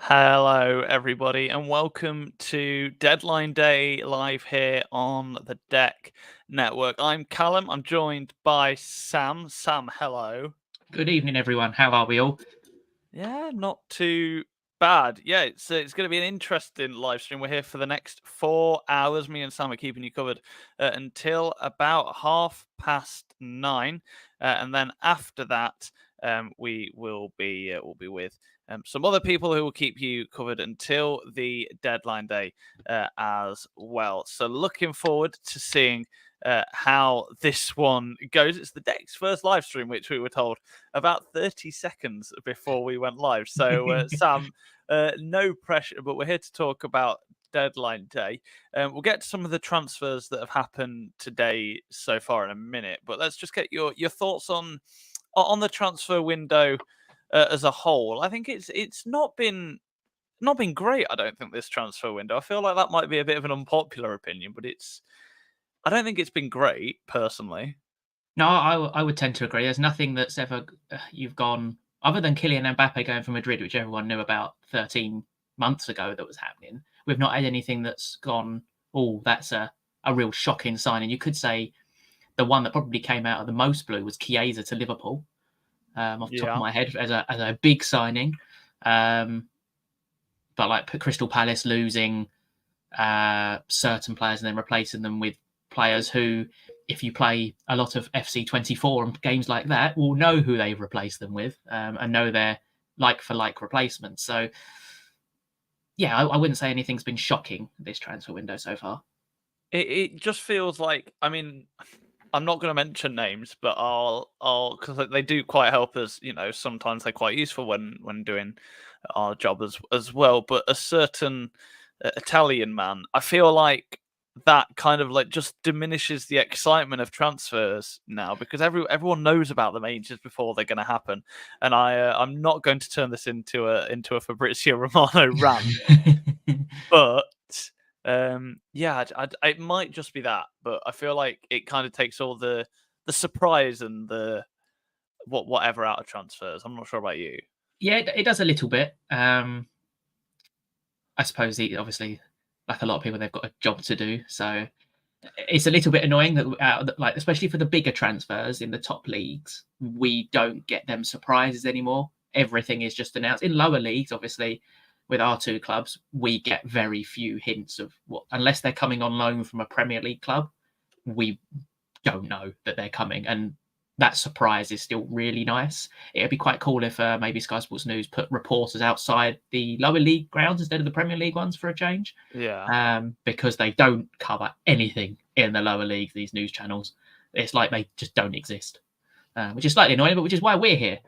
Hello, everybody, and welcome to Deadline Day live here on the Deck Network. I'm Callum. I'm joined by Sam. Sam, hello. Good evening, everyone. How are we all? Yeah, not too bad. Yeah, it's going to be an interesting live stream. We're here for the next 4 hours. Me and Sam are keeping you covered until about 9:30, and then after that, we'll be with some other people who will keep you covered until the deadline day as well. So looking forward to seeing how this one goes. It's the Deck's first live stream, which we were told about 30 seconds before we went live. So, Sam, no pressure, but we're here to talk about deadline day. We'll get to some of the transfers that have happened today so far in a minute, but let's just get your thoughts on the transfer window as a whole. I think it's not been great. I don't think this transfer window. I feel like that might be a bit of an unpopular opinion, but I don't think it's been great personally. No, I would tend to agree. There's nothing that's ever you've gone other than Kylian Mbappe going from Madrid, which everyone knew about 13 months ago that was happening. We've not had anything that's gone, oh, that's a real shocking signing. You could say the one that probably came out of the most blue was Chiesa to Liverpool, off the top of Yeah. my head, as a big signing. But like Crystal Palace losing certain players and then replacing them with players who, if you play a lot of FC24 and games like that, will know who they've replaced them with and know they're like for like replacements. So, yeah, I wouldn't say anything's been shocking this transfer window so far. It just feels like, I mean, I'm not going to mention names, but I'll because they do quite help us. Sometimes they're quite useful when doing our job as well. But a certain Italian man, I feel like that kind of like just diminishes the excitement of transfers now because everyone knows about them ages before they're going to happen. And I'm not going to turn this into a Fabrizio Romano rant, but yeah, it might just be that, but I feel like it kind of takes all the surprise and the whatever out of transfers. I'm not sure about you. Yeah, it does a little bit. I suppose obviously, like a lot of people, they've got a job to do, so it's a little bit annoying that, like, especially for the bigger transfers in the top leagues, we don't get them surprises anymore. Everything is just announced. In lower leagues, obviously, with our two clubs, we get very few hints of what, unless they're coming on loan from a Premier League club, we don't know that they're coming. And that surprise is still really nice. It'd be quite cool if maybe Sky Sports News put reporters outside the lower league grounds instead of the Premier League ones for a change. Yeah. Because they don't cover anything in the lower leagues, these news channels. It's like they just don't exist, which is slightly annoying, but which is why we're here.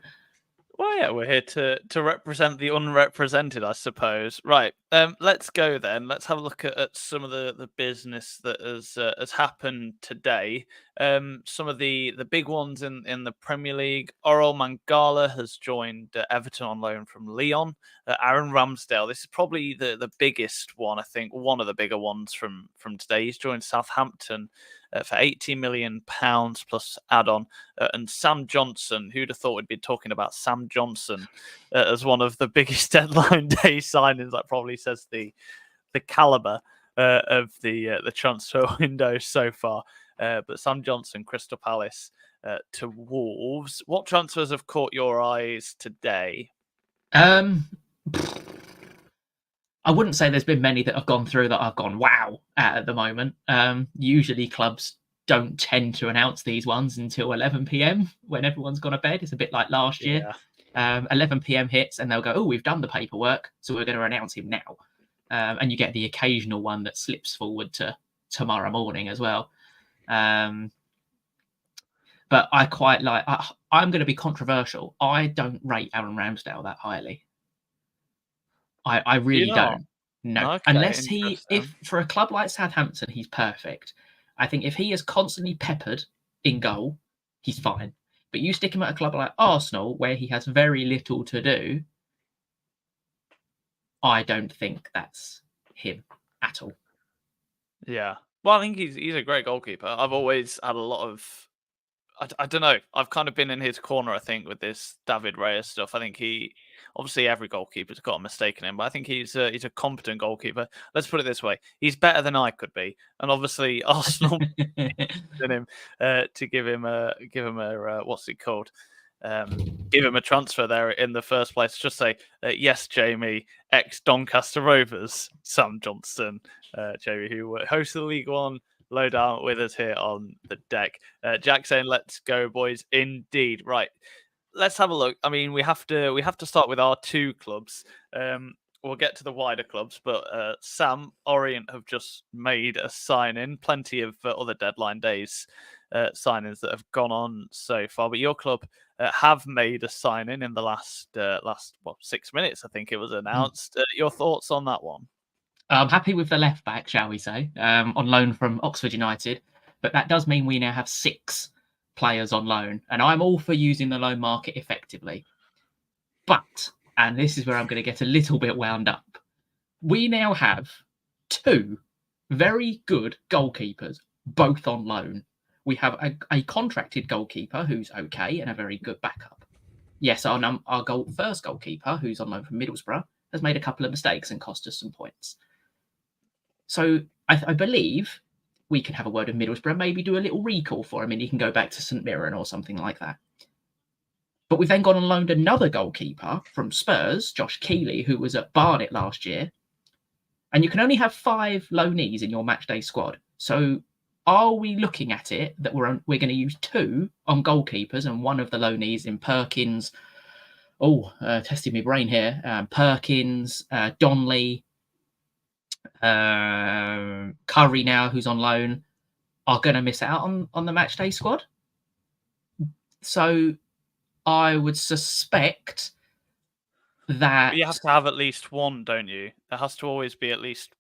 Well, yeah, we're here to represent the unrepresented, I suppose. Right. Let's go then. Let's have a look at some of the business that has happened today. Some of the big ones in the Premier League. Oral Mangala has joined Everton on loan from Lyon. Aaron Ramsdale. This is probably the biggest one. I think one of the bigger ones from today. He's joined Southampton for £80 million plus add-on. And Sam Johnson, who'd have thought we'd be talking about Sam Johnson as one of the biggest deadline day signings? That probably says the caliber of the transfer window so far. But Sam Johnson, Crystal Palace to Wolves. What transfers have caught your eyes today? I wouldn't say there's been many that have gone through that I've gone wow at the moment. Usually clubs don't tend to announce these ones until 11 p.m. when everyone's gone to bed. It's a bit like last year. 11 p.m. hits and they'll go, oh, we've done the paperwork, so we're going to announce him now. And you get the occasional one that slips forward to tomorrow morning as well. But I quite like, I'm going to be controversial. I don't rate Aaron Ramsdale that highly. I really don't. No, Okay, unless if interesting. for a club like Southampton, he's perfect. I think if he is constantly peppered in goal, he's fine. But you stick him at a club like Arsenal, where he has very little to do, I don't think that's him at all. Yeah. Well, I think he's a great goalkeeper. I've always had a lot of I don't know. I've kind of been in his corner, I think, with this David Reyes stuff. I think obviously every goalkeeper's got a mistake in him, but I think he's a competent goalkeeper. Let's put it this way: he's better than I could be, and obviously Arsenal in him to give him a what's it called? Give him a transfer there in the first place. Just say yes, Jamie, ex Doncaster Rovers, Sam Johnston, Jamie, who hosts the League One Lowdown with us here on the deck. Jack saying, "Let's go, boys!" Indeed, right. Let's have a look. I mean, we have to start with our two clubs. We'll get to the wider clubs, but Sam, Orient have just made a sign-in. Plenty of other deadline days signings that have gone on so far, but your club have made a sign-in in the last 6 minutes. I think it was announced. Your thoughts on that one? I'm happy with the left back, shall we say, on loan from Oxford United, but that does mean we now have 6 players on loan, and I'm all for using the loan market effectively. But, and this is where I'm going to get a little bit wound up, we now have 2 very good goalkeepers, both on loan. We have a contracted goalkeeper who's okay and a very good backup. Yes, our first goalkeeper, who's on loan from Middlesbrough, has made a couple of mistakes and cost us some points. So I believe we can have a word with Middlesbrough, maybe do a little recall for him and he can go back to St Mirren or something like that. But we've then gone and loaned another goalkeeper from Spurs, Josh Keeley, who was at Barnet last year. And you can only have 5 loanees in your matchday squad. So are we looking at it that we're going to use 2 on goalkeepers and one of the loanees in Perkins? Testing my brain here. Perkins, Donley, Curry now, who's on loan, are going to miss out on the matchday squad. So I would suspect that... But you have to have at least one, don't you? There has to always be at least...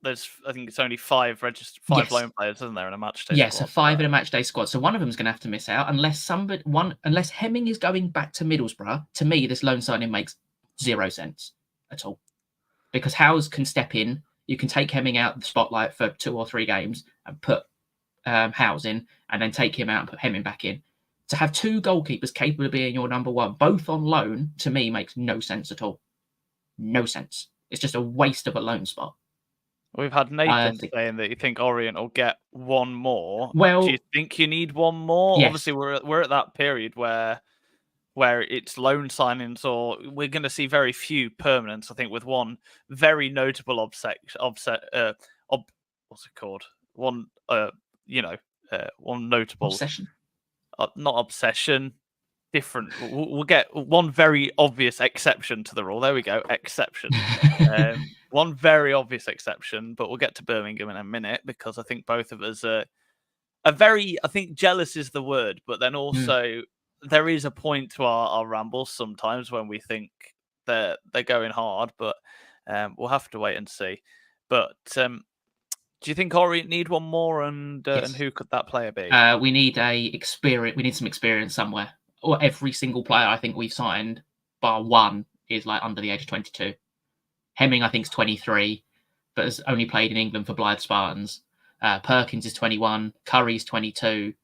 I think it's only 5 registered, 5 loan players, isn't there, in a matchday squad? Yes, so 5 in a matchday squad. So one of them's going to have to miss out unless Hemming is going back to Middlesbrough. To me, this loan signing makes 0 sense at all. Because Howes can step in. You can take Hemming out of the spotlight for 2 or 3 games and put Howes in, and then take him out and put Hemming back in. To have 2 goalkeepers capable of being your number one, both on loan, to me makes no sense at all. No sense. It's just a waste of a loan spot. We've had Nathan saying that you think Orient will get one more. Well, do you think you need one more? Yes. Obviously, we're at that period where it's loan signings, or we're going to see very few permanents. I think with one very notable what's it called? One one notable obsession. Not obsession. Different. We'll get one very obvious exception to the rule. There we go. Exception. One very obvious exception, but we'll get to Birmingham in a minute because I think both of us are very, I think jealous is the word, but then also there is a point to our rambles sometimes when we think they're going hard, but we'll have to wait and see. But do you think Orient need one more, and who could that player be? We need We need some experience somewhere. Or every single player I think we've signed, bar one, is like under the age of 22. Hemming, I think, is 23, but has only played in England for Blythe Spartans. Perkins is 21. Curry's 22.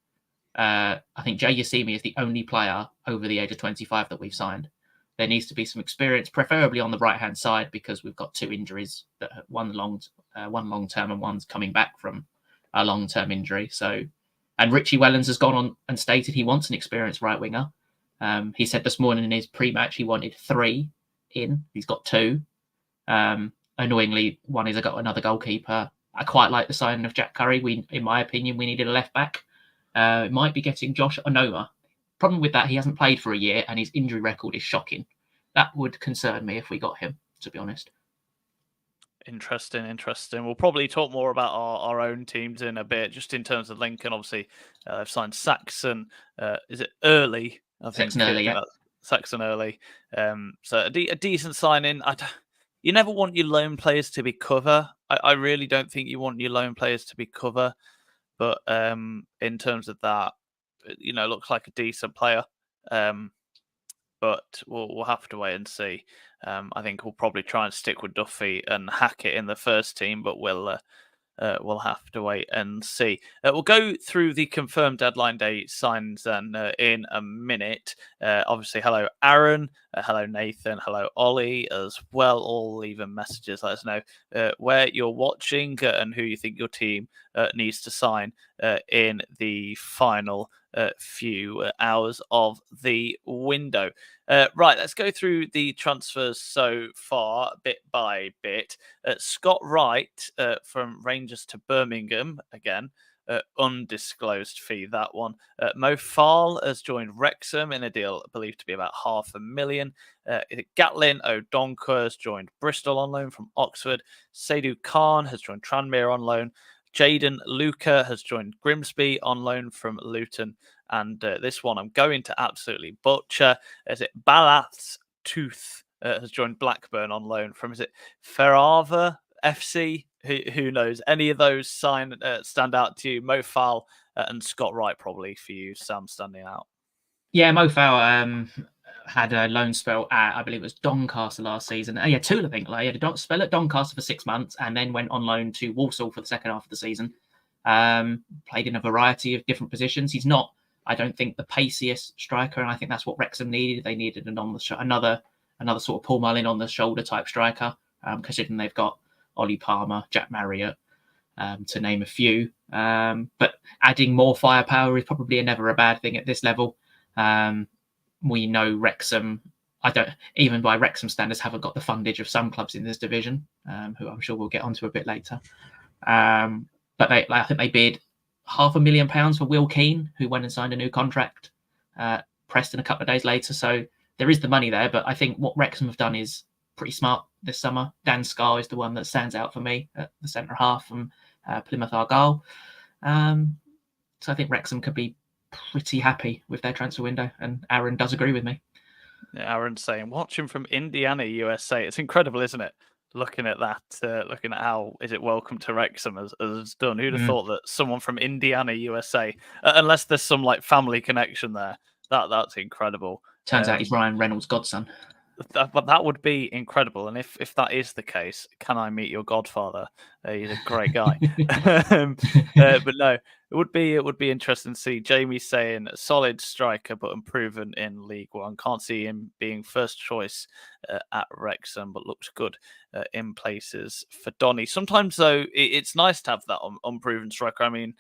I think Jay Yassimi is the only player over the age of 25 that we've signed. There needs to be some experience, preferably on the right-hand side, because we've got 2 injuries, one long-term and one's coming back from a long-term injury. So, and Richie Wellens has gone on and stated he wants an experienced right-winger. He said this morning in his pre-match he wanted 3 in. He's got 2. Annoyingly, one is got another goalkeeper. I quite like the signing of Jack Curry. In my opinion, we needed a left-back. It might be getting Josh Onoma. Problem with that, he hasn't played for a year and his injury record is shocking. That would concern me if we got him, to be honest. Interesting. We'll probably talk more about our own teams in a bit, just in terms of Lincoln. Obviously, they've signed Saxon. Is it Early? I think Saxon Early, yeah. Saxon Early. So a decent signing. You never want your loan players to be cover. I really don't think you want your loan players to be cover. But in terms of that, looks like a decent player. But we'll have to wait and see. I think we'll probably try and stick with Duffy and Hackett in the first team, but we'll we'll have to wait and see. We'll go through the confirmed deadline day signs then in a minute. Obviously, hello Aaron, hello Nathan, hello Ollie as well. All leaving messages. Let us know where you're watching and who you think your team needs to sign in the final few hours of the window. Right, let's go through the transfers so far, bit by bit. Scott Wright from Rangers to Birmingham, again, undisclosed fee, that one. Mo Farl has joined Wrexham in a deal believed to be about $500,000. Gatlin O'Donkor has joined Bristol on loan from Oxford. Seydou Khan has joined Tranmere on loan. Jaden Luca has joined Grimsby on loan from Luton. And this one I'm going to absolutely butcher. Is it Balath's Tooth has joined Blackburn on loan from, is it Ferrava FC? Who knows? Any of those stand out to you? Mo Farl and Scott Wright probably for you, Sam, standing out. Yeah, Mo Farl had a loan spell at, I believe it was Doncaster last season. Yeah, two, I think. Like, he had a spell at Doncaster for 6 months and then went on loan to Walsall for the second half of the season. Played in a variety of different positions. He's not, I don't think, the paciest striker, and I think that's what Wrexham needed. They needed another sort of Paul Mullin on the shoulder type striker, considering they've got Ollie Palmer, Jack Marriott, to name a few. But adding more firepower is probably never a bad thing at this level. We know Wrexham, even by Wrexham standards, haven't got the fundage of some clubs in this division, who I'm sure we'll get onto a bit later. But I think they bid £500,000 for Will Keane, who went and signed a new contract. Preston a couple of days later. So there is the money there, but I think what Wrexham have done is pretty smart this summer. Dan Scarr is the one that stands out for me at the centre half from Plymouth Argyle. So I think Wrexham could be pretty happy with their transfer window, and Aaron does agree with me. Yeah, Aaron's saying, watching from Indiana, USA. It's incredible, isn't it? Looking at that, looking at how is it welcome to Wrexham as done. Who'd have thought that someone from Indiana, USA, unless there's some like family connection there, that's incredible. Turns out he's Ryan Reynolds' godson. But that would be incredible, and if that is the case, can I meet your godfather? He's a great guy. But no, it would be interesting to see. Jamie saying solid striker, but unproven in League One. Can't see him being first choice at Wrexham, but looks good in places for Donny. Sometimes though, it's nice to have that unproven striker. I mean,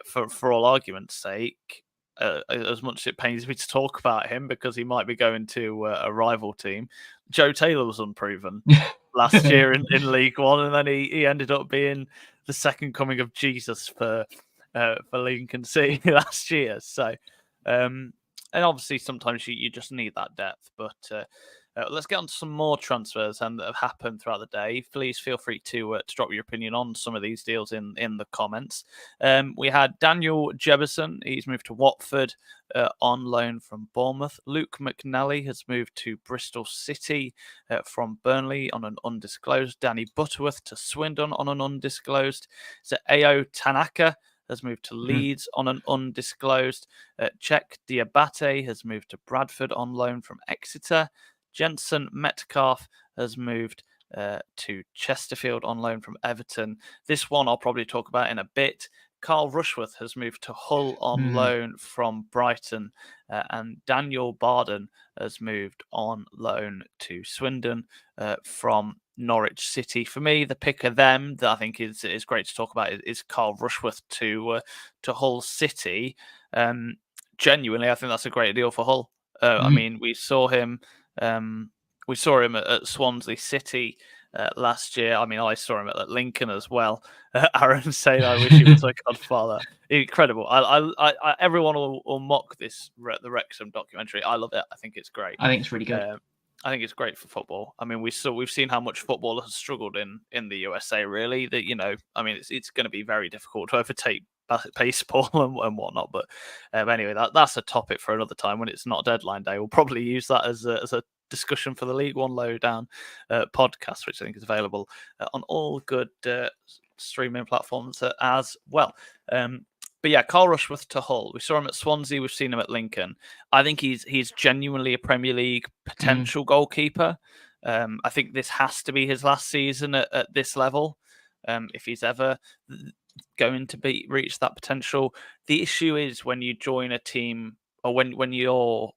for all argument's sake. As much as it pains me to talk about him because he might be going to a rival team. Joe Taylor was unproven last year in League One, and then he ended up being the second coming of Jesus for Lincoln City last year. So, and obviously sometimes you just need that depth. But let's get on to some more transfers that have happened throughout the day. Please feel free to drop your opinion on some of these deals in the comments. We had Daniel Jebison. He's moved to Watford on loan from Bournemouth. Luke McNally has moved to Bristol City from Burnley on an undisclosed. Danny Butterworth to Swindon on an undisclosed. So Ao Tanaka has moved to Leeds on an undisclosed. Czech Diabate has moved to Bradford on loan from Exeter. Jensen Metcalf has moved to Chesterfield on loan from Everton. This one I'll probably talk about in a bit. Carl Rushworth has moved to Hull on loan from Brighton. And Daniel Barden has moved on loan to Swindon from Norwich City. For me, the pick of them that I think is great to talk about is Carl Rushworth to Hull City. Genuinely, I think that's a great deal for Hull. I mean, we saw him at Swansea City last year. I mean, I saw him at Lincoln as well. Aaron saying, "I wish he was my godfather." Incredible. Everyone will mock the Wrexham documentary. I love it. I think it's great. I think it's really good. I think it's great for football. I mean, we've seen how much football has struggled in the USA. Really, that I mean, it's going to be very difficult to overtake baseball and whatnot. But anyway, that's a topic for another time when it's not deadline day. We'll probably use that as a discussion for the League One Lowdown podcast, which I think is available on all good streaming platforms as well. But yeah, Carl Rushworth to Hull. We saw him at Swansea. We've seen him at Lincoln. I think he's genuinely a Premier League potential goalkeeper. I think this has to be his last season at this level. if he's ever going to reach that potential. The issue is when you join a team, or when you're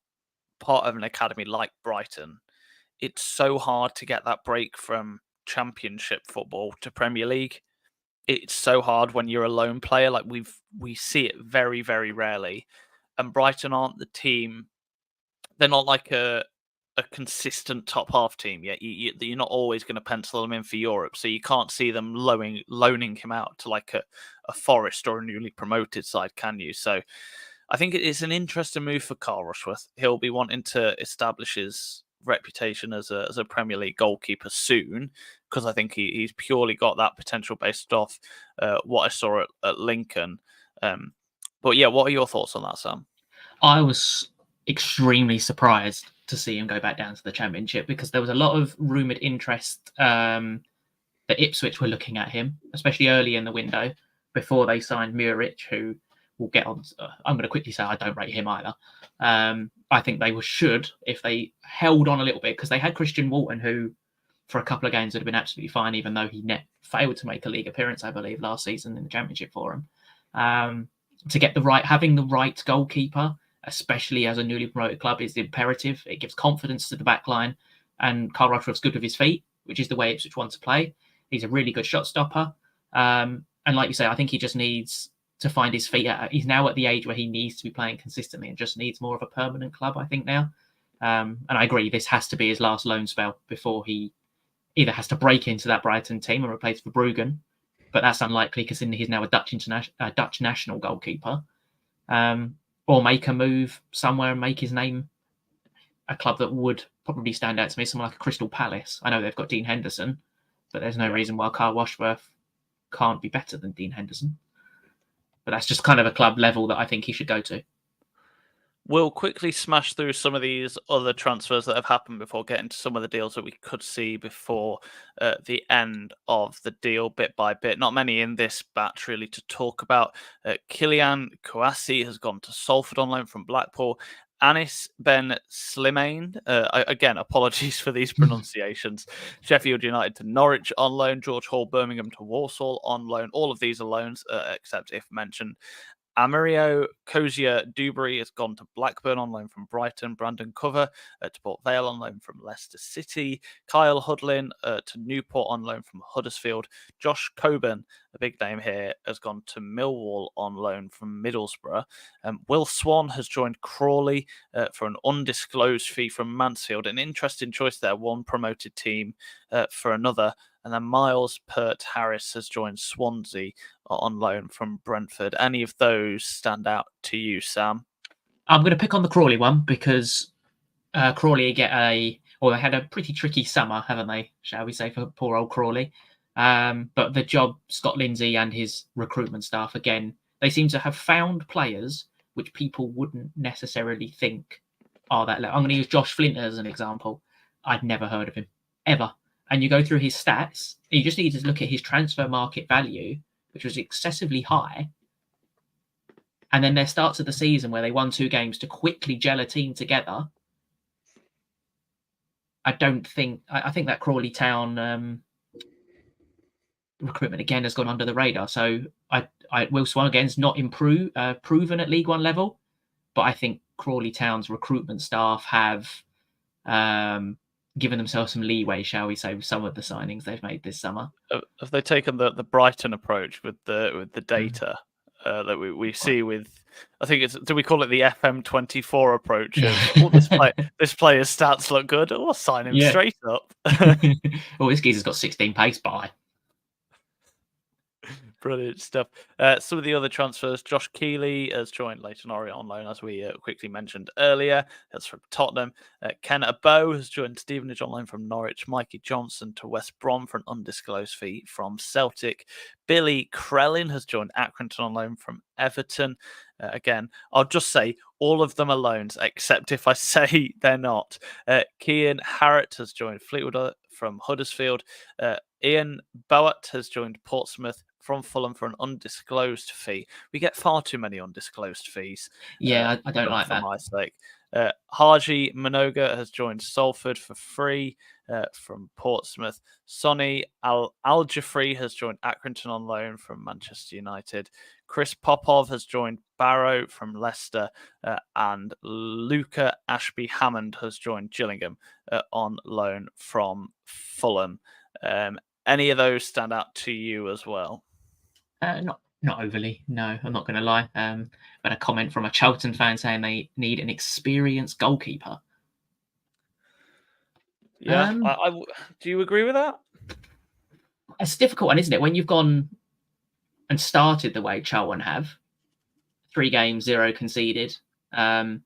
part of an academy like Brighton, it's so hard to get that break from Championship football to Premier League. It's so hard when you're a lone player. Like we see it very, very rarely. And Brighton aren't the team. They're not like a consistent top half team yet. You're not always going to pencil them in for Europe, so you can't see them loaning him out to like a Forest or a newly promoted side, can you? So I think it's an interesting move for Carl Rushworth. He'll be wanting to establish his reputation as a Premier League goalkeeper soon, because I think he's purely got that potential based off what I saw at Lincoln. But yeah, what are your thoughts on that, Sam? I was extremely surprised to see him go back down to the Championship, because there was a lot of rumoured interest that Ipswich were looking at him, especially early in the window before they signed Muric, who we'll get on. I'm going to quickly say I don't rate him either. I think they should, if they held on a little bit, because they had Christian Walton, who for a couple of games would have been absolutely fine, even though he failed to make a league appearance, I believe, last season in the Championship for him. To get having the right goalkeeper, especially as a newly promoted club, is imperative. It gives confidence to the back line, and Carl Rushworth's good with his feet, which is the way Ipswich want to play. He's a really good shot stopper. And like you say, I think he just needs to find his feet. He's now at the age where he needs to be playing consistently and just needs more of a permanent club, I think, now. And I agree, this has to be his last loan spell before he either has to break into that Brighton team and replace Verbruggen, but that's unlikely because he's now a Dutch national goalkeeper, or make a move somewhere and make his name a club that would probably stand out to me, somewhere like a Crystal Palace. I know they've got Dean Henderson, but there's no reason why Carl Rushworth can't be better than Dean Henderson. But that's just kind of a club level that I think he should go to. We'll quickly smash through some of these other transfers that have happened before getting to some of the deals that we could see before the end of the deal, bit by bit. Not many in this batch, really, to talk about. Kylian Kouassi has gone to Salford on loan from Blackpool. Anis Ben Slimane, again, apologies for these pronunciations. Sheffield United to Norwich on loan. George Hall, Birmingham to Walsall on loan. All of these are loans, except if mentioned. Amario Cozier Dewberry has gone to Blackburn on loan from Brighton. Brandon Cover to Port Vale on loan from Leicester City. Kyle Hudlin to Newport on loan from Huddersfield. Josh Coburn, a big name here, has gone to Millwall on loan from Middlesbrough. Will Swan has joined Crawley for an undisclosed fee from Mansfield. An interesting choice there, one promoted team for another. And then Miles Pert Harris has joined Swansea on loan from Brentford. Any of those stand out to you, Sam? I'm going to pick on the Crawley one because Crawley they had a pretty tricky summer, haven't they, shall we say, for poor old Crawley. But the job, Scott Lindsay and his recruitment staff, again, they seem to have found players which people wouldn't necessarily think are that level. I'm going to use Josh Flint as an example. I'd never heard of him, ever. And you go through his stats, you just need to look at his transfer market value, which was excessively high. And then their starts of the season where they won 2 games to quickly gel a team together. I think that Crawley Town recruitment again has gone under the radar. So Will Swan again's not proven at League One level, but I think Crawley Town's recruitment staff have given themselves some leeway, shall we say, with some of the signings they've made this summer. Have they taken the Brighton approach with the data that we see with? I think do we call it the FM24 approach of this player's stats look good, or sign him straight up? Well, this geezer's got 16 pace by. Brilliant stuff. Some of the other transfers, Josh Keeley has joined Leyton Orient on loan, as we quickly mentioned earlier. That's from Tottenham. Ken Abo has joined Stevenage on loan from Norwich. Mikey Johnson to West Brom for an undisclosed fee from Celtic. Billy Krellin has joined Accrington on loan from Everton. Again, I'll just say all of them are loans, except if I say they're not. Cian Harrett has joined Fleetwood from Huddersfield. Ian Bowett has joined Portsmouth from Fulham for an undisclosed fee. We get far too many undisclosed fees. Yeah, I don't like for that. my sake. Haji Minoga has joined Salford for free from Portsmouth. Sonny Al-Jafri has joined Accrington on loan from Manchester United. Chris Popov has joined Barrow from Leicester. And Luca Ashby-Hammond has joined Gillingham on loan from Fulham. Any of those stand out to you as well? Not overly. No, I'm not going to lie. But a comment from a Charlton fan saying they need an experienced goalkeeper. Yeah, do you agree with that? It's a difficult one, isn't it? When you've gone and started the way Charlton have, 3 games, 0 conceded. I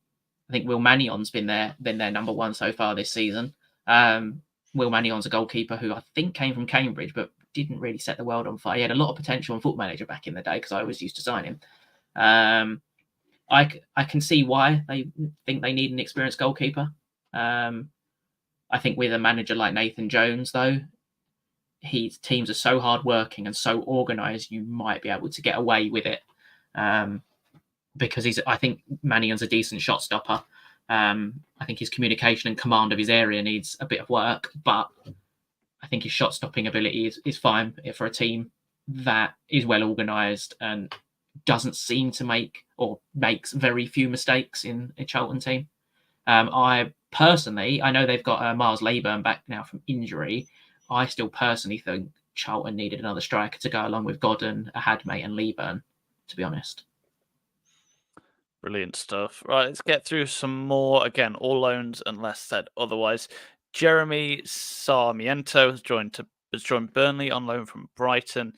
think Will Mannion's been their number one so far this season. Will Mannion's a goalkeeper who I think came from Cambridge, but didn't really set the world on fire. He had a lot of potential on Football Manager back in the day because I always used to sign him. I can see why they think they need an experienced goalkeeper. I think with a manager like Nathan Jones, though, his teams are so hardworking and so organised, you might be able to get away with it. Because I think Mannion's a decent shot stopper. I think his communication and command of his area needs a bit of work, but I think his shot stopping ability is fine for a team that is well organised and doesn't seem to makes very few mistakes in a Charlton team. I know they've got Miles Leyburn back now from injury. I still personally think Charlton needed another striker to go along with Godden, Ahadmey and Leyburn, to be honest. Brilliant stuff. Right, let's get through some more. Again, all loans unless said otherwise. Jeremy Sarmiento has joined Burnley on loan from Brighton.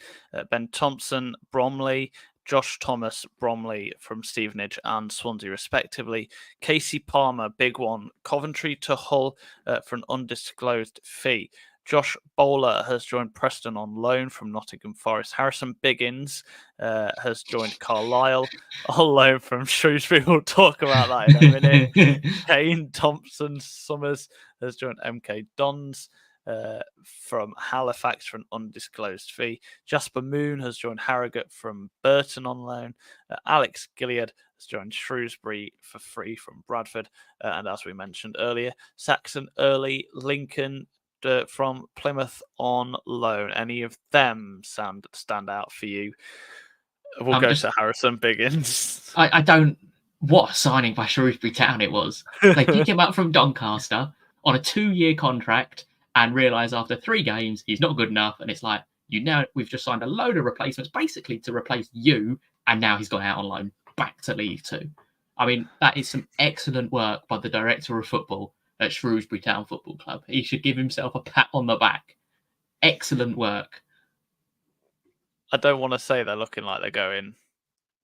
Ben Thompson, Bromley. Josh Thomas, Bromley from Stevenage and Swansea, respectively. Casey Palmer, big one. Coventry to Hull for an undisclosed fee. Josh Bowler has joined Preston on loan from Nottingham Forest. Harrison Biggins has joined Carlisle on loan from Shrewsbury. We'll talk about that in a minute. Kane Thompson Summers has joined MK Dons from Halifax for an undisclosed fee. Jasper Moon has joined Harrogate from Burton on loan. Alex Gilead has joined Shrewsbury for free from Bradford. And as we mentioned earlier, Saxon Early Lincoln from Plymouth on loan. Any of them stand out for you? We'll go to Harrison Biggins. I don't. What a signing by Shrewsbury Town it was. They pick him up from Doncaster on a 2-year contract and realise after 3 games he's not good enough. And it's like, we've just signed a load of replacements basically to replace you, and now he's gone out on loan back to League Two. I mean, that is some excellent work by the director of football at Shrewsbury Town Football Club. He should give himself a pat on the back. Excellent work. I don't want to say they're looking like they're going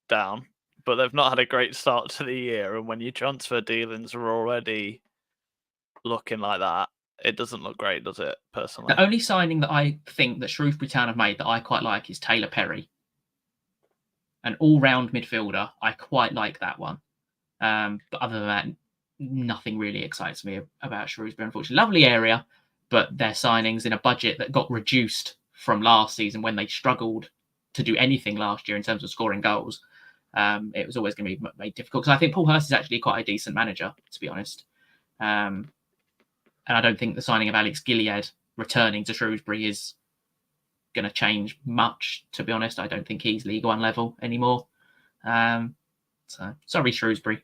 down, but they've not had a great start to the year. And when your transfer dealings are already looking like that, it doesn't look great, does it, personally? The only signing that I think that Shrewsbury Town have made that I quite like is Taylor Perry. An all-round midfielder. I quite like that one. But other than that, nothing really excites me about Shrewsbury, unfortunately. Lovely area, but their signings in a budget that got reduced from last season when they struggled to do anything last year in terms of scoring goals. It was always going to be made difficult because I think Paul Hurst is actually quite a decent manager, to be honest. And I don't think the signing of Alex Gilead returning to Shrewsbury is going to change much, to be honest. I don't think he's League One level anymore. So sorry, Shrewsbury.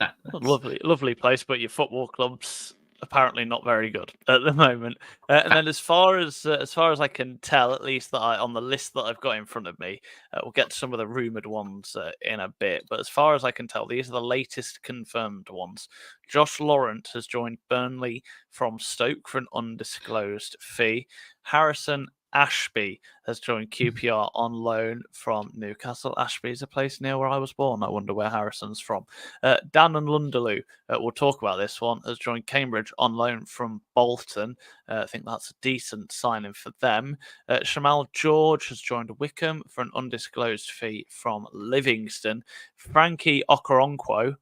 That's lovely place, but your football club's apparently not very good at the moment. And then, as far as I can tell, at least that on the list that I've got in front of me, we'll get to some of the rumored ones in a bit. But as far as I can tell, these are the latest confirmed ones. Josh Laurent has joined Burnley from Stoke for an undisclosed fee. Harrison Ashby has joined QPR on loan from Newcastle. Ashby is a place near where I was born. I wonder where Harrison's from. Dan and Lunderloo, we'll talk about this one, has joined Cambridge on loan from Bolton. I think that's a decent signing for them. Shamal George has joined Wickham for an undisclosed fee from Livingston. Frankie Okoronkwo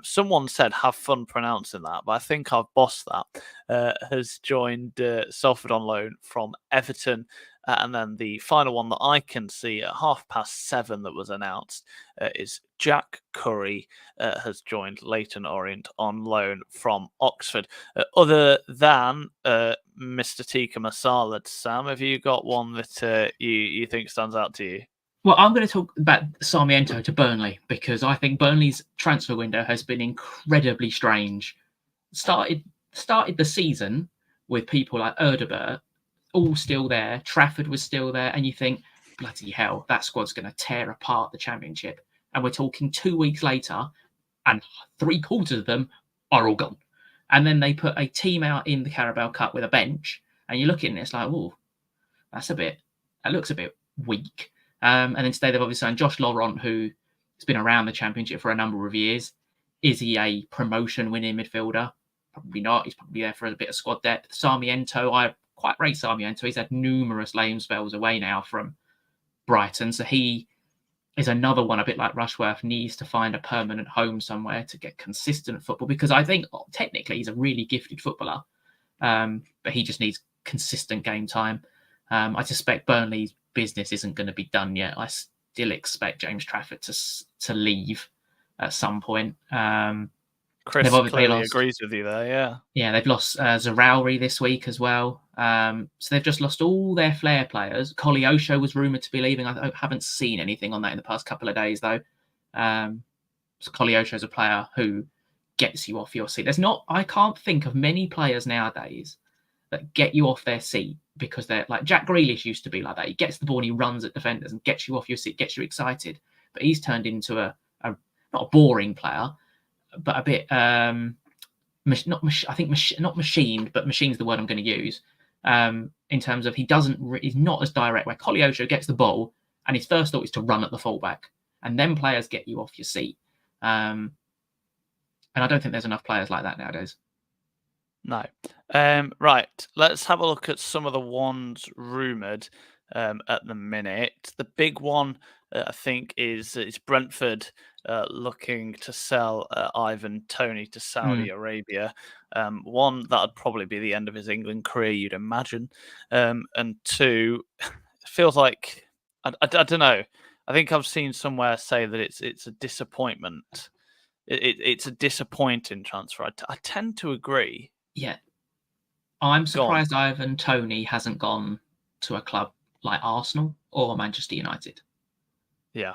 Someone said have fun pronouncing that, but I think I've bossed that. Has joined Salford on loan from Everton. And then the final one that I can see at 7:30 that was announced is Jack Curry has joined Leyton Orient on loan from Oxford. Other than Mr. Tika Masala, Sam, have you got one that you think stands out to you? Well, I'm going to talk about Sarmiento to Burnley because I think Burnley's transfer window has been incredibly strange. Started the season with people like Erdebert all still there. Trafford was still there, and you think, bloody hell, that squad's going to tear apart the Championship. And we're talking 2 weeks later, and 3/4 of them are all gone. And then they put a team out in the Carabao Cup with a bench, and you look at it and it's like, oh, that looks a bit weak. And instead they've obviously signed Josh Laurent, who has been around the Championship for a number of years. Is he a promotion-winning midfielder? Probably not. He's probably there for a bit of squad depth. Sarmiento, I quite rate Sarmiento. He's had numerous lame spells away now from Brighton. So he is another one, a bit like Rushworth, needs to find a permanent home somewhere to get consistent football. Because I think technically he's a really gifted footballer. But he just needs consistent game time. I suspect Burnley's business isn't going to be done yet. I still expect James Trafford to leave at some point. Chris clearly agrees with you there, yeah. Yeah, they've lost Zarauri this week as well. So they've just lost all their flair players. Koleosho was rumoured to be leaving. I haven't seen anything on that in the past couple of days, though. So Koleosho is a player who gets you off your seat. I can't think of many players nowadays that get you off their seat because they're like Jack Grealish used to be like that. He gets the ball and he runs at defenders and gets you off your seat, gets you excited. But he's turned into a not a boring player, but a bit not machined, but machine's the word I'm going to use. In terms of he's not as direct. Where Koleosho gets the ball and his first thought is to run at the fullback, and then players get you off your seat. And I don't think there's enough players like that nowadays. No. Right. Let's have a look at some of the ones rumoured at the minute. The big one, I think, is Brentford looking to sell Ivan Toney to Saudi Arabia. One, that would probably be the end of his England career, you'd imagine. And two, it feels like, I don't know. I think I've seen somewhere say that it's a disappointment. It's a disappointing transfer. I tend to agree. Yeah. I'm surprised Ivan Toney hasn't gone to a club like Arsenal or Manchester United. Yeah.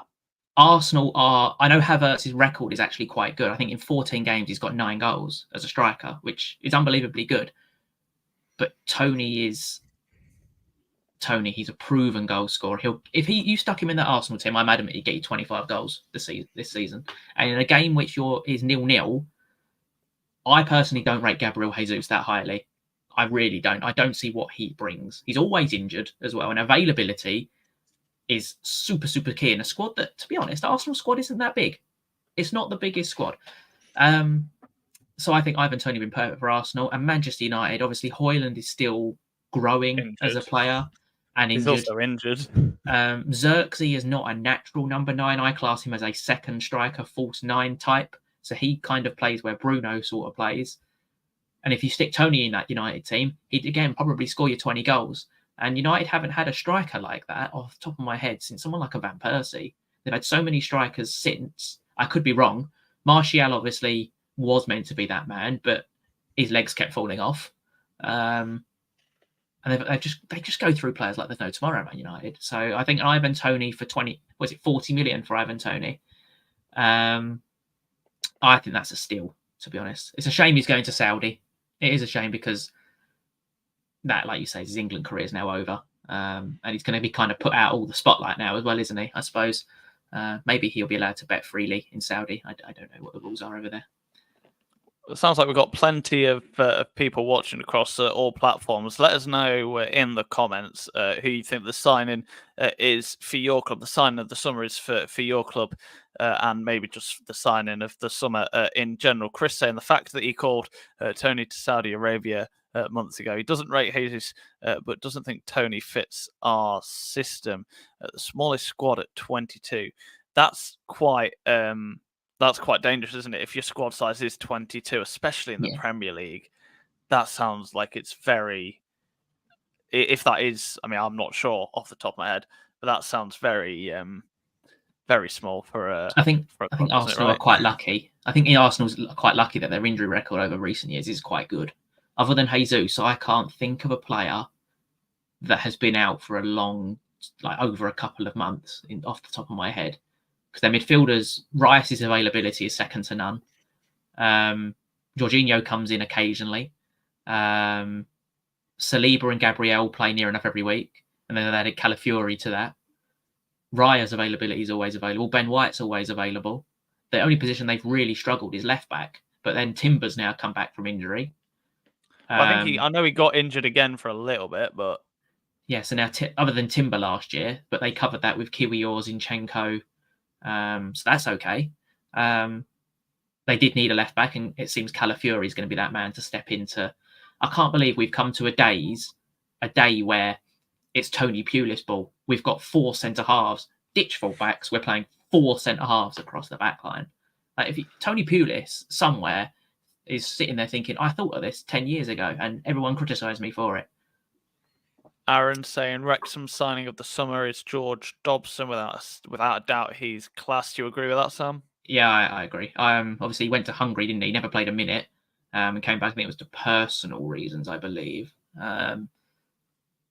Arsenal I know Havertz's record is actually quite good. I think in 14 games he's got 9 goals as a striker, which is unbelievably good. But he's a proven goal scorer. If you stuck him in that Arsenal team, I'm adamant he'd get you 25 goals this season. And in a game which is 0-0, I personally don't rate Gabriel Jesus that highly. I really don't. I don't see what he brings. He's always injured as well, and availability is super, super key in a squad that, to be honest, Arsenal squad isn't that big. It's not the biggest squad. So I think Ivan Toney been perfect for Arsenal. And Manchester United, obviously, Højlund is still growing as a player and injured. He's also injured. Xerxes is not a natural number 9. I class him as a second striker, false 9 type. So he kind of plays where Bruno sort of plays. And if you stick Toney in that United team, he'd again probably score you 20 goals. And United haven't had a striker like that off the top of my head since someone like a Van Persie. They've had so many strikers since. I could be wrong. Martial obviously was meant to be that man, but his legs kept falling off. And they just go through players like there's no tomorrow, Man United. So I think Ivan Toney for 40 million for Ivan Toney? I think that's a steal, to be honest. It's a shame he's going to Saudi. It is a shame because that, like you say, his England career is now over. And he's going to be kind of put out all the spotlight now as well, isn't he? I suppose. Maybe he'll be allowed to bet freely in Saudi. I don't know what the rules are over there. It sounds like we've got plenty of people watching across all platforms. Let us know in the comments who you think the signing is for your club. The signing of the summer is for your club, and maybe just the signing of the summer in general. Chris saying the fact that he called Toney to Saudi Arabia months ago. He doesn't rate Jesus, but doesn't think Toney fits our system. The smallest squad at 22. That's quite that's quite dangerous, isn't it? If your squad size is 22, especially in the Premier League, that sounds like it's very. If that is, I mean, I'm not sure off the top of my head, but that sounds very, very small for a. I think for a club, Arsenal right? are quite lucky. I think Arsenal's quite lucky that their injury record over recent years is quite good. Other than Jesus, I can't think of a player that has been out for a long, like over a couple of months, off the top of my head. Because their midfielders, Rice's availability is second to none. Jorginho comes in occasionally. Saliba and Gabriel play near enough every week, and then they added Calafiori to that. Raya's availability is always available. Ben White's always available. The only position they've really struggled is left back, but then Timber's now come back from injury. Well, I know he got injured again for a little bit, but yeah. So now, other than Timber last year, but they covered that with Kiwior, Zinchenko, so that's okay. They did need a left back, and it seems Calafiori is going to be that man to step into. I can't believe we've come to a day where it's Tony Pulis ball. We've got 4 centre halves, ditch fullbacks. We're playing 4 centre halves across the back line. Like Tony Pulis somewhere is sitting there thinking, I thought of this 10 years ago, and everyone criticised me for it. Aaron saying Wrexham's signing of the summer is George Dobson. Without a doubt, he's class. Do you agree with that, Sam? Yeah, I agree. Obviously, he went to Hungary, didn't he? Never played a minute, and came back. I think it was to personal reasons, I believe.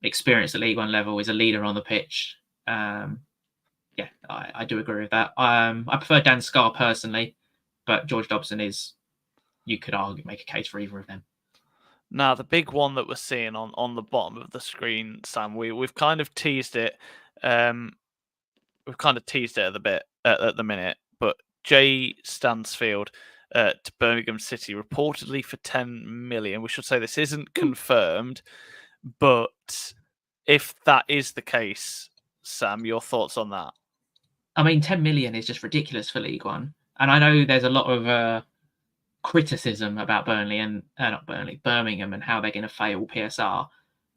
Experience at League One level, is a leader on the pitch. I do agree with that. I prefer Dan Scarr personally, but George Dobson is, you could argue, make a case for either of them. Now, the big one that we're seeing on the bottom of the screen, Sam, we've kind of teased it. We've kind of teased it a bit at the minute, but Jay Stansfield to Birmingham City reportedly for 10 million. We should say this isn't confirmed, but if that is the case, Sam, your thoughts on that? I mean, 10 million is just ridiculous for League One. And I know there's a lot of criticism about Birmingham and how they're going to fail PSR.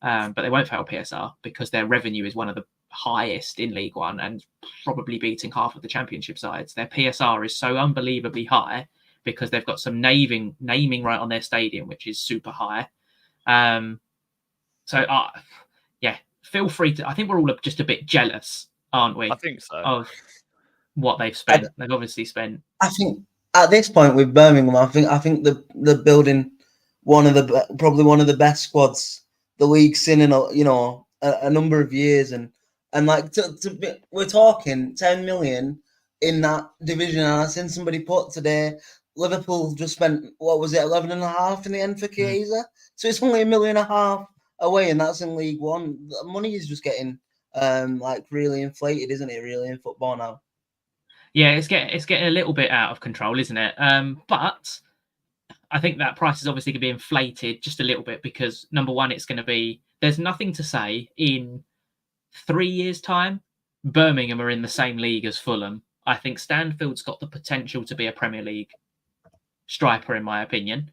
But they won't fail PSR because their revenue is one of the highest in League One and probably beating half of the Championship sides. Their PSR is so unbelievably high because they've got some naming right on their stadium, which is super high. Feel free to. I think we're all just a bit jealous, aren't we? I think so. Of what they've spent. They've obviously spent. I think at this point with Birmingham, I think the building probably one of the best squads the league's seen in a number of years, and like we're talking 10 million in that division. And I seen somebody put today, Liverpool just spent, what was it, 11.5 in the end for Chiesa? So it's only $1.5 million away, and that's in League One. The money is just getting really inflated, isn't it? Really, in football now. Yeah, it's getting a little bit out of control, isn't it? But I think that price is obviously going to be inflated just a little bit because, number one, it's going to be, there's nothing to say in 3 years' time, Birmingham are in the same league as Fulham. I think Stanfield's got the potential to be a Premier League striker, in my opinion.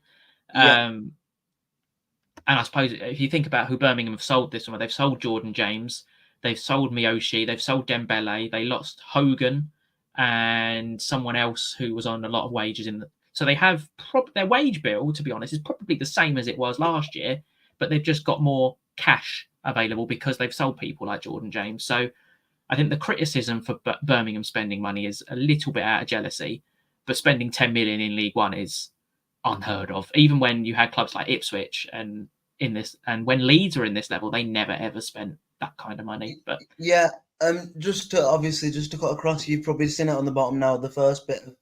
Yeah. And I suppose if you think about who Birmingham have sold this summer, they've sold Jordan James, they've sold Miyoshi, they've sold Dembele, they lost Hogan and someone else who was on a lot of wages so they have their wage bill, to be honest, is probably the same as it was last year, but they've just got more cash available because they've sold people like Jordan James. So I think the criticism for Birmingham spending money is a little bit out of jealousy, but spending 10 million in League One is unheard of. Even when you had clubs like Ipswich and when Leeds are in this level, they never ever spent that kind of money. But yeah, just to cut across, you've probably seen it on the bottom now. The first bit of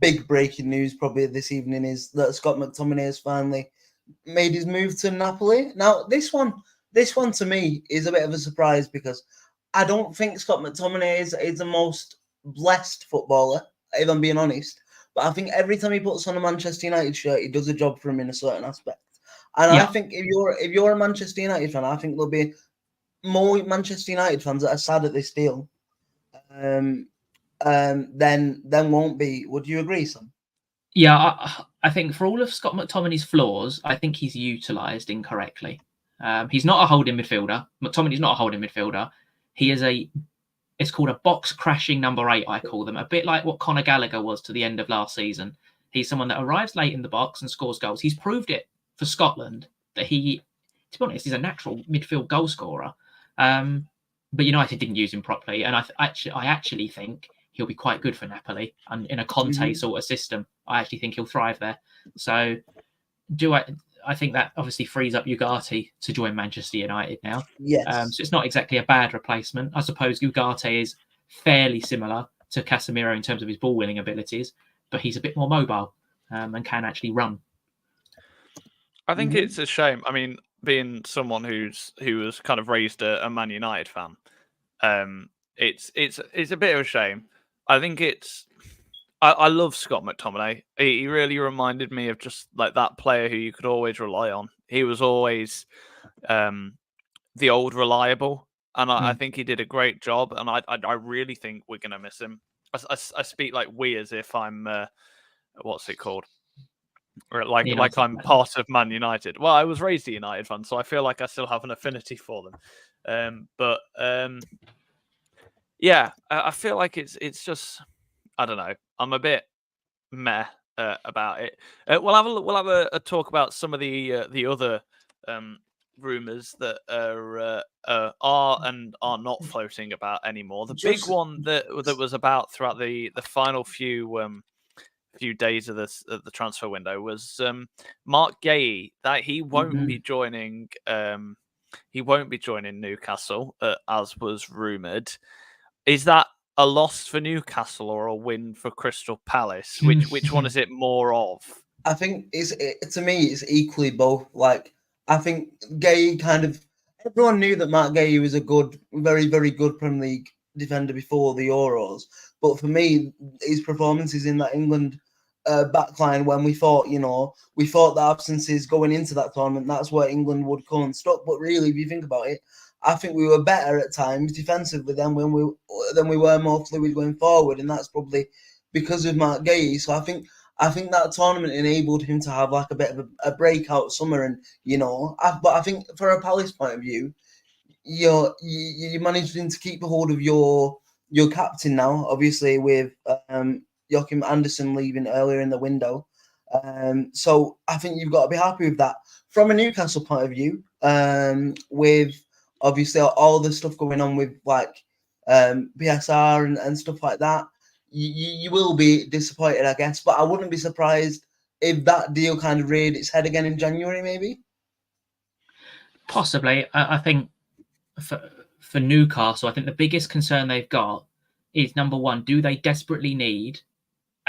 big breaking news probably this evening is that Scott McTominay has finally made his move to Napoli. Now, this one to me is a bit of a surprise because I don't think Scott McTominay is the most blessed footballer, if I'm being honest. But I think every time he puts on a Manchester United shirt, he does a job for him in a certain aspect. And yeah. I think if you're a Manchester United fan, I think there'll be more Manchester United fans that are sad at this deal than won't be. Would you agree, Sam? Yeah, I think for all of Scott McTominay's flaws, I think he's utilised incorrectly. He's not a holding midfielder. McTominay's not a holding midfielder. He is a It's called a box crashing number 8, I call them. A bit like what Conor Gallagher was to the end of last season. He's someone that arrives late in the box and scores goals. He's proved it for Scotland that he, to be honest, he's a natural midfield goal scorer. But United didn't use him properly. And I actually think he'll be quite good for Napoli and in a Conte sort of system. I actually think he'll thrive there. So I think that obviously frees up Ugarte to join Manchester United now. Yes. So it's not exactly a bad replacement. I suppose Ugarte is fairly similar to Casemiro in terms of his ball-winning abilities, but he's a bit more mobile and can actually run. I think it's a shame. I mean, being someone who was kind of raised a Man United fan, it's a bit of a shame. I think I love Scott McTominay. He really reminded me of just like that player who you could always rely on. He was always the old reliable, and I think he did a great job. And I really think we're gonna miss him. I speak like we as if I'm what's it called? Or like I'm part of Man United. Well, I was raised a United fan, so I feel like I still have an affinity for them. Yeah, I feel like it's just I don't know. I'm a bit meh about it. We'll have a talk about some of the other rumors that are and are not floating about anymore. The big one that was about throughout the final few days of the transfer window was Mark Gay, that he won't be joining. He won't be joining Newcastle as was rumored. Is that a loss for Newcastle or a win for Crystal Palace? Which one is it more of? I think to me it's equally both. Like I think Gay everyone knew that Mark Gay was a good, very very good Premier League defender before the Euros, but for me his performances in that England backline when we thought the absences going into that tournament, that's where England would come unstuck. But really, if you think about it, I think we were better at times defensively than we were more fluid going forward, and that's probably because of Mark Gay. So I think that tournament enabled him to have like a bit of a breakout summer, and but I think for a Palace point of view, you're managing to keep a hold of your captain now, obviously with Joachim Andersen leaving earlier in the window. So I think you've got to be happy with that. From a Newcastle point of view, with obviously all the stuff going on with like PSR and stuff like that, you will be disappointed, I guess. But I wouldn't be surprised if that deal kind of reared its head again in January, maybe. Possibly. I think for Newcastle, I think the biggest concern they've got is, number one, do they desperately need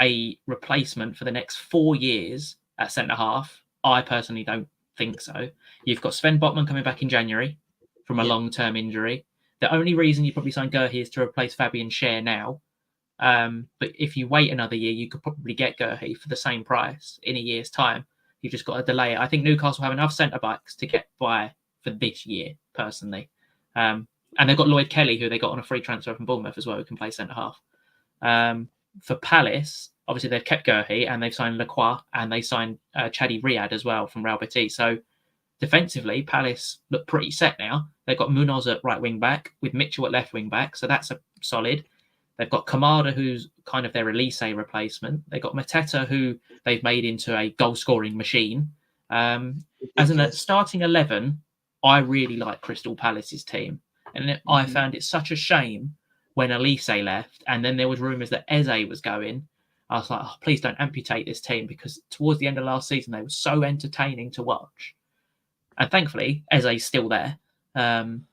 a replacement for the next 4 years at centre-half? I personally don't think so. You've got Sven Botman coming back in January from a long-term injury. The only reason you probably signed Guehi is to replace Fabian Schär now. But if you wait another year, you could probably get Guehi for the same price in a year's time. You've just got to delay it. I think Newcastle have enough centre-backs to get by for this year, personally. And they've got Lloyd Kelly, who they got on a free transfer from Bournemouth as well, who can play centre-half. For Palace, obviously they've kept Guehi and they've signed Lacroix and they signed Chadi Riyad as well from Real Betis. So defensively, Palace look pretty set now. They've got Munoz at right wing back with Mitchell at left wing back, so that's a solid. They've got Kamada, who's kind of their Elise replacement. They've got Mateta, who they've made into a goal-scoring machine. As a starting 11, I really like Crystal Palace's team. And I found it such a shame when Elise left, and then there was rumours that Eze was going. I was like, oh, please don't amputate this team, because towards the end of last season, they were so entertaining to watch. And thankfully, Eze's still there. And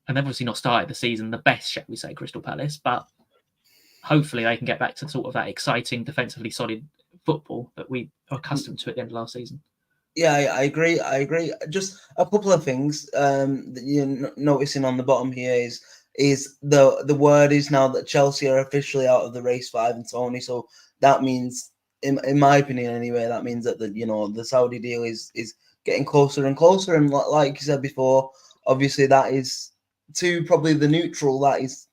they've obviously not started the season the best, shall we say, Crystal Palace, but hopefully they can get back to sort of that exciting, defensively solid football that we are accustomed to at the end of last season. Yeah, I agree. Just a couple of things that you're noticing on the bottom here is the word is now that Chelsea are officially out of the race for Ivan Toney. So that means, in my opinion anyway, that means that the Saudi deal is getting closer and closer. And like you said before, obviously that is to probably the neutral. That is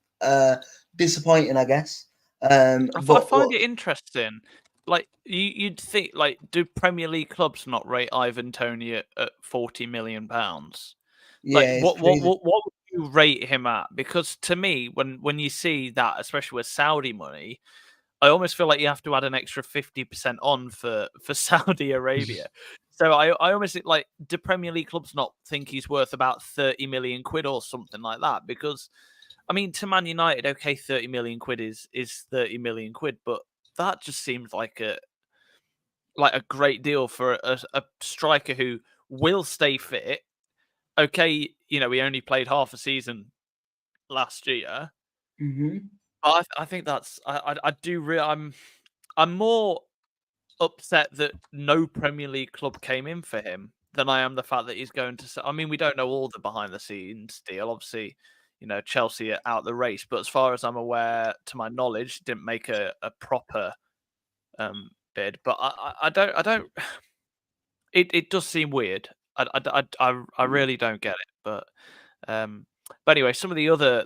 disappointing, I guess. I find it interesting. Like you'd think, like, do Premier League clubs not rate Ivan Toney at £40 million? Yeah, Like, what would you rate him at? Because to me, when you see that, especially with Saudi money, I almost feel like you have to add an extra 50% on for Saudi Arabia. So I almost think, like, do Premier League clubs not think he's worth about 30 million quid or something like that? Because, I mean, to Man United, okay, 30 million quid is 30 million quid, but that just seems like a great deal for a striker who will stay fit. Okay, he only played half a season last year. Mhm. I think that's I do I'm more upset that no Premier League club came in for him than I am the fact that he's going to. I mean, we don't know all the behind the scenes deal. Obviously, Chelsea are out the race, but as far as I'm aware, to my knowledge, didn't make a proper bid. But I don't. It does seem weird. I really don't get it. But anyway, some of the other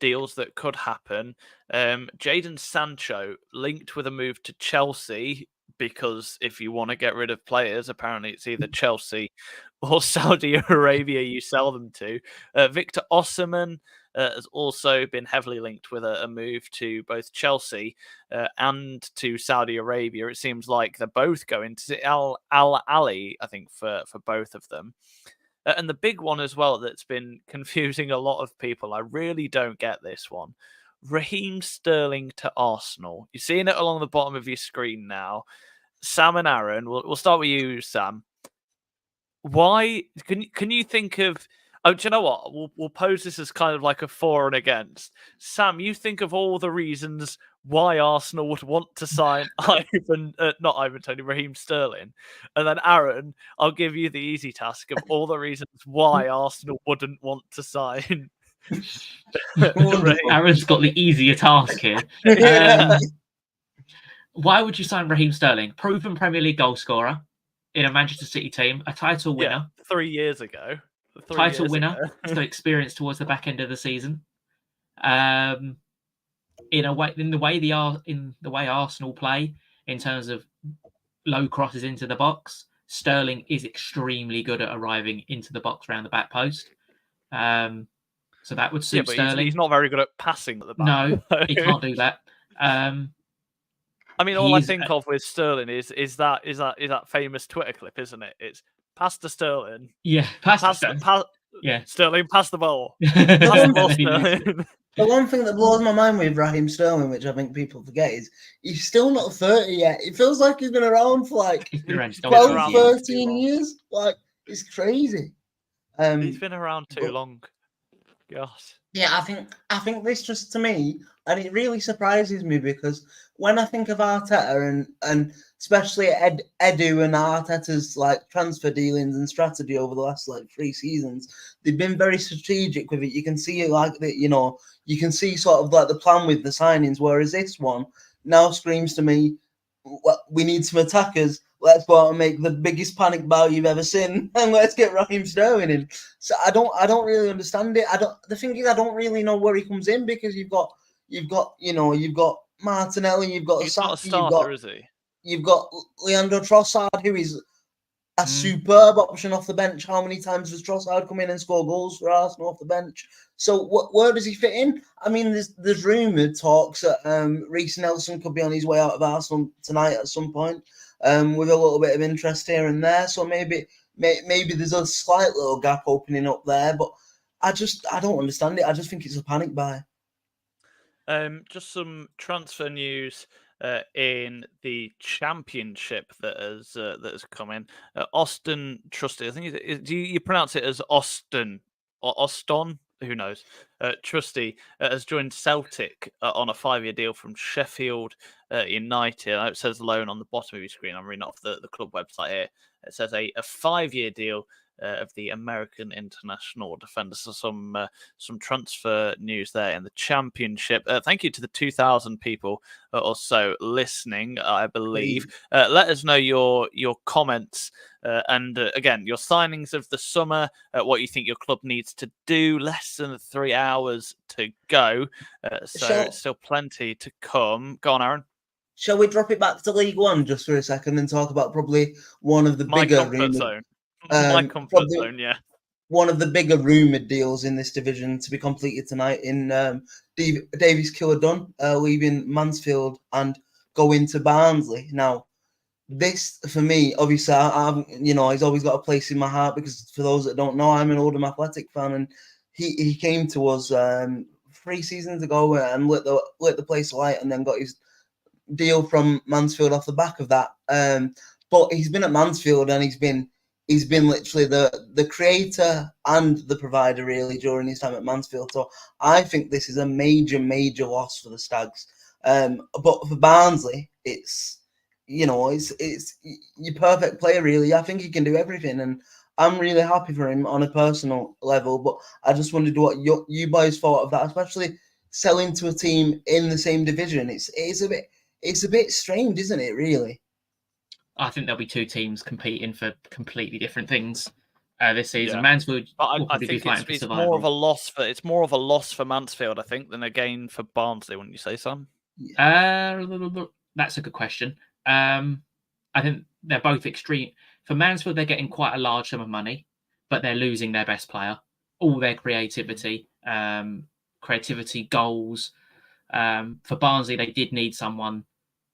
deals that could happen. Jadon Sancho linked with a move to Chelsea, because if you want to get rid of players, apparently it's either Chelsea or Saudi Arabia you sell them to. Victor Osimhen has also been heavily linked with a move to both Chelsea and to Saudi Arabia. It seems like they're both going to Al Ali, I think, for both of them. And the big one as well that's been confusing a lot of people, I really don't get this one. Raheem Sterling to Arsenal. You're seeing it along the bottom of your screen now. Sam and Aaron, we'll start with you, Sam. Why can you think of? Oh, do you know what? We'll pose this as kind of like a for and against. Sam, you think of all the reasons why Arsenal would want to sign Raheem Sterling, and then Aaron, I'll give you the easy task of all the reasons why Arsenal wouldn't want to sign. Aaron's got the easier task here. Why would you sign Raheem Sterling? Proven Premier League goal scorer in a Manchester City team, a title winner. 3 years ago. Title winner, still experience towards the back end of the season. In the way Arsenal play in terms of low crosses into the box, Sterling is extremely good at arriving into the box around the back post. So that would suit Sterling. He's not very good at passing at the back. No, he can't do that. I mean, all I think of with Sterling is that famous Twitter clip, isn't it? It's pass to Sterling. Yeah, Sterling, pass the ball. Pass the ball, Sterling. The one thing that blows my mind with Raheem Sterling, which I think people forget, is he's still not 30 yet. It feels like he's been around for like 12, 13 years. Like, it's crazy. He's been around too long. Gosh. Yeah, I think this just, to me, and it really surprises me, because when I think of Arteta and especially Edu and Arteta's like transfer dealings and strategy over the last like 3 seasons, they've been very strategic with it. You can see it like that, you can see sort of like the plan with the signings, whereas this one now screams to me, well, we need some attackers. Let's go out and make the biggest panic buy you've ever seen, and let's get Raheem Sterling in. So I don't really understand it. The thing is, I don't really know where he comes in, because you've got Martinelli, you've got Saka, you've got Leandro Trossard, who is a superb option off the bench. How many times does Trossard come in and score goals for Arsenal off the bench? So where does he fit in? I mean, there's rumoured talks that Reece Nelson could be on his way out of Arsenal tonight at some point, with a little bit of interest here and there. So maybe there's a slight little gap opening up there, but I don't understand it. I just think it's a panic buy. Just some transfer news in the Championship that has come in. Austin Trusty, I think do you pronounce it as Austin or Auston? Who knows? Trusty has joined Celtic on a 5-year deal from Sheffield United. It says loan on the bottom of your screen. I'm reading off the club website here. It says a 5-year deal of the American international defender. So some transfer news there in the Championship. Thank you to the 2,000 people or so listening, I believe. Let us know your comments and again, your signings of the summer, what you think your club needs to do. Less than 3 hours to go, so still plenty to come. Go on, Aaron. Shall we drop it back to League One just for a second and talk about probably one of the bigger comfort zone? My comfort zone, yeah. one of the bigger rumoured deals in this division to be completed tonight in Davies Killer-Dunn, leaving Mansfield and going to Barnsley. Now, this, for me, obviously, he's always got a place in my heart because for those that don't know, I'm an Oldham Athletic fan, and he came to us 3 seasons ago and lit the place alight, and then got his deal from Mansfield off the back of that. But he's been at Mansfield and he's been literally the creator and the provider really during his time at Mansfield. So I think this is a major loss for the Stags. But for Barnsley, it's your perfect player really. I think he can do everything, and I'm really happy for him on a personal level. But I just wondered what you boys thought of that, especially selling to a team in the same division. It's a bit strange, isn't it? Really. I think there'll be 2 teams competing for completely different things this season. Yeah. Mansfield But will I probably think be fighting for it's survival. more of a loss for Mansfield, I think, than a gain for Barnsley. Wouldn't you say, Sam? That's a good question. I think they're both extreme. For Mansfield, they're getting quite a large sum of money, but they're losing their best player. All their creativity, goals. For Barnsley, they did need someone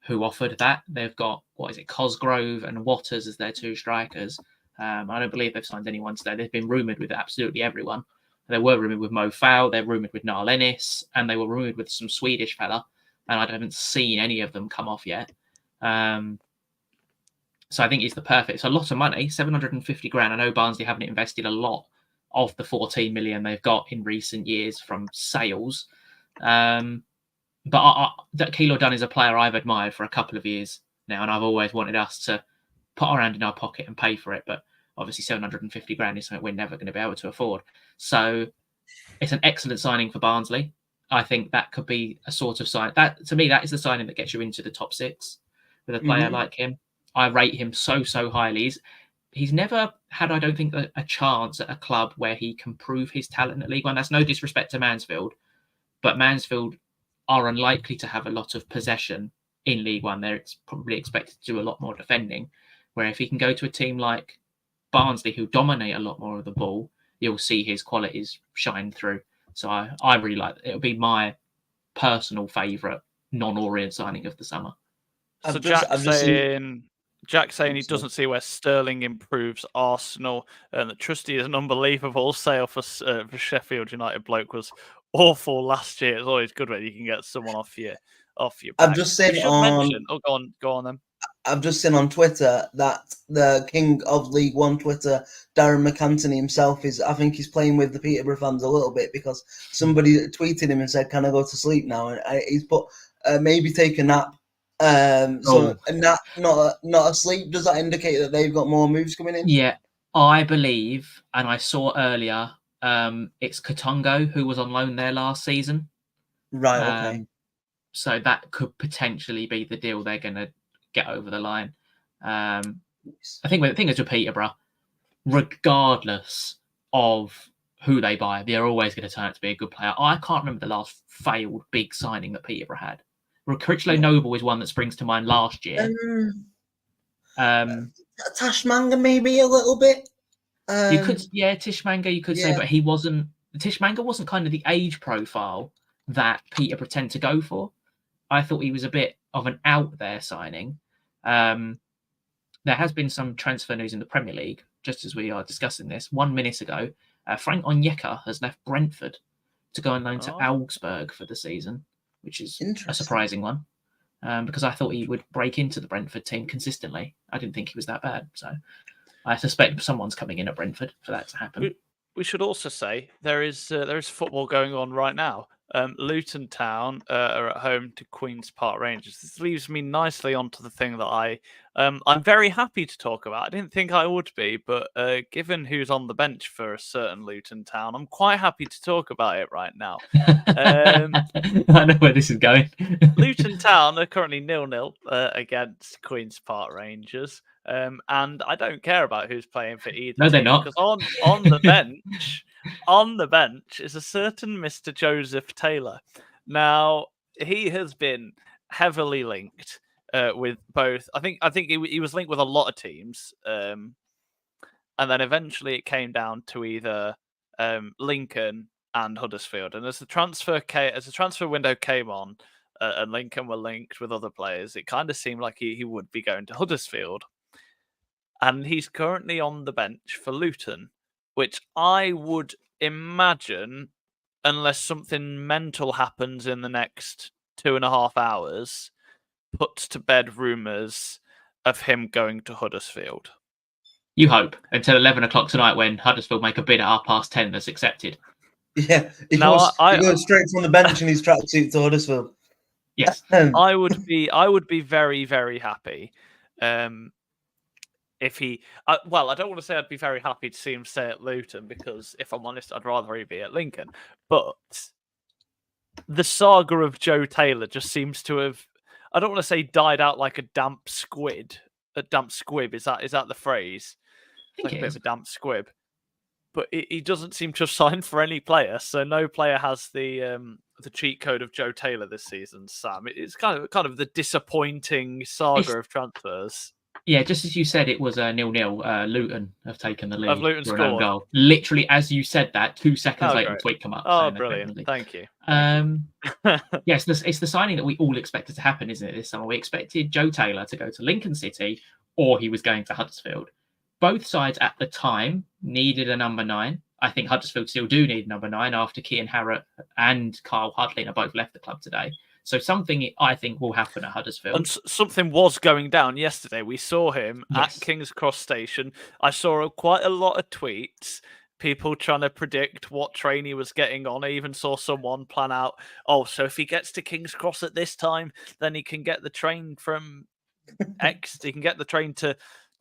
who offered that. They've got, Cosgrove and Waters as their 2 strikers. I don't believe they've signed anyone today. They've been rumoured with absolutely everyone. They were rumoured with Mo Fowl, they're rumoured with Niall Ennis, and they were rumoured with some Swedish fella, and I haven't seen any of them come off yet. So I think it's a lot of money, 750 grand. I know Barnsley haven't invested a lot of the 14 million they've got in recent years from sales. But Killer-Dunn is a player I've admired for a couple of years now, and I've always wanted us to put our hand in our pocket and pay for it. But obviously 750 grand is something we're never going to be able to afford. So it's an excellent signing for Barnsley. I think that could be a sort of sign. That, to me, that is the signing that gets you into the top 6 with a player like him. I rate him so highly. He's never had, I don't think, a chance at a club where he can prove his talent at League One. That's no disrespect to Mansfield, but Mansfield are unlikely to have a lot of possession in League One. They're probably expected to do a lot more defending, where if he can go to a team like Barnsley, who dominate a lot more of the ball, you'll see his qualities shine through. So I really like it. It'll be my personal favourite non-Orient signing of the summer. So Jack's saying he doesn't see where Sterling improves Arsenal, and that Trusty is an unbelievable sale for Sheffield United. Bloke was awful last year. It's always good when you can get someone off your back. I've just seen on. Go on then. I've just seen on Twitter that the king of League One Twitter, Darren McAntony himself, I think he's playing with the Peterborough fans a little bit because somebody tweeted him and said, "Can I go to sleep now?" And he's put maybe take a nap. So a nap, not asleep. Does that indicate that they've got more moves coming in? Yeah, I believe, and I saw earlier, it's Katongo who was on loan there last season. Right. Okay. So that could potentially be the deal they're going to get over the line. I think the thing is with Peterborough, regardless of who they buy, they're always going to turn out to be a good player. I can't remember the last failed big signing that Peterborough had. Critchlow Noble is one that springs to mind last year. Tashmanga maybe a little bit. Tishmanga you could say, but he wasn't. Tishmanga wasn't kind of the age profile that Peterborough tend to go for. I thought he was a bit of an out there signing. There has been some transfer news in the Premier League, just as we are discussing this. 1 minute ago, Frank Onyeka has left Brentford to go on loan to Augsburg for the season, which is a surprising one, because I thought he would break into the Brentford team consistently. I didn't think he was that bad. So I suspect someone's coming in at Brentford for that to happen. We should also say there is football going on right now. Luton Town are at home to Queen's Park Rangers. This leaves me nicely onto the thing that I'm very happy to talk about. I didn't think I would be, but given who's on the bench for a certain Luton Town, I'm quite happy to talk about it right now. I know where this is going. Luton Town are currently 0-0 against Queen's Park Rangers. And I don't care about who's playing for either. No, they're not. Because on the bench, is a certain Mr. Joseph Taylor. Now, he has been heavily linked with both. I think he was linked with a lot of teams. and then eventually it came down to either Lincoln and Huddersfield. And as the transfer window came on, and Lincoln were linked with other players, it kind of seemed like he would be going to Huddersfield. And he's currently on the bench for Luton, which I would imagine, unless something mental happens in the next 2.5 hours, puts to bed rumours of him going to Huddersfield. You hope until 11 o'clock tonight when Huddersfield make a bid at 10:30 that's accepted. Yeah, he Now, goes straight from the bench in his tracksuit to Huddersfield. Yes, I would be very, very happy if he. Well, I don't want to say I'd be very happy to see him stay at Luton, because if I'm honest, I'd rather he be at Lincoln. But the saga of Joe Taylor just seems to have, I don't want to say died out like a damp squid. A damp squib, is that the phrase? I Like think a bit it is. of a damp squib. But he doesn't seem to have signed for any player, so no player has the cheat code of Joe Taylor this season. Sam, it's kind of the disappointing saga of transfers. Yeah, just as you said, it was 0-0. Luton have taken the lead. Luton for an own scored. goal. Literally, as you said that, 2 seconds Oh, later, great. a tweet come up. Oh, saying brilliant! they Thank you. Yes, it's the signing that we all expected to happen, isn't it? This summer, we expected Joe Taylor to go to Lincoln City, or he was going to Huddersfield. Both sides at the time needed a number 9. I think Huddersfield still do need number 9 after Kean Harrott and Kyle Hudlin have both left the club today. So something I think will happen at Huddersfield. And something was going down yesterday. We saw him Yes. at King's Cross Station. I saw quite a lot of tweets, people trying to predict what train he was getting on. I even saw someone plan out, so if he gets to King's Cross at this time, then he can get the train from X. He can get the train to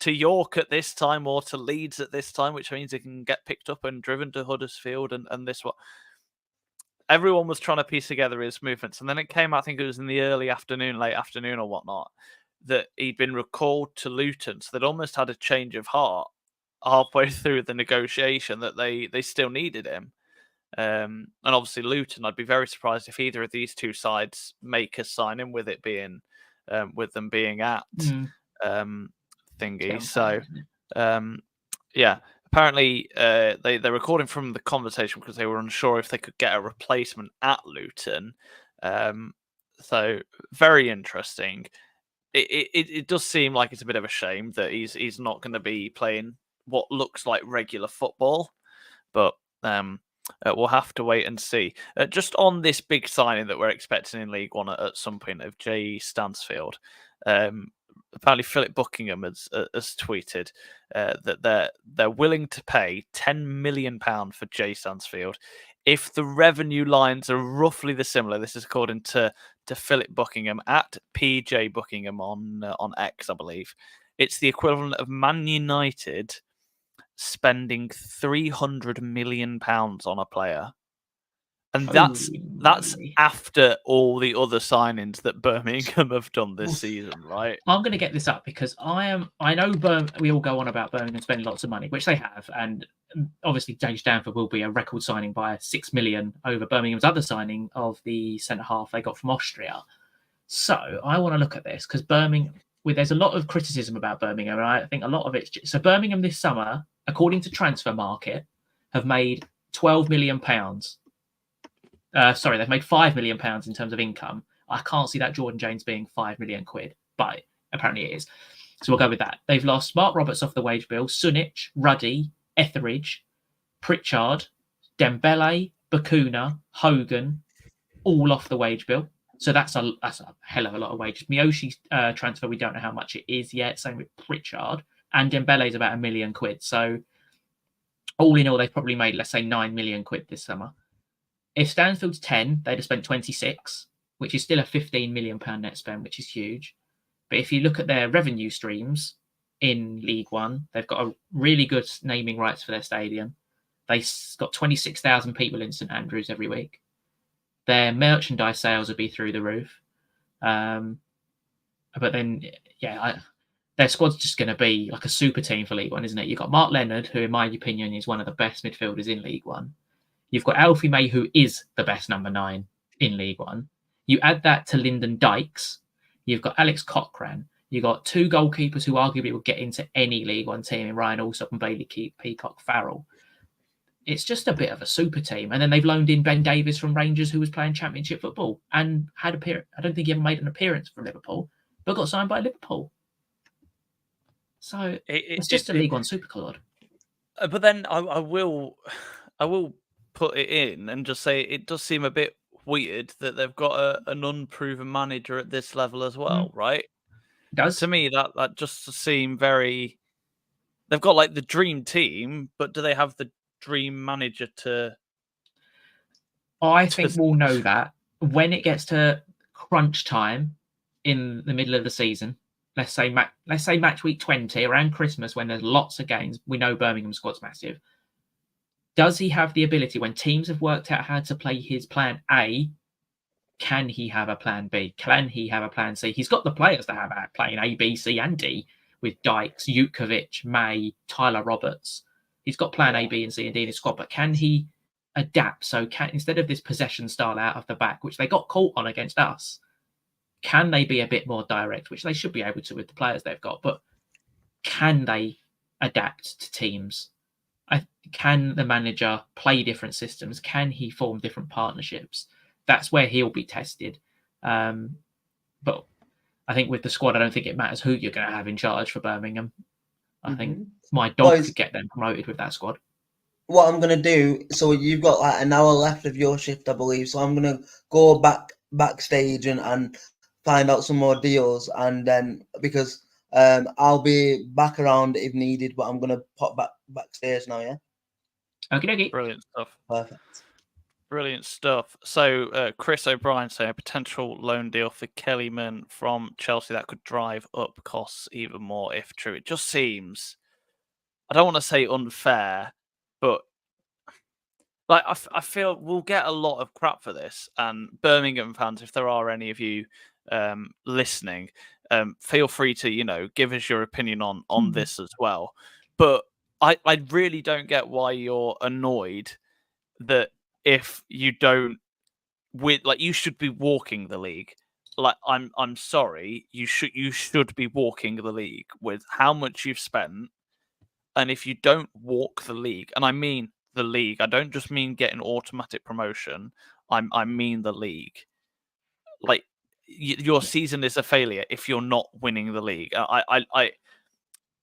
York at this time, or to Leeds at this time, which means he can get picked up and driven to Huddersfield and this one. Everyone was trying to piece together his movements, and then it came out, I think it was in the late afternoon or whatnot, that he'd been recalled to Luton. So they'd almost had a change of heart halfway through the negotiation, that they still needed him. And obviously Luton, I'd be very surprised if either of these two sides make a signing, with it being with them being at thingy. So yeah. Apparently, they're recording from the conversation because they were unsure if they could get a replacement at Luton. So very interesting. It does seem like it's a bit of a shame that he's not going to be playing what looks like regular football, but we'll have to wait and see. Just on this big signing that we're expecting in League One at some point of Jay Stansfield. Apparently, Philip Buckingham has tweeted that they're willing to pay £10 million for Jay Stansfield if the revenue lines are roughly the similar. This is according to Philip Buckingham at PJ Buckingham on X, I believe. It's the equivalent of Man United spending £300 million on a player. And that's after all the other signings that Birmingham have done this season, right? I'm going to get this up because I know we all go on about Birmingham spending lots of money, which they have, and obviously James Stanford will be a record signing by $6 million over Birmingham's other signing of the centre half they got from Austria. So I want to look at this because there's a lot of criticism about Birmingham, and I think a lot of it's so Birmingham this summer, according to Transfer Market, have made £12 million. They've made £5 million in terms of income. I can't see that Jordan James being £5 million, but apparently it is. So we'll go with that. They've lost Mark Roberts off the wage bill, Sunic, Ruddy, Etheridge, Pritchard, Dembele, Bakuna, Hogan, all off the wage bill. So that's a hell of a lot of wages. Miyoshi transfer, we don't know how much it is yet. Same with Pritchard. And Dembele is about £1 million. So all in all, they've probably made, let's say, £9 million this summer. If Stansfield's 10, they'd have spent 26, which is still a £15 million net spend, which is huge. But if you look at their revenue streams in League One, they've got a really good naming rights for their stadium. They've got 26,000 people in St Andrews every week. Their merchandise sales would be through the roof. But then, their squad's just going to be like a super team for League One, isn't it? You've got Mark Leonard, who in my opinion is one of the best midfielders in League One. You've got Alfie May, who is the best number 9 in League One. You add that to Lyndon Dykes. You've got Alex Cochran. You got two goalkeepers who arguably would get into any League One team in Ryan Alsop and Bailey Peacock Farrell. It's just a bit of a super team. And then they've loaned in Ben Davies from Rangers, who was playing Championship football and I don't think he ever made an appearance for Liverpool, but got signed by Liverpool. So it's just a League One super squad. But then I will put it in and just say it does seem a bit weird that they've got an unproven manager at this level as well, right? It does. To me, that just seem very. They've got like the dream team, but do they have the dream manager to? I think we'll know that when it gets to crunch time in the middle of the season. Let's say match week 20 around Christmas when there's lots of games. We know Birmingham's squad's massive. Does he have the ability when teams have worked out how to play his plan A? Can he have a plan B? Can he have a plan C? He's got the players to have a plan A, B, C, and D with Dykes, Jutkovic, May, Tyler Roberts. He's got plan A, B, and C and D in his squad, but can he adapt? So instead of this possession style out of the back, which they got caught on against us, can they be a bit more direct, which they should be able to with the players they've got, but can they adapt to teams? Can the manager play different systems? Can he form different partnerships? That's where he'll be tested. But I think with the squad, I don't think it matters who you're going to have in charge for Birmingham. I think my dog could get them promoted with that squad. What I'm going to do, so you've got like an hour left of your shift, I believe, so I'm going to go backstage and find out some more deals, and then because I'll be back around if needed, but I'm going to pop backstage now, yeah? Okay. Brilliant stuff. Perfect. Brilliant stuff. So Chris O'Brien saying a potential loan deal for Kellyman from Chelsea that could drive up costs even more if true. It just seems, I don't want to say unfair, but like I feel we'll get a lot of crap for this. And Birmingham fans, if there are any of you listening, feel free to give us your opinion on this as well. But I really don't get why you're annoyed that if you don't you should be walking the league. Like I'm sorry, you should be walking the league with how much you've spent. And if you don't walk the league, and I mean the league, I don't just mean getting automatic promotion. I mean the league. Like your season is a failure if you're not winning the league.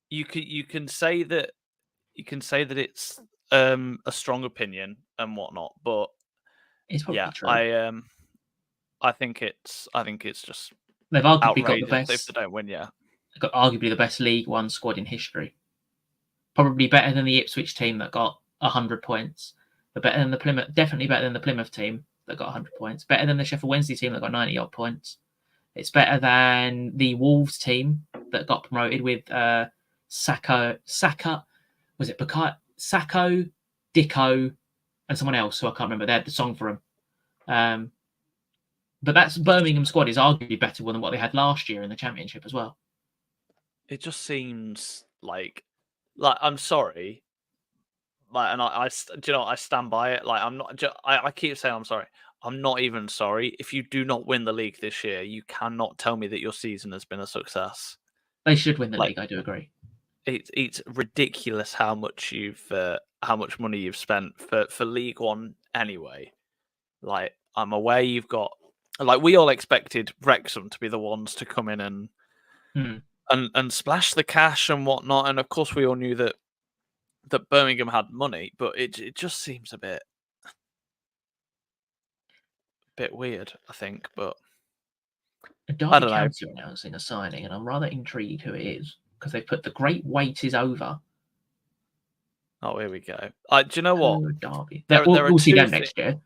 You can say that it's a strong opinion and whatnot, but it's probably true. I think it's just they've arguably got the best. If they don't win, yeah, they've got arguably the best League One squad in history. Probably better than the Ipswich team that got 100 points. But better than the Plymouth, definitely better than the Plymouth team that got 100 points. Better than the Sheffield Wednesday team that got 90 odd points. It's better than the Wolves team that got promoted with Sacco, was it Sacco, Dicko, and someone else who I can't remember. They had the song for him. But that's Birmingham squad is arguably better than what they had last year in the Championship as well. It just seems like I'm sorry, and I stand by it. Like I'm not. I keep saying I'm sorry. I'm not even sorry. If you do not win the league this year, you cannot tell me that your season has been a success. They should win the league. I do agree. It's ridiculous how much money you've spent for League One anyway. Like I'm aware you've got. Like we all expected Wrexham to be the ones to come in and splash the cash and whatnot, and of course we all knew that Birmingham had money, but it just seems a bit weird, I think. But Derby I don't know. County are announcing a signing, and I'm rather intrigued who it is because they put the great weight is over. Oh, here we go. Do you know what? Derby. We'll see them next year.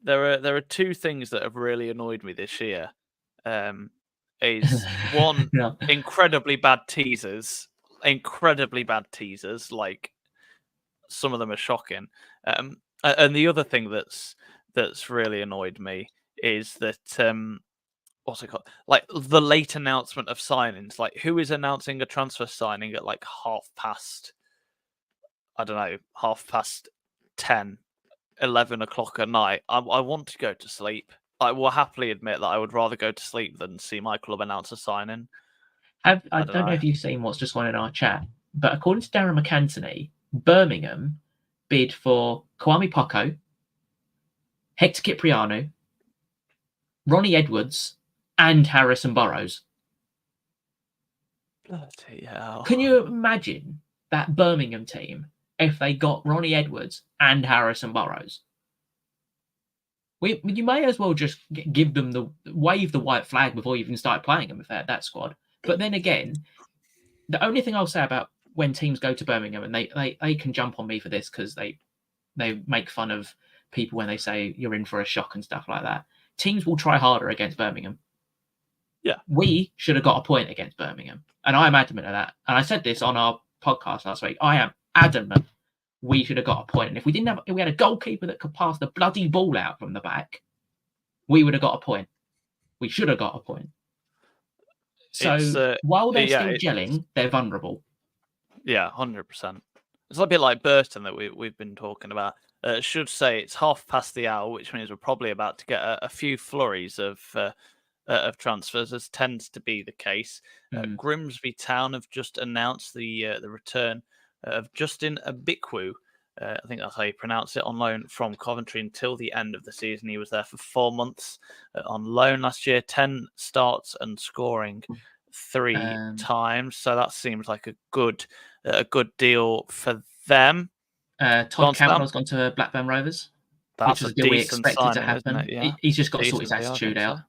There are two things that have really annoyed me this year. Is one incredibly bad teasers. Like some of them are shocking. And the other thing that's really annoyed me is that what's it called? Like the late announcement of signings. Like who is announcing a transfer signing at like 10, 11 o'clock at night? I want to go to sleep. I will happily admit that I would rather go to sleep than see my club announce a signing. I don't don't know know. if you've seen what's just gone in our chat, but according to Darren McAntony, Birmingham bid for Kwame Poco, Hector Cipriano, Ronnie Edwards, and Harrison Burrows. Bloody hell. Can you imagine that Birmingham team if they got Ronnie Edwards and Harrison Burrows? You may as well just give them wave the white flag before you even start playing them if they're that squad. But then again, the only thing I'll say about when teams go to Birmingham, and they can jump on me for this because they make fun of people when they say you're in for a shock and stuff like that. Teams will try harder against Birmingham. Yeah. We should have got a point against Birmingham. And I'm adamant of that. And I said this on our podcast last week. I am adamant we should have got a point. And if we had a goalkeeper that could pass the bloody ball out from the back, we would have got a point. We should have got a point. So while they're still gelling, they're vulnerable. Yeah, 100%. It's a bit like Burton that we've been talking about. Should say it's half past the hour, which means we're probably about to get a few flurries of transfers, as tends to be the case. Grimsby Town have just announced the return of Justin Abikwu. I think that's how you pronounce it, on loan from Coventry until the end of the season. He was there for 4 months on loan last year, 10 starts and scoring 3 times. So that seems like a good deal for them. Todd Cantwell's gone to Blackburn Rovers. That's which was a deal we decent expected signing, to happen. isn't it? Yeah. He's just got to sort Decent his deal, attitude I think out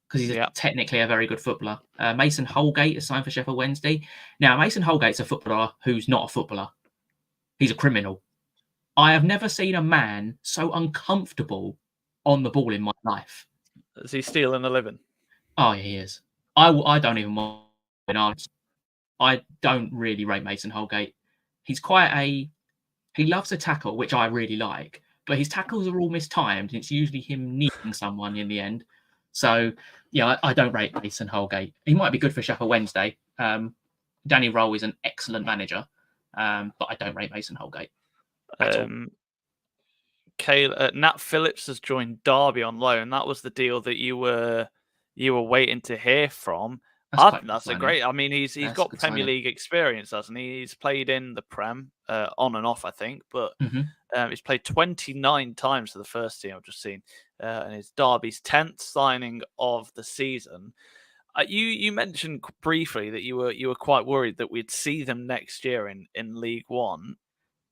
because he's technically a very good footballer. Mason Holgate is signed for Sheffield Wednesday. Now, Mason Holgate's a footballer who's not a footballer. He's a criminal. I have never seen a man so uncomfortable on the ball in my life. Is he stealing a living? Oh, yeah, he is. I don't even want an answer. I don't really rate Mason Holgate. He's he loves a tackle, which I really like, but his tackles are all mistimed, and it's usually him kneeing someone in the end. So, yeah, I don't rate Mason Holgate. He might be good for Sheffield Wednesday. Danny Rowe is an excellent manager, but I don't rate Mason Holgate. Nat Phillips has joined Derby on loan. That was the deal that you were waiting to hear from. That's a great. I mean, he's got Premier League experience, hasn't he? He's played in the Prem on and off, I think, but he's played 29 times for the first team I've just seen, and it's Derby's 10th signing of the season. You mentioned briefly that you were quite worried that we'd see them next year in League One.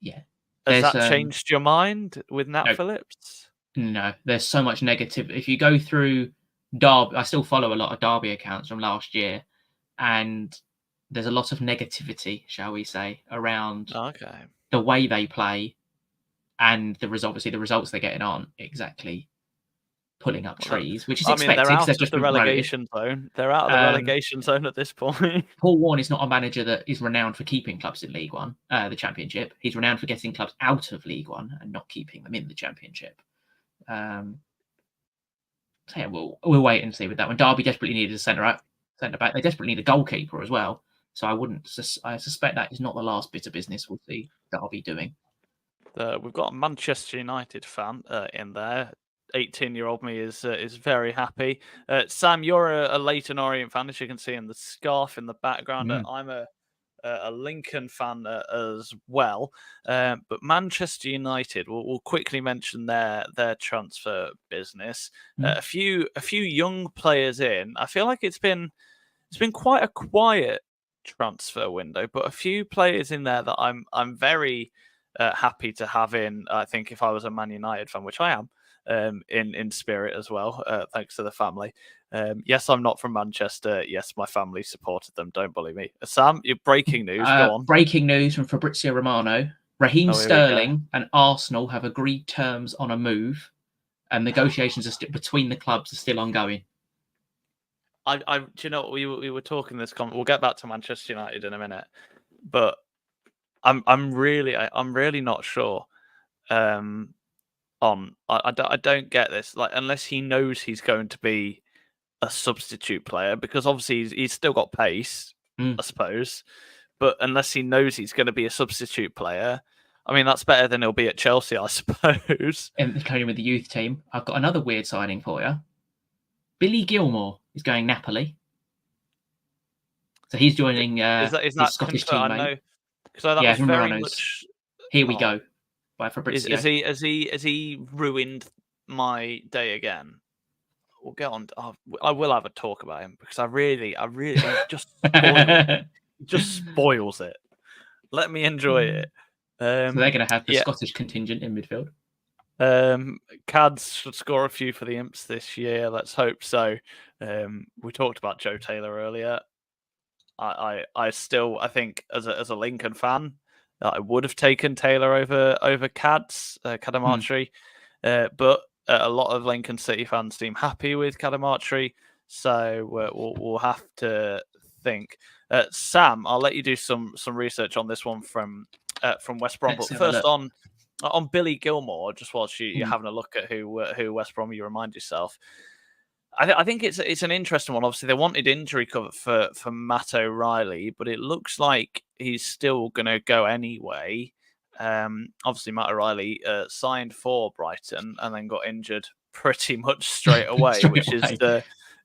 Yeah. Has that changed your mind with Nat Phillips? No, there's so much negative. If you go through Derby, I still follow a lot of Derby accounts from last year, and there's a lot of negativity, shall we say, around the way they play and the results they're getting aren't exactly pulling up trees, which is expected. They're out of the relegation zone. They're out of the relegation zone at this point. Paul Warne is not a manager that is renowned for keeping clubs in League One, the Championship. He's renowned for getting clubs out of League One and not keeping them in the Championship. So yeah, we'll wait and see with that one. Derby desperately needed a centre back. They desperately need a goalkeeper as well. So I suspect that is not the last bit of business we'll see Derby doing. We've got a Manchester United fan in there. 18-year-old me is very happy. Sam, you're a Leyton Orient fan, as you can see in the scarf in the background. I'm a Lincoln fan as well. But Manchester United, we'll quickly mention their transfer business. A few young players in. I feel like it's been quite a quiet transfer window, but a few players in there that I'm very happy to have in. I think if I was a Man United fan, which I am, in spirit as well, thanks to the family. Yes, I'm not from Manchester. Yes, my family supported them. Don't bully me. Sam, your breaking news. Go on. Breaking news from Fabrizio Romano. Raheem Sterling and Arsenal have agreed terms on a move, and negotiations between the clubs are still ongoing. Do you know what we were talking this? We'll get back to Manchester United in a minute, but I'm really not sure. I don't get this. Like, unless he knows he's going to be a substitute player, because obviously he's still got pace, I suppose. But unless he knows he's going to be a substitute player, I mean, that's better than he'll be at Chelsea, I suppose. And playing with the youth team, I've got another weird signing for you. Billy Gilmore is going Napoli. So he's joining Is his that Scottish confirmed? I teammate. know because that Yeah, was very Humberano's much. Here We Oh, Go by Fabrizio. has he ruined my day again? We'll get on. I will have a talk about him because I really he just spoils it. Let me enjoy it. So they're going to have the yeah. Scottish contingent in midfield. Cads should score a few for the Imps this year. Let's hope so. We talked about Joe Taylor earlier. I think as a Lincoln fan, I would have taken Taylor over Cadamartri, but a lot of Lincoln City fans seem happy with Cadamartri, so we'll have to think. Sam, I'll let you do some research on this one from West Brom. Let's But have a first look. on Billy Gilmore, just whilst you're having a look at who West Brom, you remind yourself. I think it's an interesting one. Obviously, they wanted injury cover for Matt O'Reilly, but it looks like he's still going to go anyway. Obviously, Matt O'Reilly signed for Brighton and then got injured pretty much straight away, which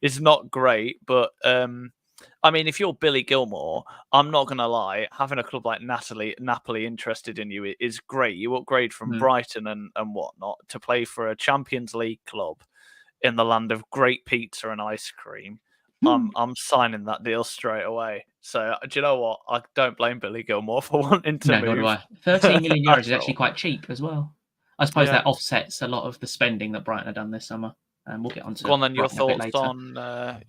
is not great. But I mean, if you're Billy Gilmore, I'm not going to lie, having a club like Napoli interested in you is great. You upgrade from Brighton and whatnot to play for a Champions League club in the land of great pizza and ice cream. I'm signing that deal straight away. So do you know what? I don't blame Billy Gilmore for wanting to move. Nor do I. 13 million euros is actually quite cheap as well. I suppose that offsets a lot of the spending that Brighton have done this summer. And we'll get on to Go on then, your Brighton thoughts on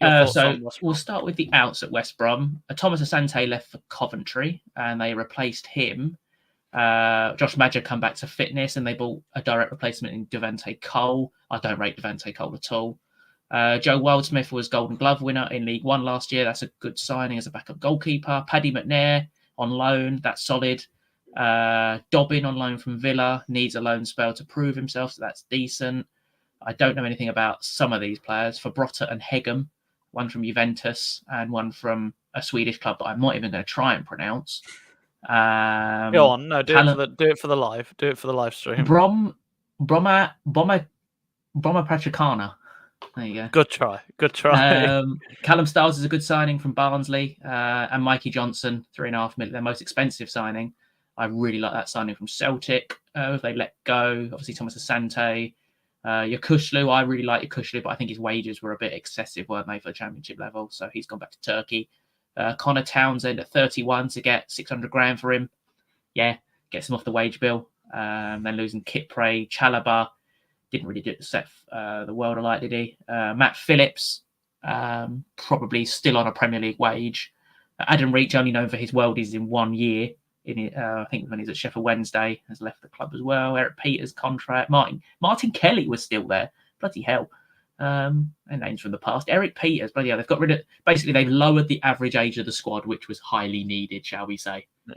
West Brom. We'll start with the outs at West Brom. Thomas Asante left for Coventry and they replaced him. Josh Madger come back to fitness and they bought a direct replacement in Devante Cole. I don't rate Devante Cole at all. Joe Wildsmith was Golden Glove winner in League One last year. That's a good signing as a backup goalkeeper. Paddy McNair on loan. That's solid. Dobbin on loan from Villa. Needs a loan spell to prove himself, so that's decent. I don't know anything about some of these players. For Brotta and Hegem, one from Juventus and one from a Swedish club that I'm not even going to try and pronounce. Go on, no, do it for the live stream. Broma Patricana. There you go. Good try. Callum Stiles is a good signing from Barnsley, and Mikey Johnson, $3.5 million, their most expensive signing. I really like that signing from Celtic. They let go, obviously, Thomas Asante. Yakushlu, I really like Yakushlu, but I think his wages were a bit excessive, weren't they, for the championship level? So he's gone back to Turkey. Connor Townsend at 31 to get 600 grand for him. Yeah, gets him off the wage bill. Then losing Kipre, Chalobah. Didn't really set the world alight, did he? Matt Phillips, probably still on a Premier League wage. Adam Reach, only known for his worldies in 1 year. I think when he's at Sheffield Wednesday, has left the club as well. Eric Peters' contract. Martin Kelly was still there. Bloody hell. And names from the past. Eric Peters, bloody hell. They've got rid of... Basically, they've lowered the average age of the squad, which was highly needed, shall we say. Yeah.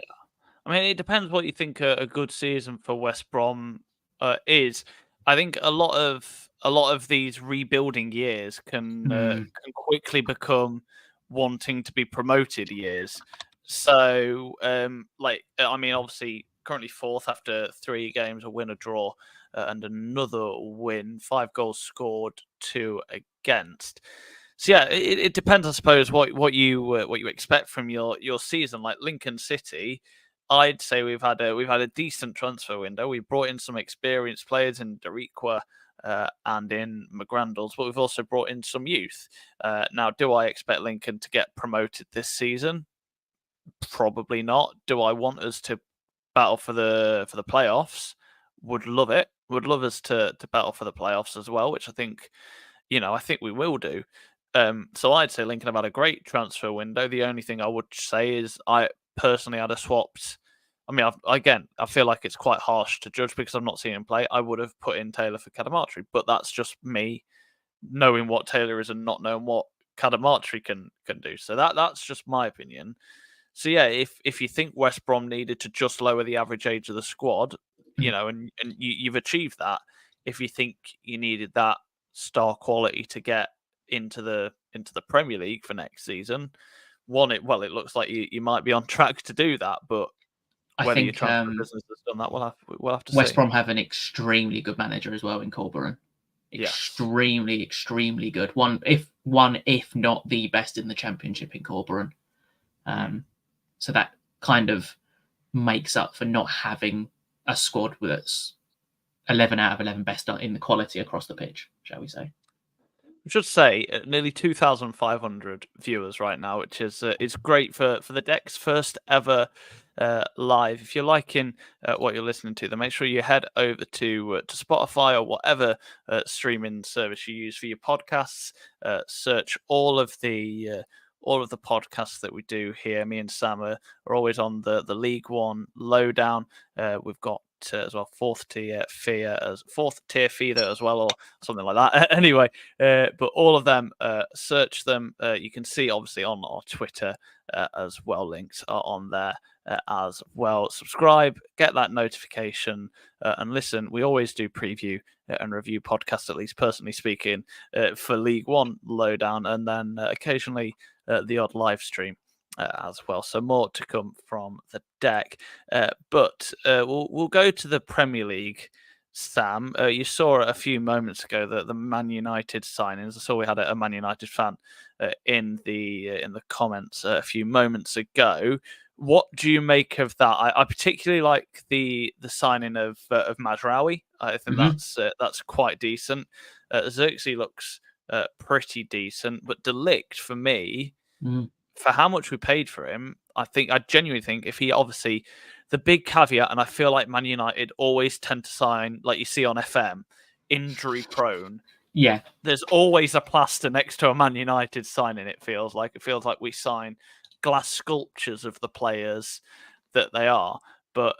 I mean, it depends what you think a good season for West Brom is. I think a lot of these rebuilding years can quickly become wanting to be promoted years. So, obviously, currently fourth after 3 games, a win, a draw, and another win. 5 goals scored, 2 against. So yeah, it depends, I suppose, what you expect from your season. Like Lincoln City, I'd say we've had a decent transfer window. We brought in some experienced players in Deriqua and in McGrandles, but we've also brought in some youth. Now, do I expect Lincoln to get promoted this season? Probably not. Do I want us to battle for the playoffs? Would love it. Would love us to battle for the playoffs as well, which I think we will do. So I'd say Lincoln have had a great transfer window. The only thing I would say is I personally had swapped. I mean, I feel like it's quite harsh to judge because I've not seen him play. I would have put in Taylor for Cadamartri, but that's just me knowing what Taylor is and not knowing what Cadamartri can do. So that's just my opinion. So yeah, if you think West Brom needed to just lower the average age of the squad, and you've achieved that. If you think you needed that star quality to get into the Premier League for next season, it looks like you might be on track to do that, but whether your transfer business has done that, we'll have to see. West Brom have an extremely good manager as well in Corberan. Extremely good. One, if not the best in the Championship in Corberan. So that kind of makes up for not having a squad that's 11 out of 11 best in the quality across the pitch, shall we say. I should say nearly 2,500 viewers right now, which is great for the Deck's first ever live. If you're liking what you're listening to, then make sure you head over to Spotify or whatever streaming service you use for your podcasts. Search all of the podcasts that we do here. Me and Sam are always on the League One Lowdown. We've got as well fourth tier feeder as well, or something like that. Anyway, but all of them, search them. You can see obviously on our Twitter as well. Links are on there as well. Subscribe, get that notification, and listen. We always do preview and review podcasts, at least personally speaking, for League One Lowdown, and then occasionally the odd live stream as well. So more to come from the Deck. But we'll go to the Premier League. Sam, you saw a few moments ago the Man United signings. I saw we had a Man United fan in the comments a few moments ago. What do you make of that? I particularly like the signing of Mazraoui. I think that's quite decent. Xerxes looks pretty decent, but De Ligt for me, for how much we paid for him, I genuinely think if he obviously, the big caveat, and I feel like Man United always tend to sign, like you see on FM, injury prone. Yeah. There's always a plaster next to a Man United signing, it feels like. It feels like we sign glass sculptures of the players that they are. But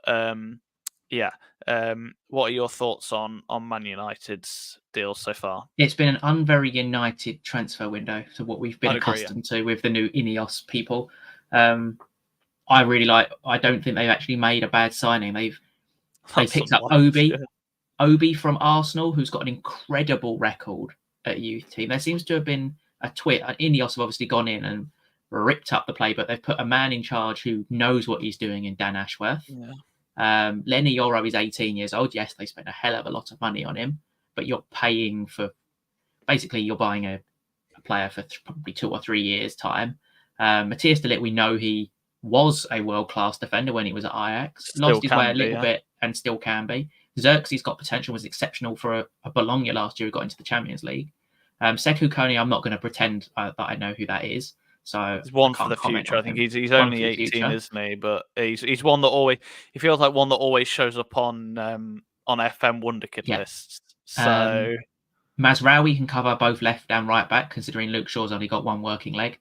what are your thoughts on Man United's deals so far? It's been an unvery United transfer window to what we've been accustomed to with the new Ineos people. I don't think they've actually made a bad signing. They picked up Obi from Arsenal, who's got an incredible record at youth team. There seems to have been a twit. Ineos have obviously gone in and ripped up the play, but they've put a man in charge who knows what he's doing in Dan Ashworth. Yeah. Lenny Yoro is 18 years old. Yes, they spent a hell of a lot of money on him, but you're paying for, basically you're buying a player for probably 2 or 3 years' time. Matthias de Ligt, we know he was a world-class defender when he was at Ajax. Lost his way a little bit and still can be. Xerxes got potential, was exceptional for a Bologna last year who got into the Champions League. Sekou Kone, I'm not going to pretend that I know who that is. So he's one for the future. I think he's only 18, isn't he? But he's one that always, he feels like one that always shows up on FM Wonderkid lists. So Mazraoui can cover both left and right back, considering Luke Shaw's only got one working leg.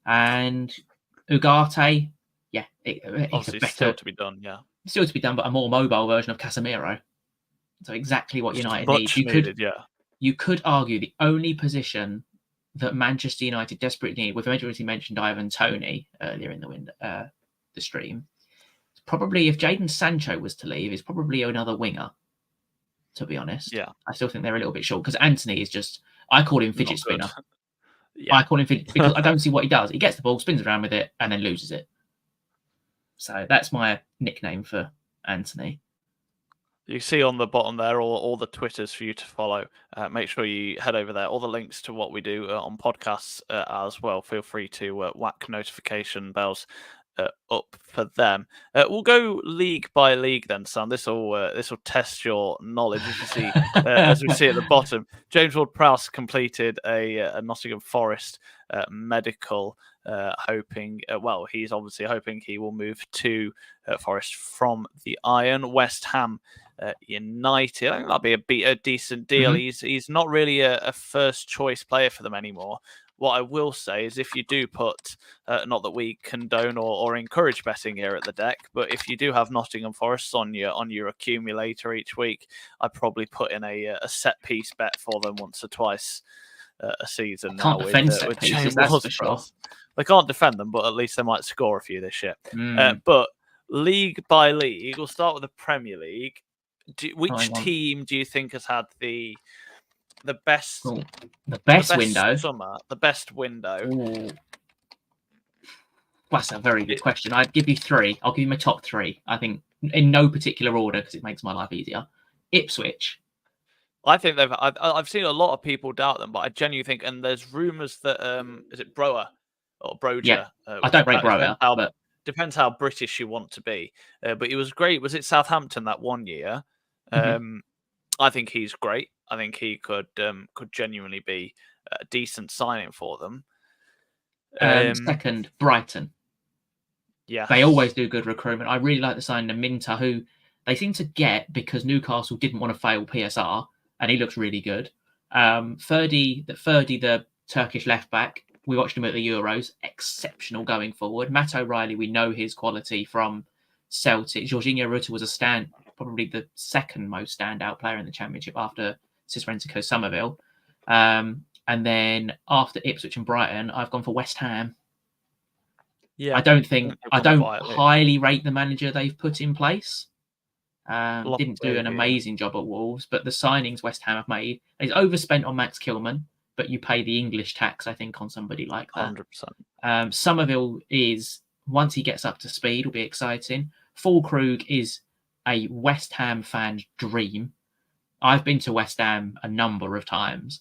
And Ugarte, it's still to be done. Yeah, still to be done, but a more mobile version of Casemiro. So exactly what United need. You could argue the only position that Manchester United desperately need, we've already mentioned Ivan Toney earlier in the stream. It's probably, if Jadon Sancho was to leave, it's probably another winger, to be honest. Yeah. I still think they're a little bit short because Anthony is just, I call him fidget spinner. Yeah. I call him fidget because I don't see what he does. He gets the ball, spins around with it, and then loses it. So that's my nickname for Anthony. You see on the bottom there all the Twitters for you to follow. Make sure you head over there. All the links to what we do on podcasts as well. Feel free to whack notification bells up for them. We'll go league by league then, Sam. This will test your knowledge. As you see, as we see at the bottom, James Ward-Prowse completed a Nottingham Forest medical. He's obviously hoping he will move to Forest from the Iron. West Ham United, I think that'd be a decent deal. Mm-hmm. He's not really a first choice player for them anymore. What I will say is if you do put, not that we condone or encourage betting here at the Deck, but if you do have Nottingham Forest on your accumulator each week, I'd probably put in a set piece bet for them once or twice a season. Can't defend set pieces, that's for sure. They can't defend them, but at least they might score a few this year. But league by league, we'll start with the Premier League. Which team do you think has had the best window summer, the best window? Ooh. That's a very good question. I'd give you 3. I'll give you my top 3. I think in no particular order because it makes my life easier. Ipswich. I think I've seen a lot of people doubt them, but I genuinely think, and there's rumours that is it Brower or Broja. Yeah. I don't rate Broja, but depends how British you want to be. But he was great. Was it Southampton that 1 year? I think he's great. I think he could genuinely be a decent signing for them. Second, Brighton. Yeah, they always do good recruitment. I really like the signing of Minter, who they seem to get because Newcastle didn't want to fail PSR, and he looks really good. Ferdy, the Turkish left back, we watched him at the Euros, exceptional going forward. Matt O'Reilly, we know his quality from Celtic. Jorginho Rutter was probably the second most standout player in the Championship after Sisrentico Somerville. And then after Ipswich and Brighton, I've gone for West Ham. Yeah, I don't highly rate the manager they've put in place. Didn't do an amazing job at Wolves, but the signings West Ham have made, they've overspent on Max Kilman, but you pay the English tax, I think, on somebody like that. 100%. Somerville is, once he gets up to speed, will be exciting. Fulkrug is a West Ham fan's dream. I've been to West Ham a number of times,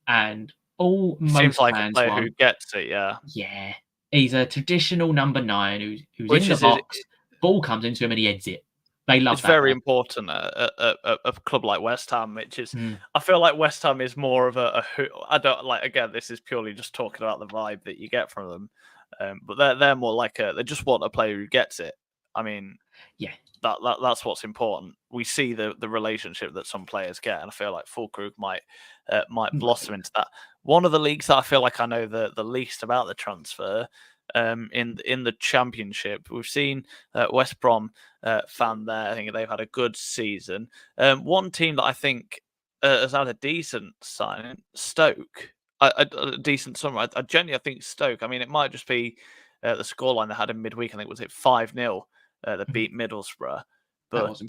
and seems like a player who gets it. Yeah, he's a traditional number 9 who's in the box. Ball comes into him and he heads it. They love that. It's very important at a club like West Ham, which is. I feel like West Ham is more of I don't like. Again, this is purely just talking about the vibe that you get from them. But they're more like they just want a player who gets it. I mean, yeah. That's what's important. We see the relationship that some players get, and I feel like Fulkrug might blossom into that. One of the leagues that I feel like I know the least about the transfer, in the Championship, we've seen West Brom fan there. I think they've had a good season. One team that I think has had a decent signing, Stoke, a decent summer. I genuinely think Stoke. I mean, it might just be the scoreline they had in midweek. I think was it 5-0. That beat Middlesbrough, but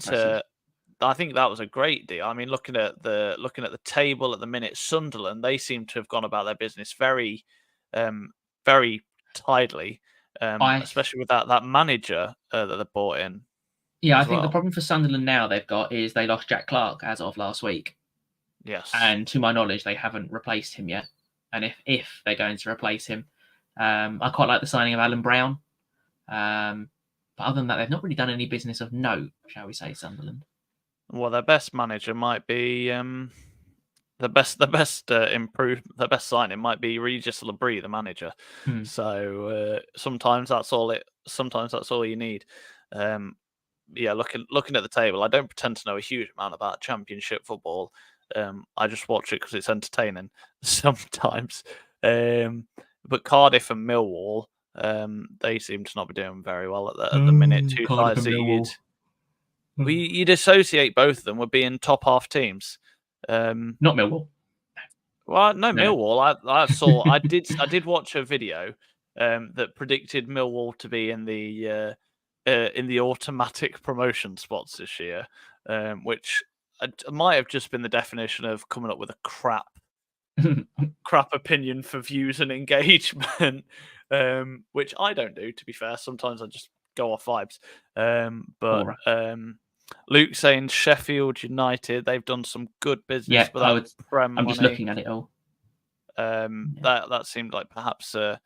I think that was a great deal. I mean, looking at the table at the minute, Sunderland, they seem to have gone about their business very, very tidily, especially with that manager that they bought in. Yeah, I think the problem for Sunderland now they've got is they lost Jack Clark as of last week. Yes, and to my knowledge, they haven't replaced him yet. And if they're going to replace him, I quite like the signing of Alan Brown. But other than that, they've not really done any business of note, shall we say, Sunderland. Well, their best manager might be the best signing might be Regis Labrie, the manager. So sometimes that's all you need. Looking at the table, I don't pretend to know a huge amount about Championship football. I just watch it because it's entertaining sometimes. But Cardiff and Millwall, they seem to not be doing very well at the minute. Two sides that you'd associate both of them with being top half teams. Not Millwall. Well, no. Millwall. I did watch a video that predicted Millwall to be in the automatic promotion spots this year, which might have just been the definition of coming up with a crap opinion for views and engagement, which I don't do, to be fair. Sometimes I just go off vibes. Luke saying Sheffield United, they've done some good business. Yeah, I'm just looking at it all. That seemed like perhaps a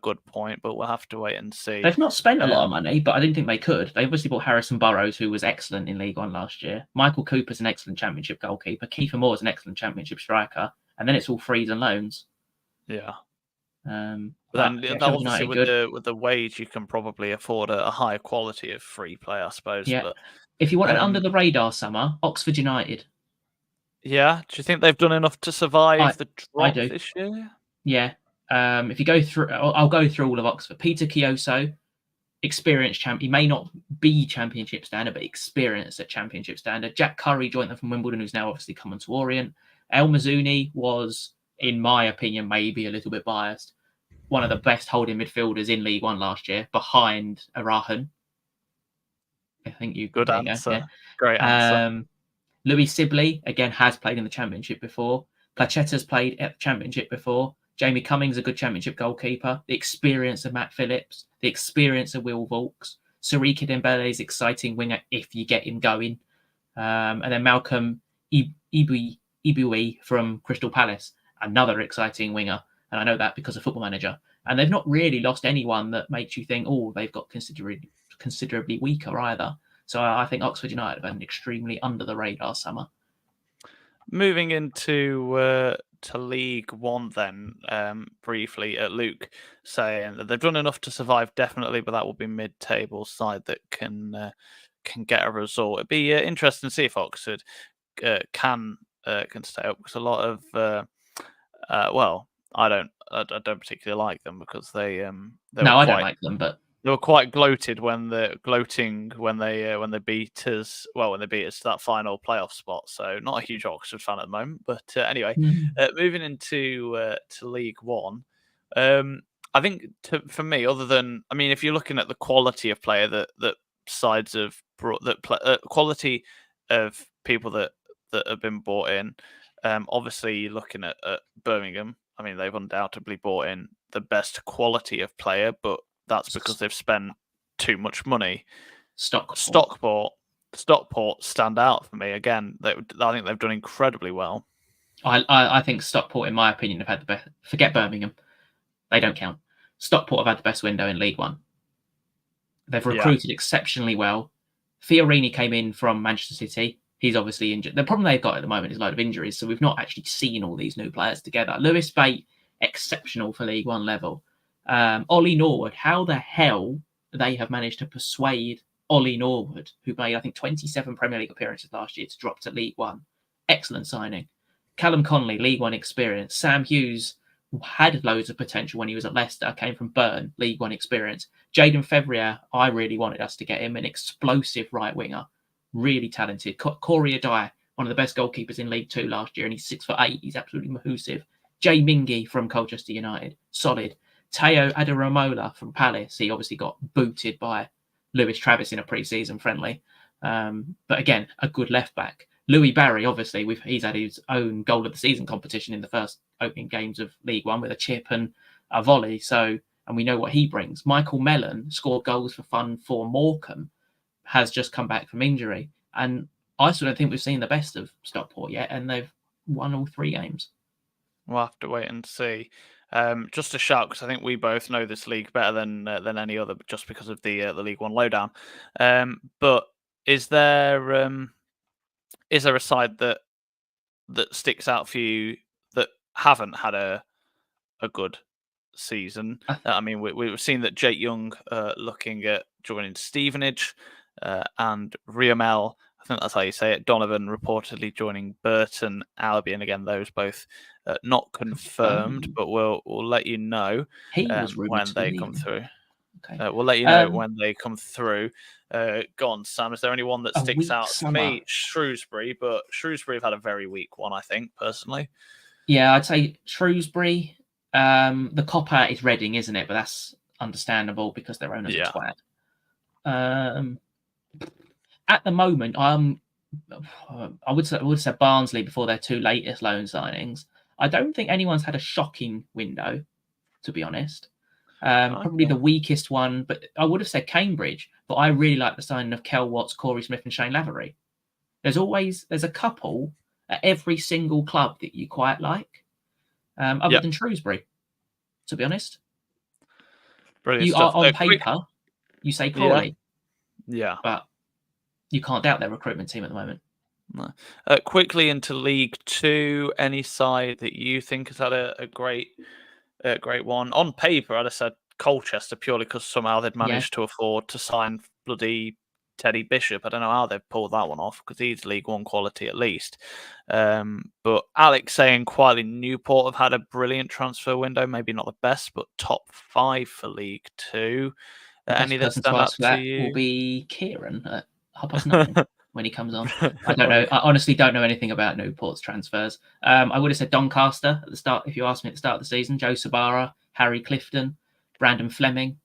good point, but we'll have to wait and see. They've not spent a lot of money, but I didn't think they could. They obviously bought Harrison Burrows, who was excellent in League One last year. Michael Cooper's an excellent Championship goalkeeper. Kiefer Moore's an excellent Championship striker. And then it's all frees and loans. Yeah. Obviously with the wage, you can probably afford a higher quality of free play, I suppose. Yeah. But if you want an under the radar summer, Oxford United. Yeah. Do you think they've done enough to survive the drop this year? Yeah. If you go through, I'll go through all of Oxford. Peter Kioso, experienced champ. He may not be Championship standard, but experienced at Championship standard. Jack Curry joined them from Wimbledon, who's now obviously coming to Orient. El Mazzuni was, in my opinion, maybe a little bit biased, one of the best holding midfielders in League One last year, behind Arahan. I think you good answer. Yeah. Great answer. Louis Sibley, again, has played in the Championship before. Placetta's played at the Championship before. Jamie Cummings, a good Championship goalkeeper. The experience of Matt Phillips. The experience of Will Vaulks. Sariki Dembele's exciting winger if you get him going. And then Malcolm Ibui from Crystal Palace, another exciting winger. And I know that because of Football Manager. And they've not really lost anyone that makes you think, oh, they've got considerably weaker either. So I think Oxford United have had an extremely under the radar summer. Moving into to League One then, briefly, Luke saying that they've done enough to survive, definitely, but that will be mid-table side that can get a result. It'd be interesting to see if Oxford can stay up, because a lot of well, I don't particularly like them, because they I were don't quite like them, but they were quite gloated when they beat us. Well, when they beat us to that final playoff spot. So not a huge Oxford fan at the moment. But anyway, moving into to League One, I think for me, other than, I mean, if you're looking at the quality of player that sides have brought, quality of people that have been bought in, obviously you're looking at Birmingham. I mean, they've undoubtedly bought in the best quality of player, but that's because they've spent too much money. Stockport stand out for me again. I think they've done incredibly well. I think Stockport, in my opinion, have had the best. Forget Birmingham; they don't count. Stockport have had the best window in League One. They've recruited exceptionally well. Fiorini came in from Manchester City. He's obviously injured. The problem they've got at the moment is a load of injuries, so we've not actually seen all these new players together. Lewis Bate, exceptional for League One level. Ollie Norwood, how the hell they have managed to persuade Ollie Norwood, who made, I think, 27 Premier League appearances last year, to drop to League One. Excellent signing. Callum Conley, League One experience. Sam Hughes had loads of potential when he was at Leicester, came from Burn, League One experience. Jayden Fevrier, I really wanted us to get him, an explosive right winger, really talented. Corey Adai, one of the best goalkeepers in League Two last year, and he's 6'8". He's absolutely mahoosive. Jay Mingy from Colchester United, solid. Teo Adaramola from Palace, he obviously got booted by Lewis Travis in a pre-season friendly. But again, a good left back. Louis Barry, obviously, he's had his own goal of the season competition in the first opening games of League One with a chip and a volley. And we know what he brings. Michael Mellon scored goals for fun for Morecambe, has just come back from injury. And I still don't think we've seen the best of Stockport yet, and they've won all 3 games. We'll have to wait and see. Just a shout, because I think we both know this league better than any other, just because of the League One Lowdown. But is there a side that sticks out for you that haven't had a good season? I mean, we've seen that Jake Young looking at joining Stevenage, and Riamel, I think that's how you say it, Donovan reportedly joining Burton Albion. Again, those both not confirmed, but we'll let you know when they come through. Okay. We'll let you know when they come through. Go on, Sam. Is there anyone that sticks out? For me, Shrewsbury, but Shrewsbury have had a very weak one, I think, personally. Yeah, I'd say Shrewsbury. The copper is Reading, isn't it? But that's understandable because their owner's a twat. At the moment, I would say Barnsley before their 2 latest loan signings. I don't think anyone's had a shocking window, to be honest. Probably the weakest one, but I would have said Cambridge. But I really like the signing of Kel Watts, Corey Smith, and Shane Lavery. There's a couple at every single club that you quite like, other than Shrewsbury, to be honest. Brilliant stuff. On paper, you say Crawley. Yeah. But you can't doubt their recruitment team at the moment. No. Quickly into League Two, any side that you think has had a great one? On paper, I'd have said Colchester, purely because somehow they'd managed to afford to sign bloody Teddy Bishop. I don't know how they've pulled that one off, because he's League One quality at least. But Alex saying quietly Newport have had a brilliant transfer window. Maybe not the best, but top 5 for League Two. Any that stand out to you? Will be Kieran at 9:30 when he comes on. I don't know. I honestly don't know anything about Newport's transfers. I would have said Doncaster at the start, if you asked me at the start of the season. Joe Sabara, Harry Clifton, Brandon Fleming.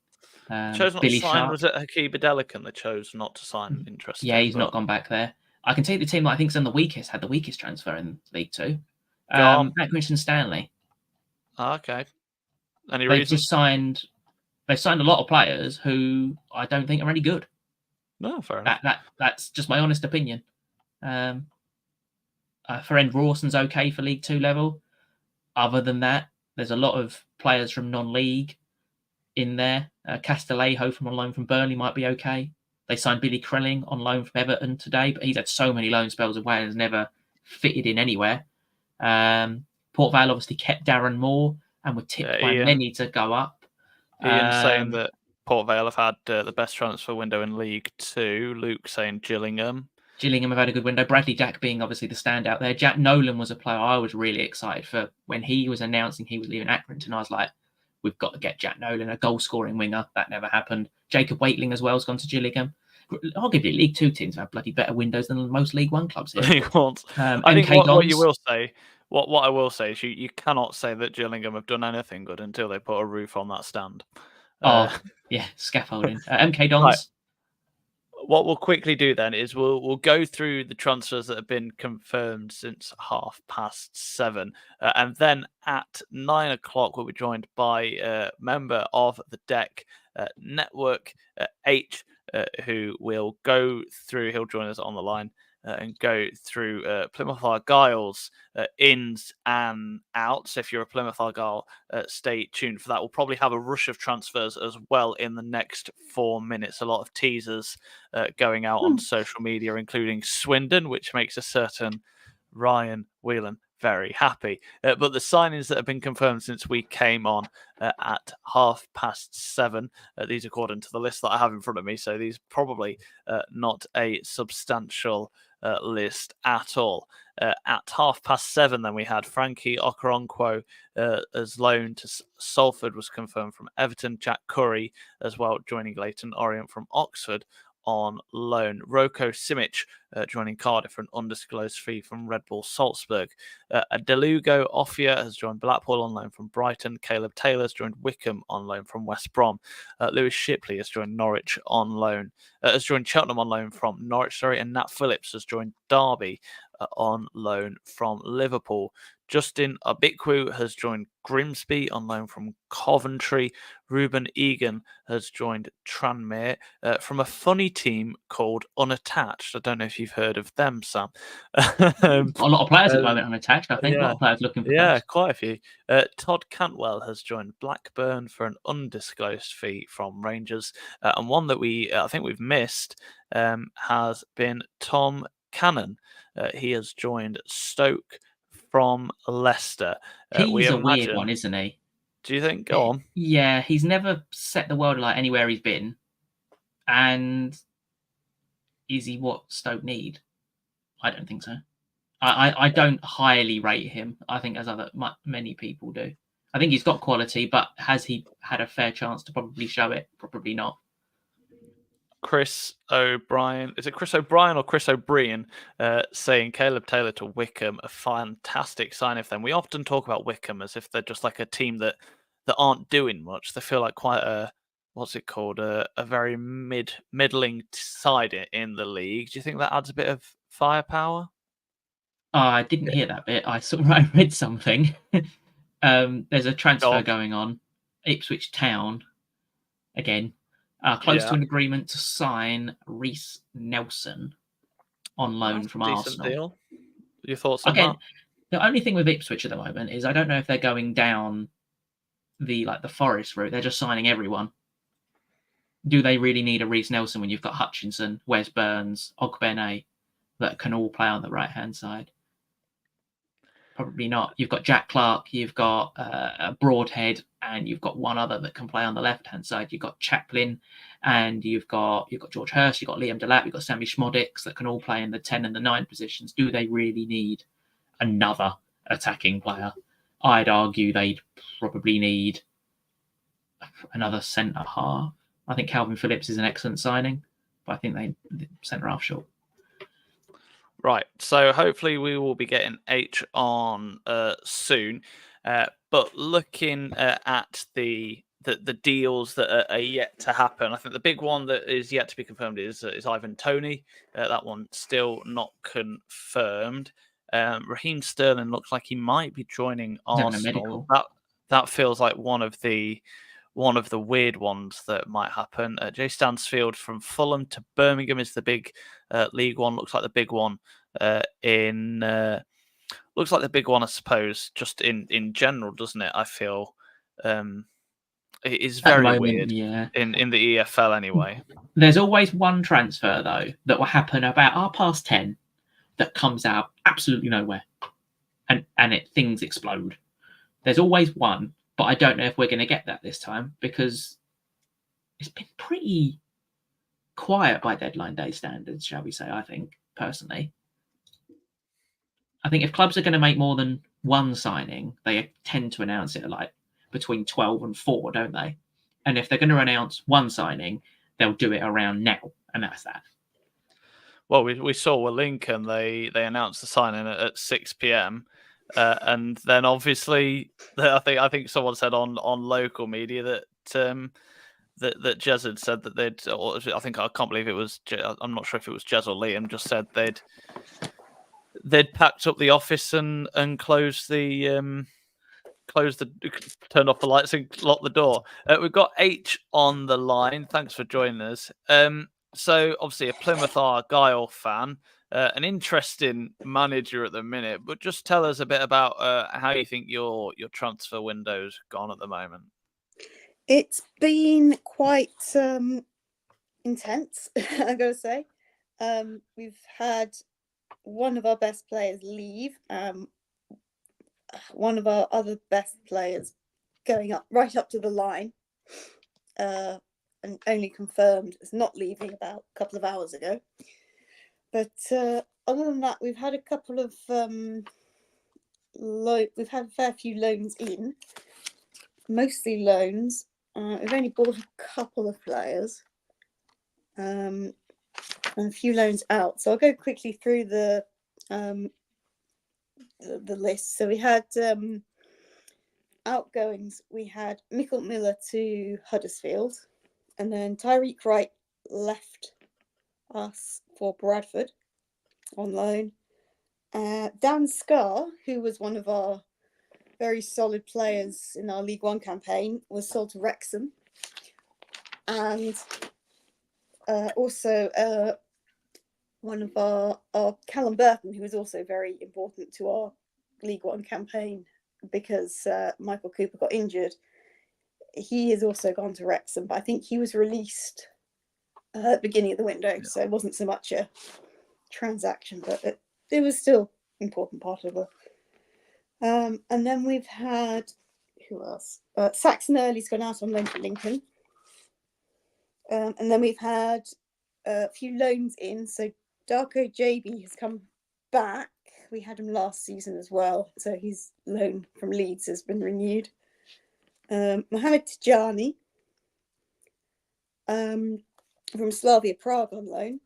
Chose not Billy to sign. Sharp. Was it Hakeem Delican that chose not to sign? Interesting. Yeah, he's not gone back there. I can tell you the team that I think's had the weakest transfer in League Two. Accrington Stanley. Okay. Any reason? They've signed a lot of players who I don't think are any good. No, fair enough. That's just my honest opinion. Friend Rawson's okay for League Two level. Other than that, there's a lot of players from non-league. in there. Castillejo from on loan from Burnley might be okay. They signed Billy Krelling on loan from Everton today, but he's had so many loan spells away and has never fitted in anywhere. Port Vale obviously kept Darren Moore and were tipped by many to go up. Ian saying that Port Vale have had the best transfer window in League Two. Luke saying Gillingham. Gillingham have had a good window. Bradley Dack being obviously the standout there. Jack Nolan was a player I was really excited for when he was announcing he was leaving Accrington. I was like, we've got to get Jack Nolan, a goal-scoring winger. That never happened. Jacob Waitling as well has gone to Gillingham. Arguably, League Two teams have bloody better windows than most League One clubs here. I think what you will say, what I will say is you cannot say that Gillingham have done anything good until they put a roof on that stand. Scaffolding. MK Dons. Right. What we'll quickly do then is we'll go through the transfers that have been confirmed since 7:30, and then at 9 o'clock we'll be joined by a member of the Deck Network, H, who will go through. He'll join us on the line and go through Plymouth Argyle's ins and outs. If you're a Plymouth Argyle, stay tuned for that. We'll probably have a rush of transfers as well in the next 4 minutes. A lot of teasers going out on social media, including Swindon, which makes a certain Ryan Whelan very happy. But the signings that have been confirmed since we came on at 7:30, these according to the list that I have in front of me, so these probably not a substantial list at all. At 7:30, then we had Frankie Okoronkwo as loan to Salford was confirmed from Everton. Jack Curry as well joining Leyton Orient from Oxford on loan. Roko Simic joining Cardiff for an undisclosed fee from Red Bull Salzburg. Delugo Offia has joined Blackpool on loan from Brighton. Caleb Taylor has joined Wickham on loan from West Brom. Lewis Shipley has joined Norwich on loan. Has joined Cheltenham on loan from Norwich, and Nat Phillips has joined Derby on loan from Liverpool. Justin Obikwu has joined Grimsby on loan from Coventry. Ruben Egan has joined Tranmere from a funny team called Unattached. I don't know if you've heard of them, Sam. A lot of players at the moment unattached, I think. A lot of players looking for clubs. Quite a few. Todd Cantwell has joined Blackburn for an undisclosed fee from Rangers. And one that I think we've missed has been Tom Cannon. He has joined Stoke from Leicester. He's a weird one, isn't he? Do you think? Go on. Yeah, he's never set the world alight anywhere he's been. And is he what Stoke need? I don't think so. I don't highly rate him. I think as many people do. I think he's got quality, but has he had a fair chance to probably show it? Probably not. Chris O'Brien. Is it Chris O'Brien or Chris O'Brien saying Caleb Taylor to Wickham, a fantastic sign of them. We often talk about Wickham as if they're just like a team that aren't doing much. They feel like quite a, what's it called, a very middling side in the league. Do you think that adds a bit of firepower? I didn't hear that bit. I read something. There's a transfer going on. Ipswich Town, again. Close to an agreement to sign Reece Nelson on loan from Arsenal. Deal. Your thoughts on that? The only thing with Ipswich at the moment is I don't know if they're going down the Forest route. They're just signing everyone. Do they really need a Reece Nelson when you've got Hutchinson, Wes Burns, Ogbene that can all play on the right-hand side? Probably not. You've got Jack Clark, you've got Broadhead, and you've got one other that can play on the left-hand side. You've got Chaplin, and you've got George Hurst, you've got Liam Delap, you've got Sammy Schmodix that can all play in the 10 and the 9 positions. Do they really need another attacking player? I'd argue they'd probably need another centre-half. I think Calvin Phillips is an excellent signing, but I think they centre-half short. Right, so hopefully we will be getting H on soon. But looking at the deals that are yet to happen, I think the big one that is yet to be confirmed is Ivan Toney. That one still not confirmed. Raheem Sterling looks like he might be joining Arsenal. That feels like one of the weird ones that might happen. Jay Stansfield from Fulham to Birmingham is the big League One. Looks like the big one looks like the big one, I suppose, just in general, doesn't it? I feel It is At the very moment, weird yeah. in the EFL anyway. There's always one transfer, though, that will happen about 10:30 that comes out absolutely nowhere. And things explode. There's always one, but I don't know if we're going to get that this time because it's been pretty quiet by deadline day standards, shall we say, I think, personally. I think if clubs are going to make more than one signing, they tend to announce it like between 12 and 4, don't they? And if they're going to announce one signing, they'll do it around now, and that's that. Well, we saw with Lincoln, they announced the signing at 6 p.m. And then obviously, I think someone said on local media that that Jez had said that they'd, or I can't believe it was, I'm not sure if it was Jez or Liam, just said they'd packed up the office and closed turned off the lights and locked the door. We've got H on the line. Thanks for joining us. So obviously a Plymouth Argyle fan, an interesting manager at the minute, but just tell us a bit about how you think your transfer window's gone at the moment. It's been quite intense, I gotta say. We've had one of our best players leave, one of our other best players going right up to the line, and only confirmed as not leaving about a couple of hours ago. But other than that, we've had a couple of we've had a fair few loans in, mostly loans. We've only bought a couple of players, and a few loans out. So I'll go quickly through the list. So we had outgoings. We had Michael Miller to Huddersfield, and then Tyreek Wright left us for Bradford on loan. Dan Scarr, who was one of our very solid players in our League One campaign, was sold to Wrexham. And also one of our Callum Burton, who was also very important to our League One campaign because Michael Cooper got injured. He has also gone to Wrexham, but I think he was released at the beginning of the window, so it wasn't so much a transaction, but it was still an important part of it. And then we've had, who else? Saxon Early's gone out on loan to Lincoln. And then we've had a few loans in. So Darko JB has come back. We had him last season as well. So his loan from Leeds has been renewed. Mohamed Tijani from Slavia Prague on loan.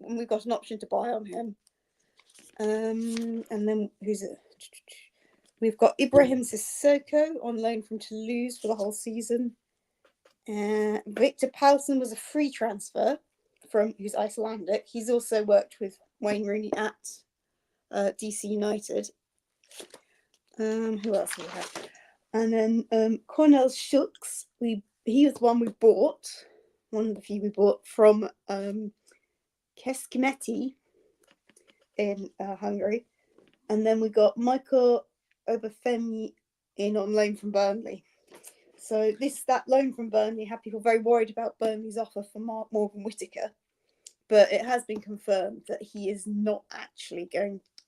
And we've got an option to buy on him. And then who's it? We've got Ibrahim Sissoko on loan from Toulouse for the whole season. Victor Paulsen was a free transfer who's Icelandic. He's also worked with Wayne Rooney at DC United. Who else do we have? And then Cornel Schultz. He was one we bought. One of the few we bought from Keskimeti in Hungary. And then we got Michael Obafemi in on loan from Burnley. So that loan from Burnley had people very worried about Burnley's offer for Morgan Whittaker, but it has been confirmed that he is not actually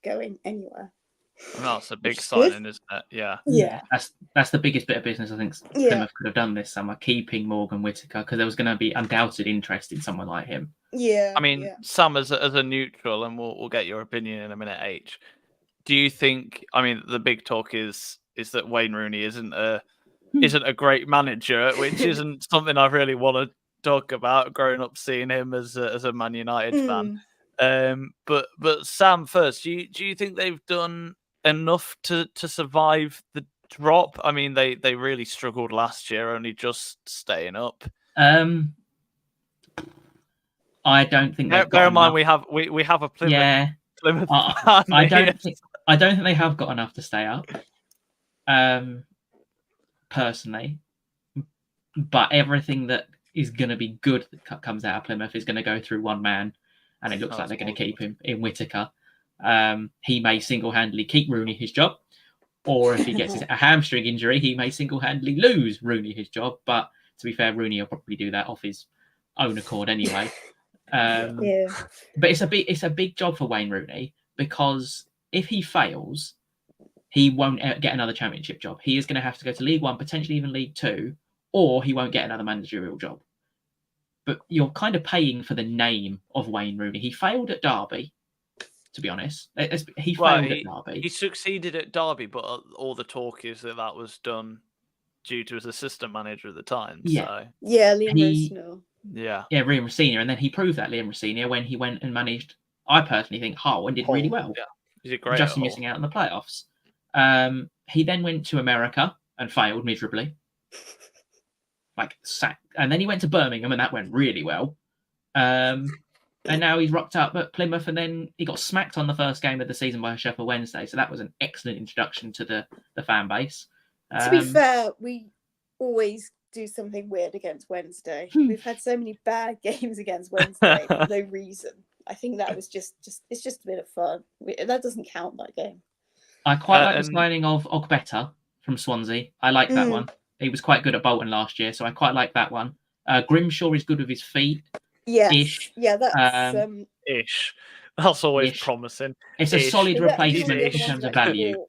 going anywhere. And that's a big signing, isn't it? Yeah. That's the biggest bit of business I think Plymouth could have done this summer, keeping Morgan Whittaker, because there was going to be undoubted interest in someone like him. Yeah. I mean, Sam, as a neutral, and we'll get your opinion in a minute, H. Do you think? I mean, the big talk is that Wayne Rooney isn't a great manager, which isn't something I really want to talk about. Growing up seeing him as a Man United fan, but Sam, first, do you think they've done enough to survive the drop? I mean, they really struggled last year, only just staying up. I don't think. Bear in mind, we have a Plymouth. Yeah. Plymouth I don't think they have got enough to stay up. Personally, but everything that is going to be good that comes out of Plymouth is going to go through one man, and it looks like they're going to keep him in Whittaker. He may single-handedly keep Rooney his job, Or if he gets a hamstring injury, he may single-handedly lose Rooney his job. But to be fair, Rooney will probably do that off his own accord anyway. Yeah. But it's a big job for Wayne Rooney, because if he fails, he won't get another championship job. He is going to have to go to League One, potentially even League Two, or he won't get another managerial job. But you're kind of paying for the name of Wayne Rooney. He failed at Derby, to be honest. He failed at Derby. He succeeded at Derby, but all the talk is that was done due to his assistant manager at the time. Yeah. So. Yeah, Liam Rossino. Yeah. Yeah, Liam Rossini. And then he proved that, Liam Rossini, when he went and managed, I personally think, Hull, and did really well. Yeah. He's a great just missing out on the playoffs. He then went to America and failed miserably. And then he went to Birmingham, and that went really well. And now he's rocked up at Plymouth, and then he got smacked on the first game of the season by Sheffield Wednesday. So that was an excellent introduction to the fan base. To be fair, we always do something weird against Wednesday. We've had so many bad games against Wednesday for no reason. I think that was just it's just a bit of fun. That doesn't count, that game. I quite like the signing of Ogbeta from Swansea. I like that one. He was quite good at Bolton last year, so I quite like that one. Grimshaw is good with his feet. Yes. Ish. Yeah, that's ish. That's always promising. It's a solid replacement in terms of value. Sport.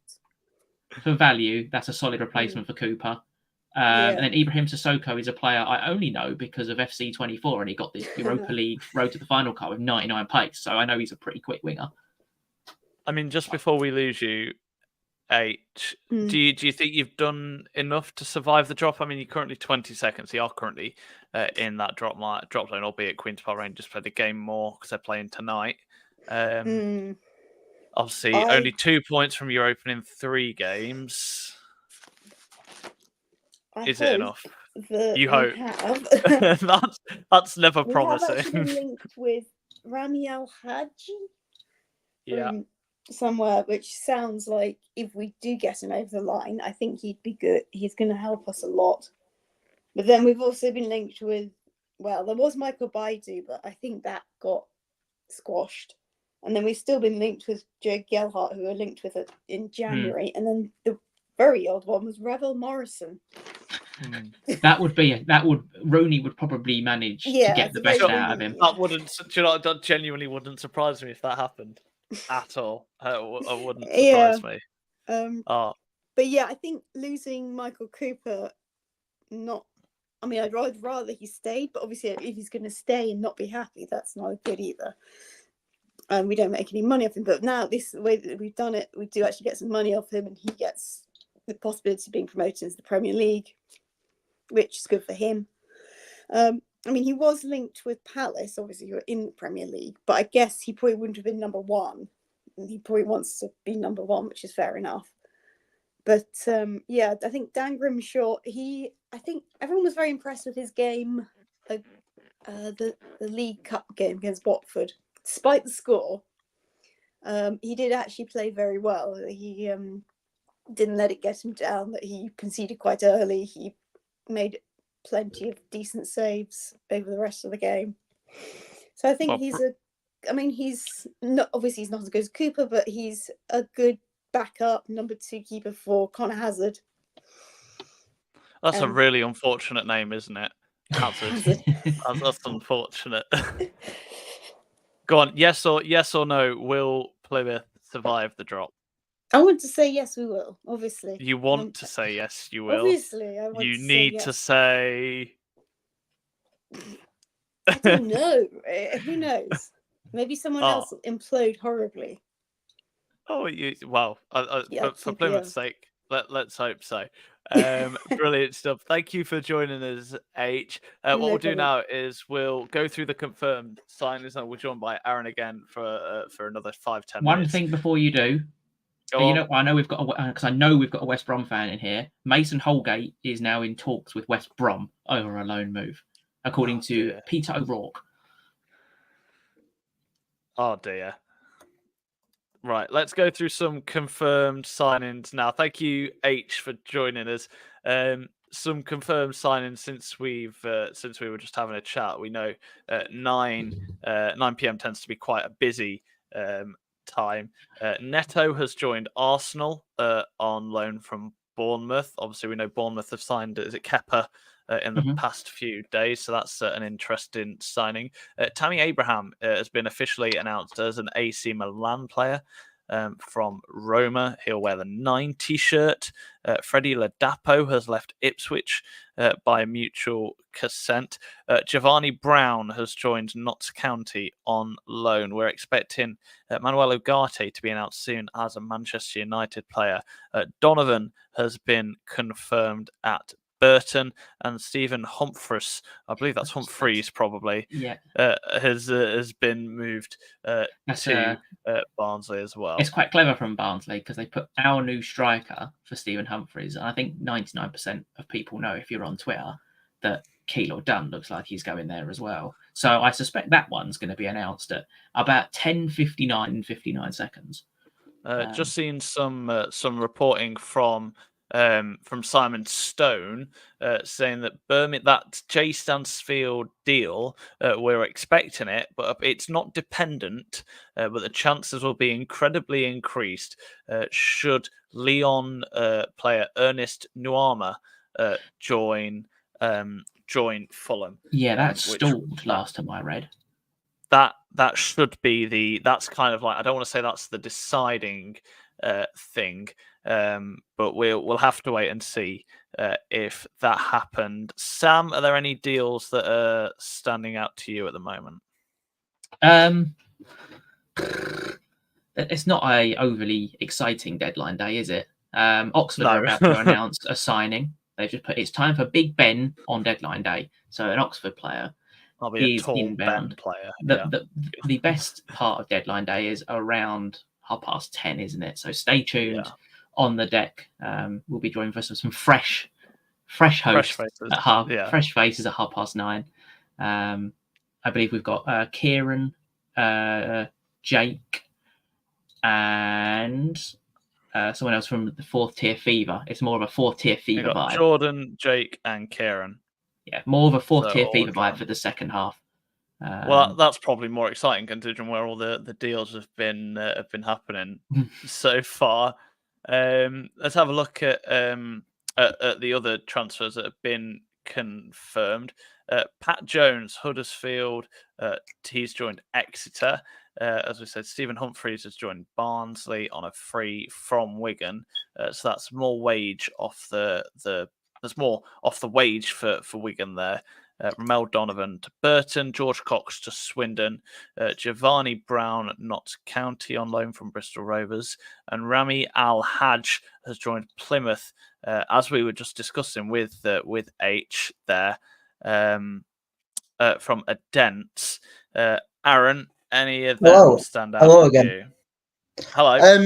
For value, that's a solid replacement for Cooper. And then Ibrahim Sissoko is a player I only know because of FC24, and he got the Europa League road to the final car with 99 pace. So I know he's a pretty quick winger. I mean, just before we lose you, H, do you think you've done enough to survive the drop? I mean, you're currently 20 seconds. You are currently in that drop zone, albeit Queen's Park Rangers play the game more because they're playing tonight. Obviously, only 2 points from your opening 3 games. Is it enough? You hope. That's never promising. We have actually been linked with Rami Al Haji. Yeah. Somewhere, which sounds like if we do get him over the line, I think he'd be good. He's going to help us a lot. But then we've also been linked with, well, there was Michael Baidu, but I think that got squashed. And then we've still been linked with Joe Gelhart, who were linked with it in January. And then the very old one was Revel Morrison. Rooney would probably manage to get the best out of him. That genuinely wouldn't surprise me if that happened. At all. It wouldn't surprise me. But yeah, I think losing Michael Cooper, I'd rather he stayed, but obviously if he's going to stay and not be happy, that's not good either. And we don't make any money off him. But now, the way that we've done it, we do actually get some money off him, and he gets the possibility of being promoted into the Premier League, which is good for him. He was linked with Palace, obviously, who are in the Premier League, but I guess he probably wouldn't have been number 1. And he probably wants to be number 1, which is fair enough. But I think Dan Grimshaw, I think everyone was very impressed with his game, the League Cup game against Watford. Despite the score, he did actually play very well. He didn't let it get him down, that he conceded quite early. He made plenty of decent saves over the rest of the game. So I think he's not obviously he's not as good as Cooper, but he's a good backup number 2 keeper for Connor Hazard. That's a really unfortunate name, isn't it? Hazard. That's unfortunate. Go on, yes or no, will Plymouth survive the drop? I want to say yes, we will, obviously. You want to say yes, you will? Obviously, I want you to need say yes. to say... I don't know. Who knows? Maybe someone else will implode horribly. Oh, for Plymouth's sake, let's hope so. Brilliant stuff. Thank you for joining us, H. What we'll do now is we'll go through the confirmed signings, and we're joined by Aaron again for another 5-10 minutes. One thing before you do. I know we've got a West Brom fan in here. Mason Holgate is now in talks with West Brom over a loan move, according to Peter O'Rourke. Oh dear. Right, let's go through some confirmed signings now. Thank you, H, for joining us. Some confirmed signings since we were just having a chat. We know 9 p.m. tends to be quite a busy time. Neto has joined Arsenal on loan from Bournemouth. Obviously, we know Bournemouth have signed, is it Kepa, in the past few days, so that's an interesting signing. Tammy Abraham has been officially announced as an AC Milan player. From Roma. He'll wear the 90 shirt. Freddie Ladapo has left Ipswich by mutual consent. Giovanni Brown has joined Notts County on loan. We're expecting Manuel Ugarte to be announced soon as a Manchester United player. Donovan has been confirmed at Burton, and Stephen Humphreys, I believe that's Humphreys probably, has been moved to Barnsley as well. It's quite clever from Barnsley because they put our new striker for Stephen Humphreys. And I think 99% of people know, if you're on Twitter, that Keylor Dunn looks like he's going there as well. So I suspect that one's going to be announced at about 10:59 and 59 seconds. Just seen some reporting from Simon Stone saying that that Jay Stansfield deal, we're expecting it, but it's not dependent, but the chances will be incredibly increased should Lyon player Ernest Nuama join Fulham. Yeah, that stalled last time I read. That should be that's kind of like, I don't want to say that's the deciding thing, but we'll have to wait and see if that happened. Sam, are there any deals that are standing out to you at the moment? It's not a overly exciting deadline day, is it? Oxford are about to announce a signing. They've just put, it's time for Big Ben on deadline day. So an Oxford player. I'll be a tall inbound. Ben player. The best part of deadline day is around 10:30, isn't it? So stay tuned on the deck. We'll be joined for some fresh hosts fresh faces at 9:30. I believe we've got Kieran, Jake, and someone else from the Fourth Tier Fever. It's more of a Fourth Tier Fever vibe. Jordan, Jake, and Kieran. Yeah, more of a Fourth Tier Fever vibe for the second half. Well, that's probably more exciting considering where all the deals have been happening so far. Let's have a look at the other transfers that have been confirmed. Pat Jones, Huddersfield, he's joined Exeter. As we said, Stephen Humphreys has joined Barnsley on a free from Wigan. So that's more wage off there's more off the wage for Wigan there. Ramel Donovan to Burton, George Cox to Swindon, Giovanni Brown at Notts County on loan from Bristol Rovers, and Rami Al-Hajj has joined Plymouth, as we were just discussing with H there, from Adents. Aaron, any of them stand out? Hello again. You? Hello.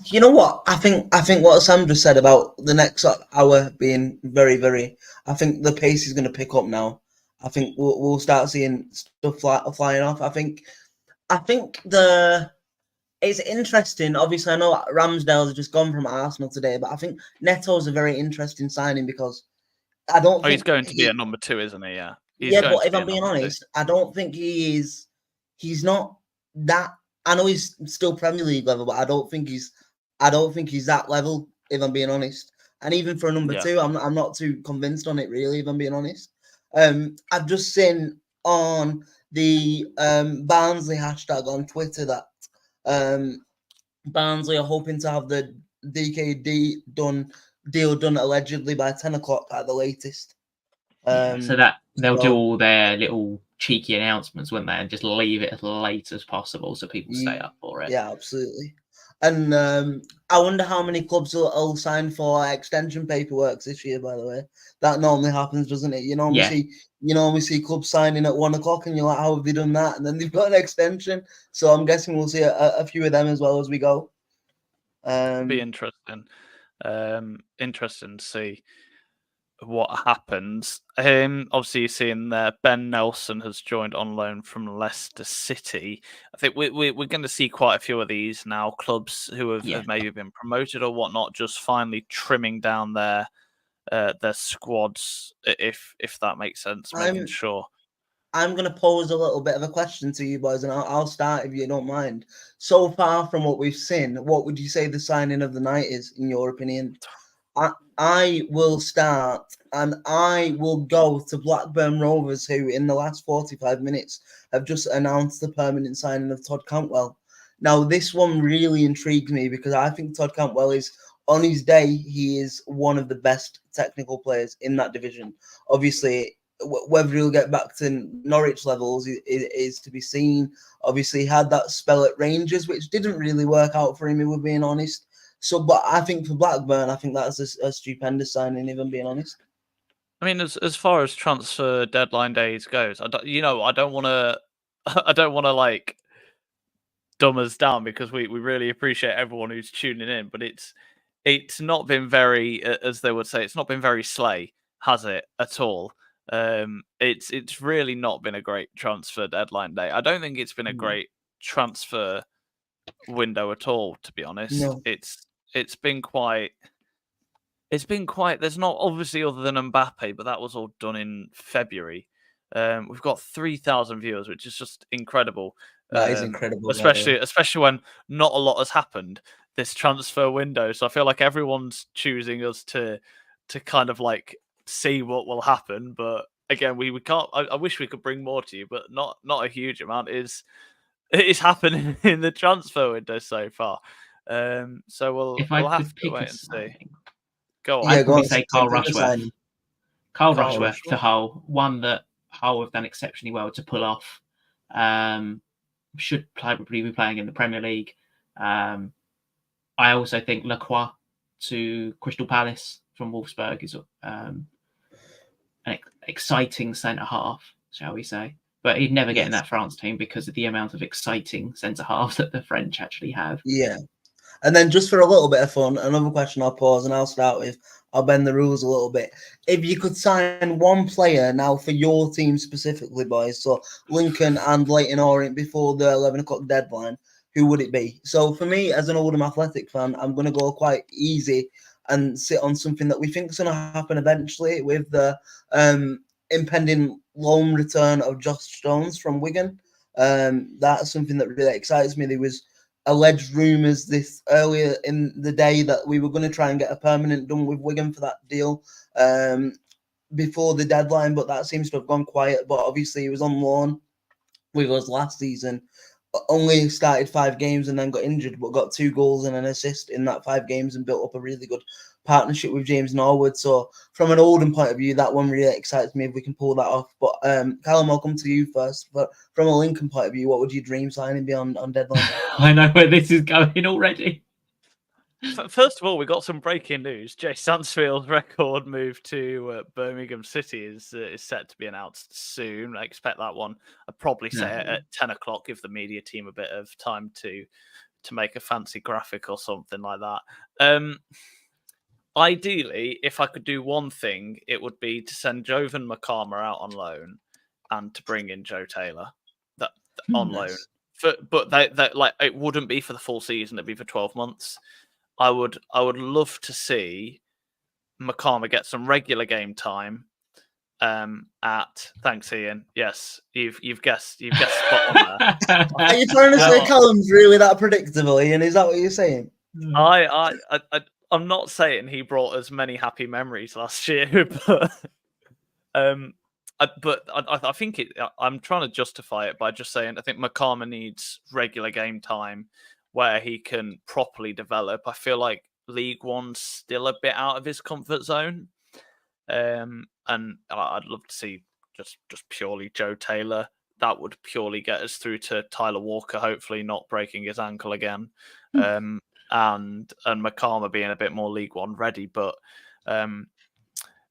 You know what? I think what Sam just said about the next hour being very, very. I think the pace is going to pick up now. I think we'll start seeing stuff flying off. I think it's interesting. Obviously, I know Ramsdale's just gone from Arsenal today, but I think Neto's a very interesting signing because I don't. He's going to be a number 2, isn't he? Yeah. But if I'm being honest, I don't think he is. He's not that. I know he's still Premier League level, but I don't think he's that level, if I'm being honest. And even for a number 2, I'm not too convinced on it, really, if I'm being honest. I've just seen on the Barnsley hashtag on Twitter that Barnsley are hoping to have the DKD deal done allegedly by 10 o'clock at the latest. So that they'll do all their little cheeky announcements, won't they, and just leave it as late as possible so people stay up for it. Yeah, absolutely. And I wonder how many clubs will sign for extension paperwork this year. By the way, that normally happens, doesn't it? You normally see clubs signing at 1 o'clock, and you're like, "How have they done that?" And then they've got an extension. So I'm guessing we'll see a few of them as well as we go. Be interesting. Interesting to see what happens. Obviously, you're seeing there Ben Nelson has joined on loan from Leicester City. I think we're going to see quite a few of these now. Clubs who have maybe been promoted or whatnot, just finally trimming down their squads, if that makes sense, making sure. I'm going to pose a little bit of a question to you boys, and I'll start if you don't mind. So far from what we've seen, what would you say the signing of the night is, in your opinion? I will start, and I will go to Blackburn Rovers, who in the last 45 minutes have just announced the permanent signing of Todd Cantwell. Now, this one really intrigues me because I think Todd Cantwell is, on his day, he is one of the best technical players in that division. Obviously, whether he'll get back to Norwich levels is to be seen. Obviously, he had that spell at Rangers, which didn't really work out for him, if we're being honest. So, but I think for Blackburn, I think that's a stupendous signing, if I'm being honest. I mean, as far as transfer deadline days goes, I don't want to, I don't want to like dumb us down because we really appreciate everyone who's tuning in, but it's not been very, as they would say, it's not been very slay, has it at all? It's really not been a great transfer deadline day. I don't think it's been a great transfer window at all, to be honest. No. It's been quite. It's been quite. There's not obviously other than Mbappe, but that was all done in February. We've got 3,000 viewers, which is just incredible. That is incredible, especially when not a lot has happened this transfer window. So I feel like everyone's choosing us to kind of like see what will happen. But again, we can't. I wish we could bring more to you, but not a huge amount is happening in the transfer window so far. So we'll have to wait and see. Go on. I'd probably say Carl pick a Rushworth. signing. Carl Carl Rushworth Rushworth. to Hull, one that Hull have done exceptionally well to pull off. Should probably be playing in the Premier League. I also think Lacroix to Crystal Palace from Wolfsburg is an exciting centre half, shall we say? But he'd never get in that France team because of the amount of exciting centre halves that the French actually have. Yeah. And then just for a little bit of fun, another question I'll pause and I'll start with, I'll bend the rules a little bit. If you could sign one player now for your team specifically, boys, so Lincoln and Leyton Orient before the 11 o'clock deadline, who would it be? So for me, as an Oldham Athletic fan, I'm going to go quite easy and sit on something that we think is going to happen eventually with the impending loan return of Josh Stones from Wigan. That's something that really excites me. There was alleged rumours this earlier in the day that we were going to try and get a permanent done with Wigan for that deal before the deadline, but that seems to have gone quiet. But obviously he was on loan with us last season, only started 5 games and then got injured, but got 2 goals and an assist in that 5 games and built up a really good partnership with James Norwood. So from an Oldham point of view, that one really excites me if we can pull that off. But Callum, I'll come to you first. But from a Lincoln point of view, what would your dream signing be on deadline? I know where this is going already. First of all, we got some breaking news. Jay Sansfield's record move to Birmingham City is set to be announced soon. I expect that one. I'd probably say at 10 o'clock, give the media team a bit of time to make a fancy graphic or something like that. Ideally, if I could do one thing, it would be to send Jovan McCarmer out on loan and to bring in Joe Taylor on loan. But that like it wouldn't be for the full season; it'd be for 12 months. I would love to see McCarmer get some regular game time. Thanks, Ian. Yes, you've guessed spot on there. Are you trying to say Callum's really that predictable, Ian? Is that what you're saying? I'm not saying he brought us many happy memories last year, but I think I'm trying to justify it by just saying I think McCarmer needs regular game time where he can properly develop. I feel like League One's still a bit out of his comfort zone, and I'd love to see just purely Joe Taylor. That would purely get us through to Tyler Walker, hopefully not breaking his ankle again. And McCarmer being a bit more League One ready, but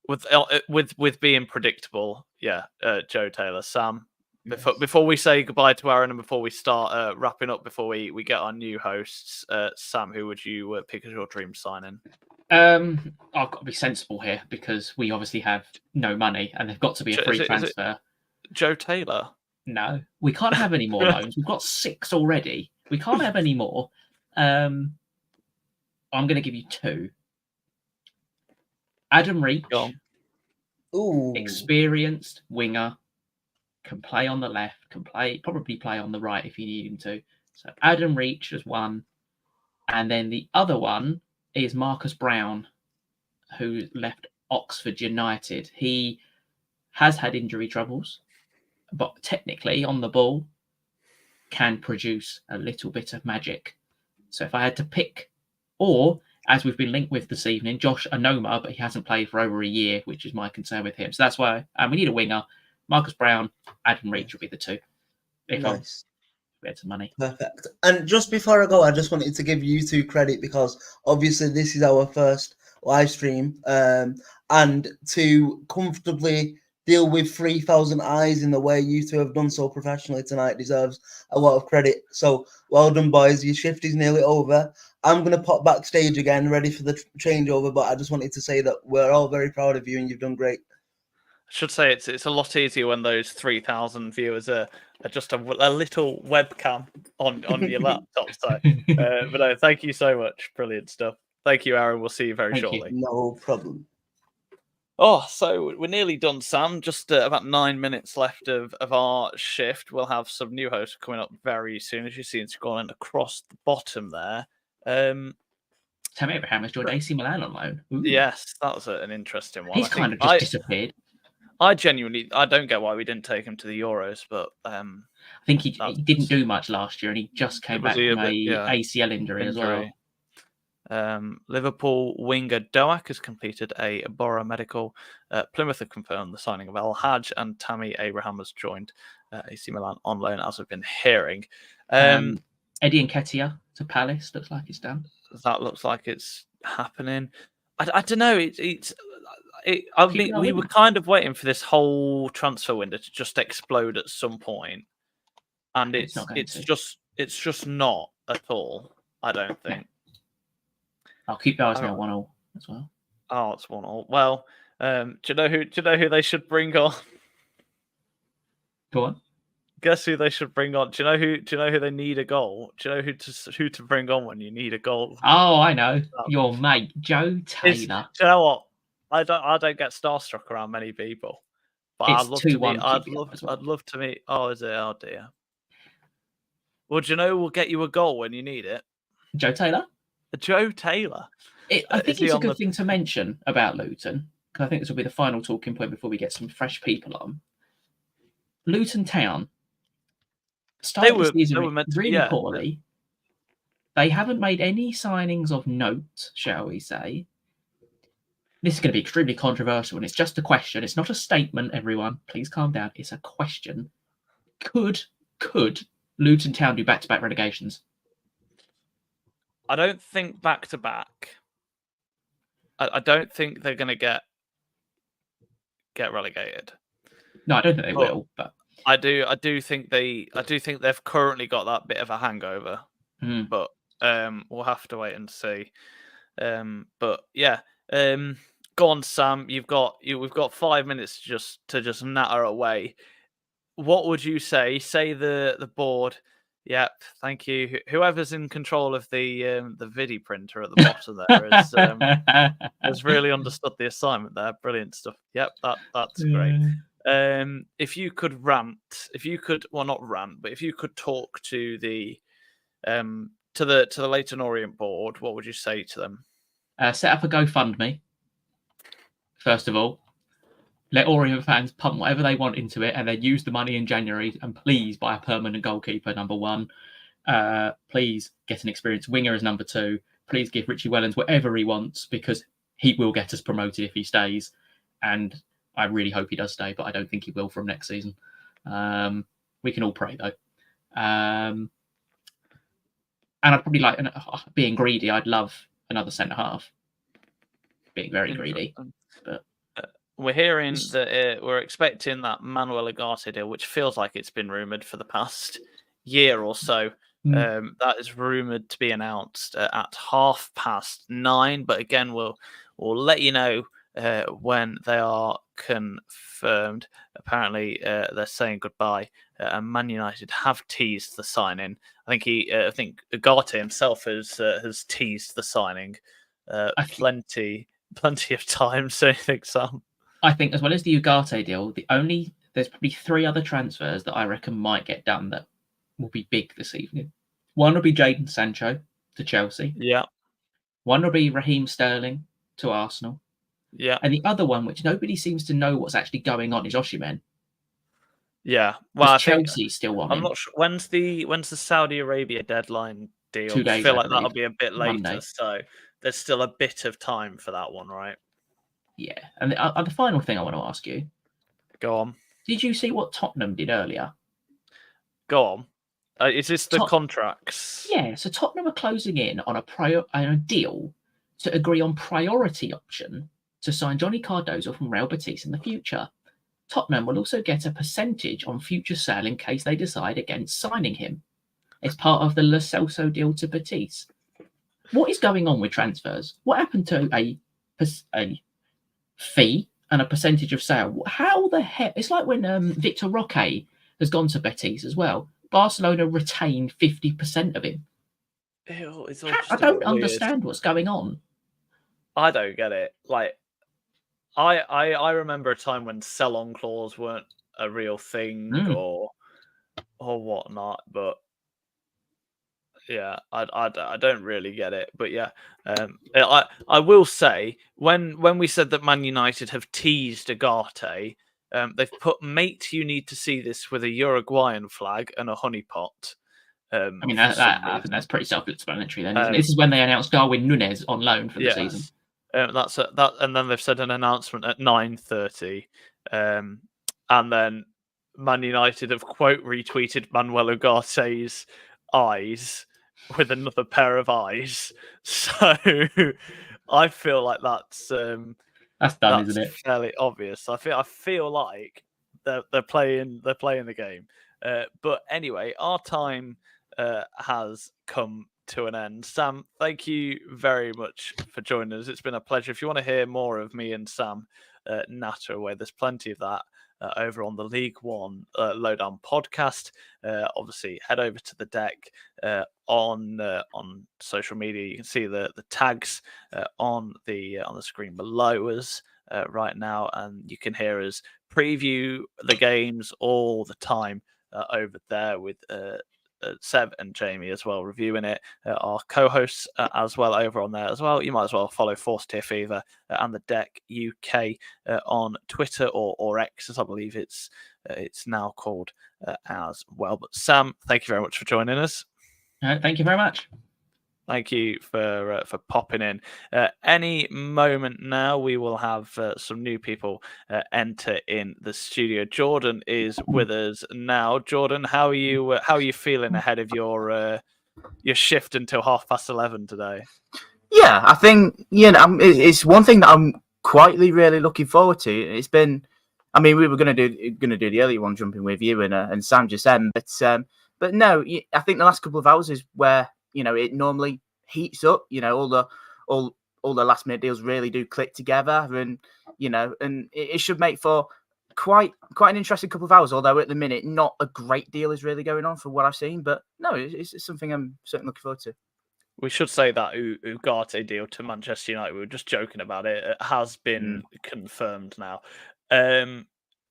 with being predictable, Joe Taylor. Sam, before we say goodbye to Aaron and before we start wrapping up, before we get our new hosts, Sam, who would you pick as your dream signing? I've got to be sensible here because we obviously have no money and they've got to be a free transfer. Joe Taylor? No, we can't have any more loans. We've got 6 already. We can't have any more. I'm going to give you 2. Adam Reach, Ooh. experienced winger, can play on the left, can probably play on the right if you need him to. So Adam Reach is one. And then the other one is Marcus Brown, who left Oxford United. He has had injury troubles, but technically on the ball can produce a little bit of magic. So if I had to pick, or as we've been linked with this evening, Josh Anoma, but he hasn't played for over a year, which is my concern with him. So that's why we need a winger. Marcus Brown, Adam Reach would be the two. If Nice. we had some money. Perfect. And just before I go, I just wanted to give you two credit because obviously this is our first live stream, and to comfortably deal with 3,000 eyes in the way you two have done so professionally tonight deserves a lot of credit. So well done, boys. Your shift is nearly over. I'm going to pop backstage again, ready for the changeover, but I just wanted to say that we're all very proud of you and you've done great. I should say it's a lot easier when those 3,000 viewers are just a little webcam on your laptop. So, but no, thank you so much. Brilliant stuff. Thank you, Aaron. We'll see you very shortly. No problem. Oh, so we're nearly done, Sam. Just about 9 minutes left of our shift. We'll have some new hosts coming up very soon, as you see scrolling across the bottom there. Tammy Abraham has joined AC Milan on loan. Ooh. Yes, that was an interesting one. He's kind of just disappeared. I don't get why we didn't take him to the Euros, but I think he didn't do much last year, and he just came back from a ACL injury as well. Liverpool winger Doak has completed a Borough medical. Plymouth have confirmed the signing of El Hadj, and Tammy Abraham has joined AC Milan on loan, as we've been hearing. Eddie Nketiah to Palace looks like it's done. That looks like it's happening. I don't know. I mean, we were kind of waiting for this whole transfer window to just explode at some point, and it's just not at all. I don't think. I'll keep those now 1-1 as well. Oh, it's 1-1. Well, do you know who they should bring on? Go on. Guess who they should bring on? Do you know who they need a goal? Do you know who to bring on when you need a goal? Oh, I know. Your mate, Joe Taylor. Do you know what? I don't get starstruck around many people. But I'd love to meet. Oh, is it? Oh dear. Well, do you know we'll get you a goal when you need it? Joe Taylor? Joe Taylor. I think it's a good thing to mention about Luton, because I think this will be the final talking point before we get some fresh people on. Luton Town started the season really poorly. They haven't made any signings of note, shall we say. This is going to be extremely controversial, and it's just a question. It's not a statement, everyone. Please calm down. It's a question. Could Luton Town do back-to-back relegations? I don't think back-to-back. I don't think they're going to get relegated. No, I don't think they will. But I do think they've currently got that bit of a hangover. But we'll have to wait and see. But yeah. Go on, Sam. We've got 5 minutes to just natter away. What would you say? Say the board. Yep, thank you. Whoever's in control of the Vidi printer at the bottom there has really understood the assignment there. Brilliant stuff. Yep, that's great. If you could not rant, but if you could talk to the Leyton Orient board, what would you say to them? Set up a GoFundMe, first of all. Let Orient fans pump whatever they want into it, and then use the money in January. And please buy a permanent goalkeeper, number one. Please get an experienced winger as number two. Please give Richie Wellens whatever he wants, because he will get us promoted if he stays. And I really hope he does stay, but I don't think he will from next season. We can all pray, though. And I'd probably like, being greedy, I'd love another centre-half. Being very greedy. But we're hearing that we're expecting that Manuel Ugarte deal, which feels like it's been rumoured for the past year or so. That is rumoured to be announced at 9:30. But again, we'll let you know when they are confirmed. Apparently, they're saying goodbye. And Man United have teased the signing. I think Ugarte himself has teased the signing plenty of times. So I think, Sam. I think, as well as the Ugarte deal, the only there's probably 3 other transfers that I reckon might get done that will be big this evening. One will be Jadon Sancho to Chelsea. Yeah. One will be Raheem Sterling to Arsenal. Yeah. And the other one, which nobody seems to know what's actually going on, is Osimhen. Yeah. Well, I think Chelsea still want I'm him. not sure when's the Saudi Arabia deadline deal. 2 I days, feel I like that'll believe. be a bit later, Monday. so there's still a bit of time for that one, right? Yeah. And the final thing I want to ask you, Go on. did you see what Tottenham did earlier? Go on. Is this the contracts? Yeah, so Tottenham are closing in on a deal to agree on priority option to sign Johnny Cardozo from Real Betis in the future. Tottenham will also get a percentage on future sale in case they decide against signing him. It's part of the Lo Celso deal to Betis. What is going on with transfers? What happened to a fee and a percentage of sale? How the heck? It's like when Victor Roque has gone to Betis as well. Barcelona retained 50% of him. Ew, it's all I don't understand what's going on. I don't get it. Like, I remember a time when sell-on clause weren't a real thing or whatnot, but yeah, I don't really get it. But yeah, I will say when we said that Man United have teased Ugarte, they've put "Mate, you need to see this" with a Uruguayan flag and a honeypot. I mean, I think that's pretty self-explanatory. Then, isn't it? This is when they announced Darwin Núñez on loan for the season. That's that, and then they've said an announcement at 9:30, and then Man United have quote retweeted Manuel Ugarte's eyes with another pair of eyes. So I feel like that's done, isn't it? Fairly obvious. I feel like they're playing the game. But anyway, our time has come to an end. Sam, thank you very much for joining us. It's been a pleasure. If you want to hear more of me and Sam natter away, there's plenty of that over on the League One Lowdown podcast. Obviously, head over to the deck on social media. You can see the tags on the screen below us right now, and you can hear us preview the games all the time over there with Seb and Jamie as well reviewing it. Our co-hosts as well over on there as well. You might as well follow Force Tier Fever and the Deck UK on Twitter or X, as I believe it's now called as well. But Sam, thank you very much for joining us. Thank you very much. Thank you for popping in. Any moment now, we will have some new people enter in the studio. Jordan is with us now. Jordan, how are you feeling ahead of your shift until 11:30 today? Yeah, I think it's one thing that I'm quietly really looking forward to. It's been, I mean, we were going to do the earlier one, jumping with you and Sam just then, but no, I think the last couple of hours is where it normally heats up. All the last minute deals really do click together, and it should make for quite an interesting couple of hours. Although at the minute, not a great deal is really going on for what I've seen. But no, it's something I'm certainly looking forward to. We should say that Ugarte deal to Manchester United, we were just joking about it, it has been confirmed now.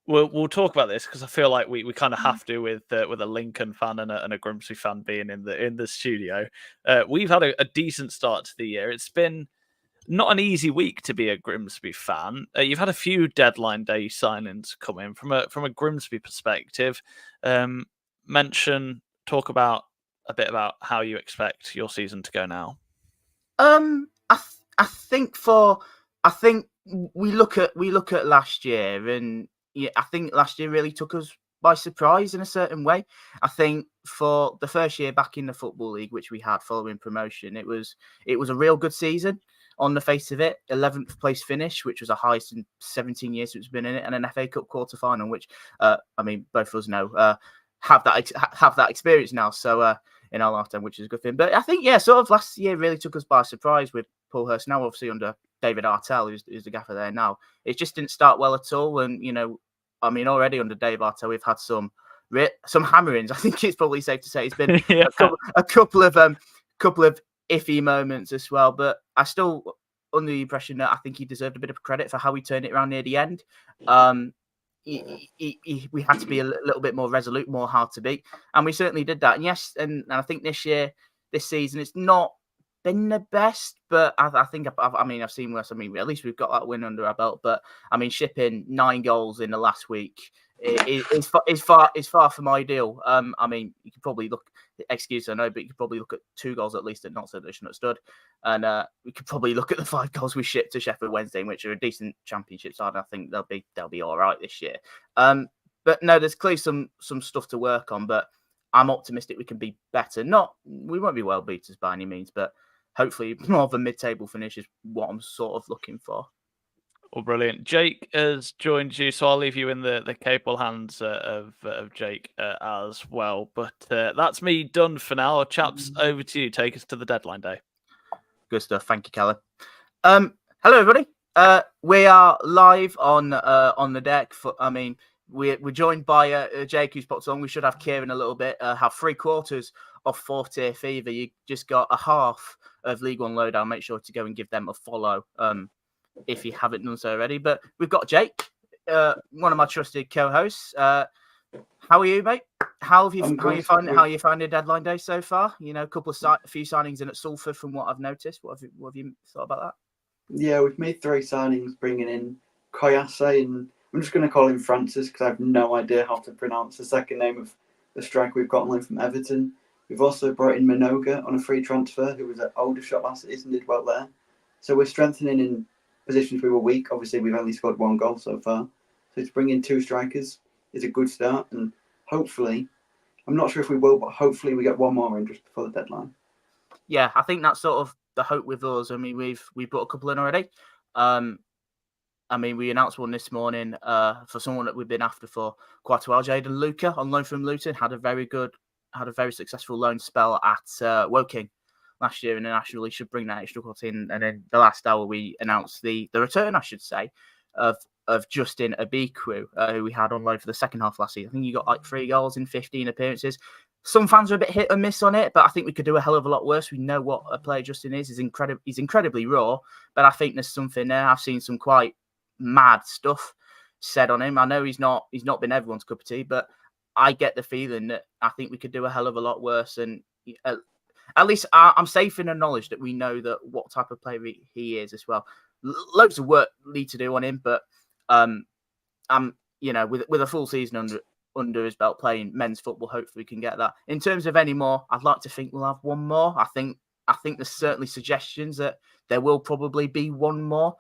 We'll talk about this because I feel like we kind of have to with a Lincoln fan and a Grimsby fan being in the studio. We've had a decent start to the year. It's been not an easy week to be a Grimsby fan. You've had a few deadline day signings come in from a Grimsby perspective. Talk about a bit about how you expect your season to go now. I think we look at last year, and yeah, I think last year really took us by surprise in a certain way. I think for the first year back in the Football League, which we had following promotion, it was a real good season on the face of it. 11th place finish, which was the highest in 17 years it's been in it, and an FA Cup quarter final, which I mean both of us know have that experience now. So in our lifetime, which is a good thing. But I think sort of last year really took us by surprise with Paul Hurst now obviously under David Artell, who's the gaffer there now. It just didn't start well at all, and I mean, already under Dave Artell, we've had some hammerings. I think it's probably safe to say it's been a couple of iffy moments as well. But I still under the impression that I think he deserved a bit of credit for how he turned it around near the end. we had to be a little bit more resolute, more hard to beat, and we certainly did that. And yes, and I think this season, it's not been the best, but I think I've seen worse. I mean, at least we've got that win under our belt. But I mean, shipping 9 goals in the last week is far from ideal. I mean, you could probably excuse I know, but you could probably look at 2 goals at least at not so they shouldn't have stood, and we could probably look at the 5 goals we shipped to Sheffield Wednesday, which are a decent championship side. I think they'll be all right this year. But no, there's clearly some stuff to work on, but I'm optimistic we can be better. We won't be world beaters by any means, but hopefully more of a mid-table finish is what I'm sort of looking for. Well, brilliant. Jake has joined you, so I'll leave you in the capable hands of Jake as well. But that's me done for now. Chaps, over to you. Take us to the deadline day. Good stuff. Thank you, Callum. Hello, everybody. We are live on the deck. We're joined by Jake, who's popped on. We should have Kieran a little bit. Have 3/4 of 4-tier fever. You just got a half of League One Lowdown. Make sure to go and give them a follow if you haven't done so already. But we've got Jake, one of my trusted co-hosts. How are you, mate? How you finding deadline day so far? You know, a few signings in at Salford from what I've noticed. What have you thought about that? Yeah, we've made 3 signings, bringing in Koyase, and I'm just going to call him Francis because I have no idea how to pronounce the second name of the striker we've got on loan from Everton. We've also brought in Minoga on a free transfer, who was at Aldershot last season, did well there. So we're strengthening in positions we were weak. Obviously, we've only scored 1 goal so far. So to bring in 2 strikers is a good start. And hopefully, I'm not sure if we will, but hopefully we get 1 more in just before the deadline. Yeah, I think that's sort of the hope with us. I mean, we've brought a couple in already. I mean, we announced one this morning for someone that we've been after for quite a while. Jaden Luca on loan from Luton had a very successful loan spell at Woking last year internationally. Should bring that extra cut in. And then the last hour we announced the return, I should say, of Justin Abiku, who we had on loan for the second half last season. I think he got like 3 goals in 15 appearances. Some fans are a bit hit and miss on it, but I think we could do a hell of a lot worse. We know what a player Justin is. He's incredibly raw, but I think there's something there. I've seen some quite mad stuff said on him. I know he's not been everyone's cup of tea, but I get the feeling that I think we could do a hell of a lot worse. And at least I'm safe in the knowledge that we know that what type of player he is as well. Loads of work need to do on him, but with a full season under his belt playing men's football, hopefully we can get that. In terms of any more, I'd like to think we'll have 1 more. I think there's certainly suggestions that there will probably be 1 more.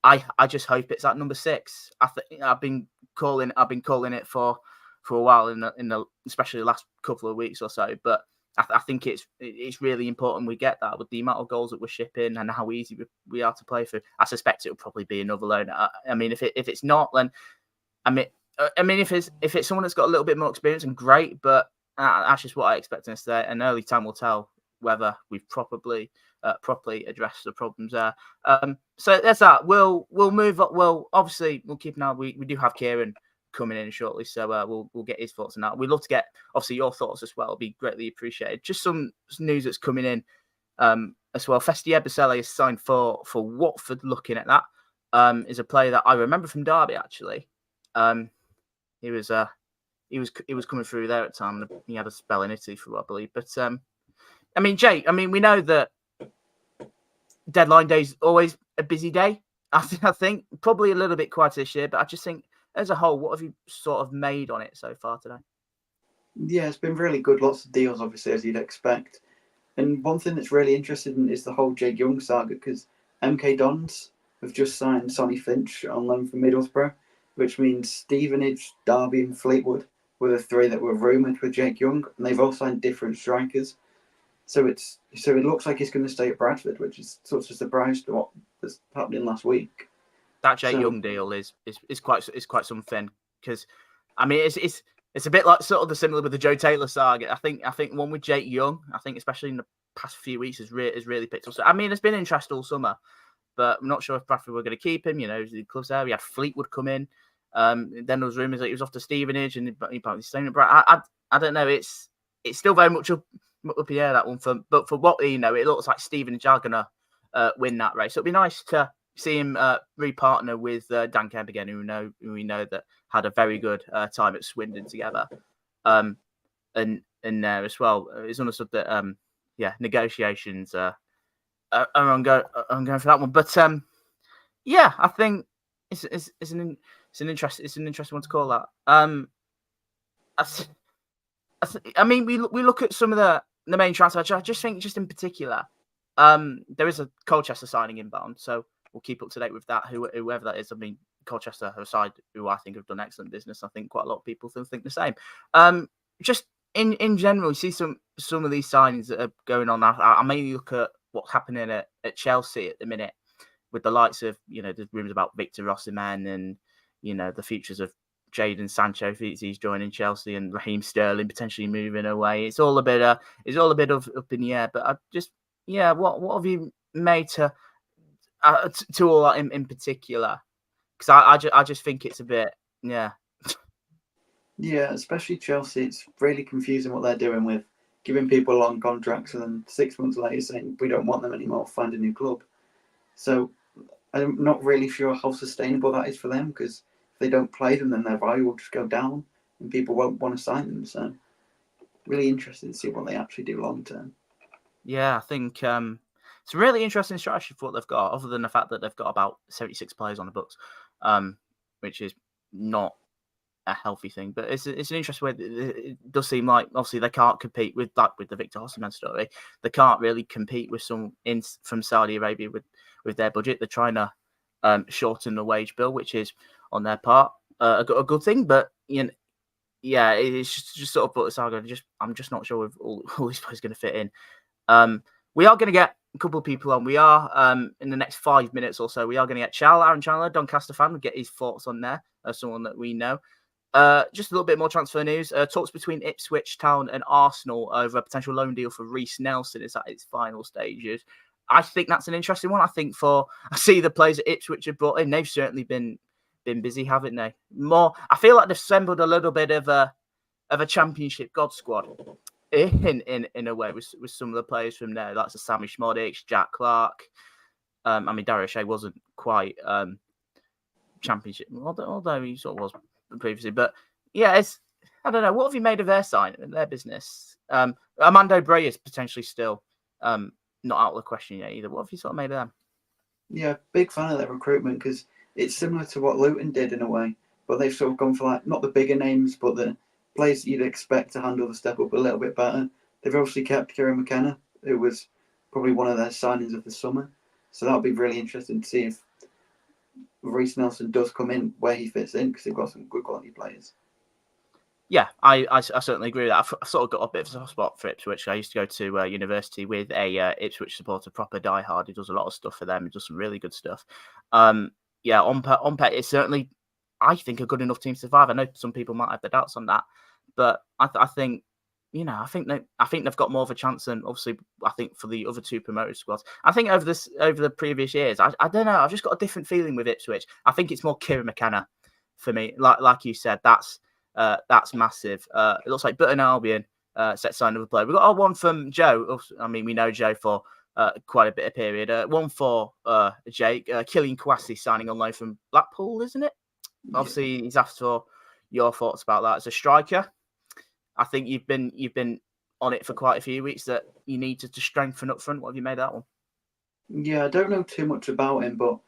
I just hope it's at number 6. I've been calling it for a while in the especially the last couple of weeks or so. But I think it's really important we get that with the amount of goals that we're shipping and how easy we are to play through. I suspect it'll probably be another loan. I mean, if it's not, then if it's someone that's got a little bit more experience, and great. But that's just what I expect us there. And early time will tell whether we've properly addressed the problems there. So that's that. We'll move up. Well, obviously we'll keep an eye. We do have Kieran coming in shortly, so we'll get his thoughts on that. We'd love to get obviously your thoughts as well. It'll be greatly appreciated. Just some news that's coming in as well. Festi Ebisele is signed for Watford. Looking at that, is a player that I remember from Derby actually. He was coming through there at the time. He had a spell in Italy for, I believe. But I mean, Jake, we know that deadline day is always a busy day. I think probably a little bit quieter this year, but I just think as a whole, what have you sort of made on it so far today? Yeah, it's been really good. Lots of deals, obviously, as you'd expect. And one thing that's really interesting is the whole Jake Young saga, because MK Dons have just signed Sonny Finch on loan from Middlesbrough, which means Stevenage, Derby and Fleetwood were the 3 that were rumoured with Jake Young, and they've all signed different strikers. So it looks like he's going to stay at Bradford, which is such a surprise to what was happening last week. That Jake Young deal is quite something, because it's a bit like sort of the similar with the Joe Taylor saga. I think one with Jake Young, I think especially in the past few weeks has really picked up. So there's been interest all summer, but I'm not sure if Bradford were going to keep him. The clubs there. We had Fleetwood come in. Then there was rumours that he was off to Stevenage and he probably staying at Bradford. I don't know. It's still very much up in the air, that one. But for what it looks like Stevenage are going to win that race. So it'd be nice to see him re-partner with Dan Kemp again, who we know that had a very good time at Swindon together. And there as well, it's understood that negotiations are ongoing for that one. But I think it's an interesting one to call that. I mean, we look at some of the main transfers. I just think, just in particular, there is a Colchester signing inbound, so we'll keep up to date with that. Whoever that is, I mean, Colchester are a side who I think have done excellent business. I think quite a lot of people think the same. Just in general, you see some of these signings that are going on. I mainly look at what's happening at Chelsea at the minute, with the likes of, there's rumours about Victor Osimhen and, the futures of Jadon Sancho if he's joining Chelsea, and Raheem Sterling potentially moving away. It's all a bit of up in the air. But I just, what have you made to all that in particular? Because I just think it's a bit, Yeah, especially Chelsea. It's really confusing what they're doing with giving people long contracts and then 6 months later saying we don't want them anymore, find a new club. So I'm not really sure how sustainable that is for them, because if they don't play them, then their value will just go down and people won't want to sign them. So really interesting to see what they actually do long term. Yeah, I think it's a really interesting strategy for what they've got, other than the fact that they've got about 76 players on the books, which is not a healthy thing. But it's an interesting way. It does seem like, obviously, they can't compete with the Victor Osimhen story. They can't really compete with some from Saudi Arabia with their budget. They're trying to shorten the wage bill, which is on their part a good thing. But it's just sort of put aside. I'm just not sure if all these players are going to fit in. We are going to get a couple of people on. We are in the next 5 minutes or so. We are going to get Aaron Chandler, Doncaster fan, get his thoughts on there. Someone that we know. Just a little bit more transfer news. Talks between Ipswich Town and Arsenal over a potential loan deal for Reece Nelson is at its final stages. I think that's an interesting one. I see the players that Ipswich have brought in. They've certainly been busy, haven't they? I feel like they've assembled a little bit of a Championship God squad in a way with some of the players from there. That's Sammy Schmodic, Jack Clark. Dario Shea wasn't quite Championship, although he sort of was previously. But I don't know. What have you made of their sign and their business? Armando Bray is potentially still not out of the question yet either. What have you sort of made of them? Yeah, big fan of their recruitment, because it's similar to what Luton did in a way, but they've sort of gone for, like, not the bigger names, but the players you'd expect to handle the step up a little bit better. They've obviously kept Kieran McKenna, who was probably one of their signings of the summer. So that'll be really interesting to see if Reece Nelson does come in, where he fits in, because they've got some good quality players. Yeah, I certainly agree with that. I've sort of got a bit of a soft spot for Ipswich. I used to go to university with a Ipswich supporter, proper diehard. He does a lot of stuff for them. He does some really good stuff. Onpet is certainly, I think, a good enough team to survive. I know some people might have their doubts on that, but I think they've got more of a chance than, obviously, I think, for the other two promoted squads. I think over the previous years, I don't know. I've just got a different feeling with Ipswich. I think it's more Kieran McKenna for me. Like you said, that's massive. It looks like Burton Albion set sign of a player. We've got one from Joe. I mean, we know Joe for quite a bit of period. One for Jake. Killian Kwasi signing on loan from Blackpool, isn't it? Yeah. Obviously, he's asked for your thoughts about that as a striker. I think you've been on it for quite a few weeks that you need to strengthen up front. What have you made of that one? Yeah, I don't know too much about him, but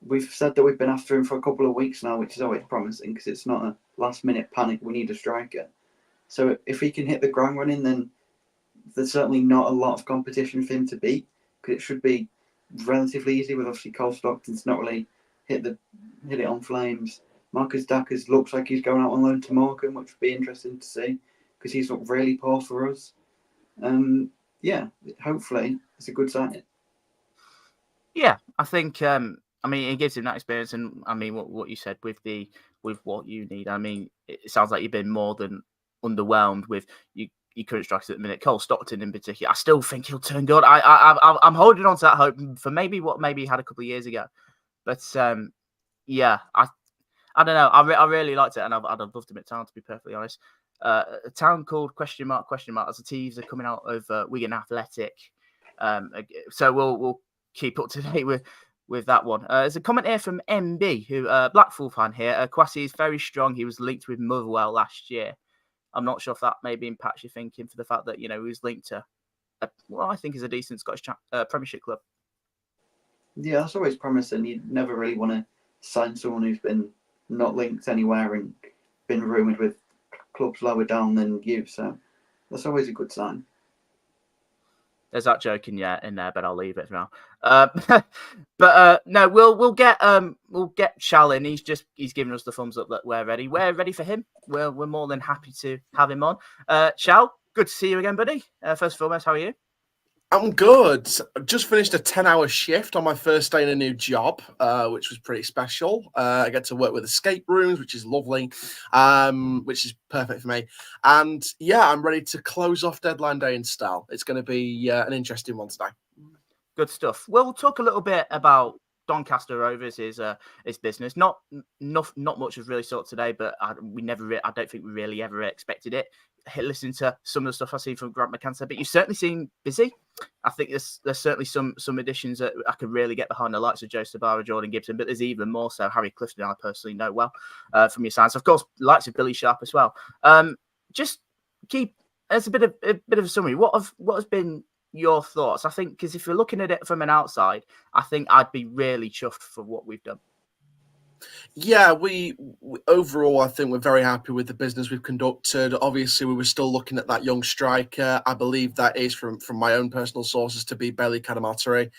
we've said that we've been after him for a couple of weeks now, which is always promising, because it's not a last-minute panic. We need a striker. So if he can hit the ground running, then there's certainly not a lot of competition for him to beat, because it should be relatively easy, with obviously Cole Stockton's not really hit it on flames. Marcus Dackers looks like he's going out on loan to Morecambe, which would be interesting to see, because he's looked really poor for us. Hopefully it's a good signing. Yeah, I think it gives him that experience, and I mean what you said with what you need. I mean, it sounds like you've been more than underwhelmed with your current strikers at the minute. Cole Stockton in particular, I still think he'll turn good. I'm holding on to that hope for maybe he had a couple of years ago, but I don't know. I really liked it, and I'd have loved him at Town, to be perfectly honest. A town called ? As the teams are coming out of Wigan Athletic. So we'll keep up to date with with that one. There's a comment here from MB, who Blackpool fan here. Kwasi is very strong. He was linked with Motherwell last year. I'm not sure if that maybe impacts your thinking for the fact that, he was linked to what I think is a decent Scottish Premiership club. Yeah, that's always promising. You never really want to sign someone who's been not linked anywhere and been rumoured with clubs lower down than you. So that's always a good sign. There's that joke in there, but I'll leave it for now. But no, we'll get Shal in. He's giving us the thumbs up that we're ready. We're ready for him. We're more than happy to have him on. Shal, good to see you again, buddy. First and foremost, how are you? I'm good. I've just finished a 10-hour shift on my first day in a new job, which was pretty special. I get to work with escape rooms, which is lovely, which is perfect for me. And yeah, I'm ready to close off deadline day in style. It's going to be an interesting one today. Good stuff. We'll talk a little bit about Doncaster Rovers, his business. Not much has really sorted today, but I don't think we really ever expected it. Listening to some of the stuff I see from Grant McCann, but you certainly seem busy. I think there's certainly some additions that I could really get behind, the likes of Joe Sabara, Jordan Gibson, but there's even more so Harry Clifton, I personally know well from your side. So of course, likes of Billy Sharp as well. Just keep as a bit of a summary. What has been your thoughts? I think because if you're looking at it from an outside, I think I'd be really chuffed for what we've done. Yeah, we overall, I think we're very happy with the business we've conducted. Obviously, we were still looking at that young striker. I believe that is from my own personal sources to be Bailey Kadamatari.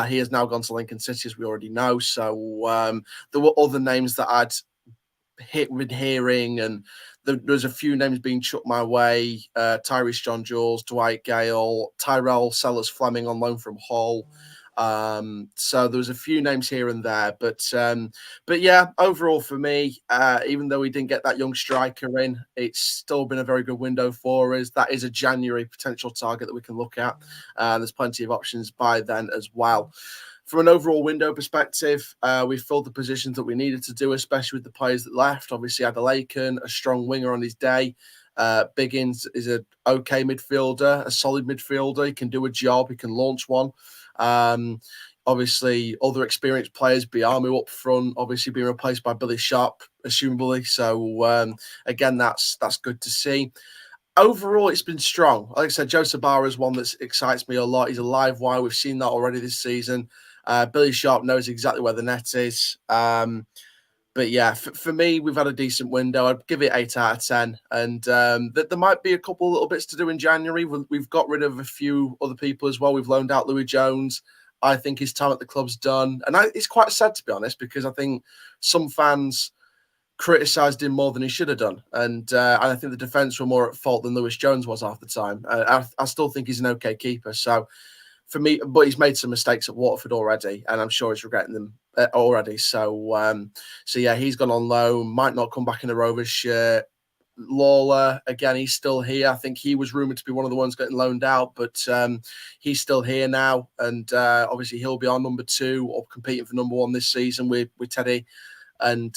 He has now gone to Lincoln City, as we already know. So there were other names that I'd been hearing, and there's a few names being chucked my way. Tyrese John Jules, Dwight Gale, Tyrell Sellers-Fleming on loan from Hull. So there was a few names here and there, but yeah, overall for me, even though we didn't get that young striker in, it's still been a very good window for us. That is a January potential target that we can look at. There's plenty of options by then as well. From an overall window perspective, we filled the positions that we needed to do, especially with the players that left. Obviously, Adelakan, a strong winger on his day. Biggins is an okay midfielder, a solid midfielder. He can do a job. He can launch one. Obviously, other experienced players, Biamu up front, obviously being replaced by Billy Sharp, assumably. So, again, that's good to see. Overall, it's been strong. Like I said, Joe Sabara is one that excites me a lot. He's a live wire. We've seen that already this season. Billy Sharp knows exactly where the net is. But yeah, for me, we've had a decent window. I'd give it 8 out of 10. And there might be a couple little bits to do in January. We've got rid of a few other people as well. We've loaned out Louis Jones. I think his time at the club's done. And it's quite sad, to be honest, because I think some fans criticised him more than he should have done. And I think the defence were more at fault than Louis Jones was half the time. I still think he's an okay keeper. So for me, but he's made some mistakes at Waterford already, and I'm sure he's regretting them already. So yeah, he's gone on loan, might not come back in a Rovers shirt. Lawler, again, he's still here. I think he was rumoured to be one of the ones getting loaned out, but he's still here now. And obviously he'll be our number 2 or competing for number 1 this season with Teddy. And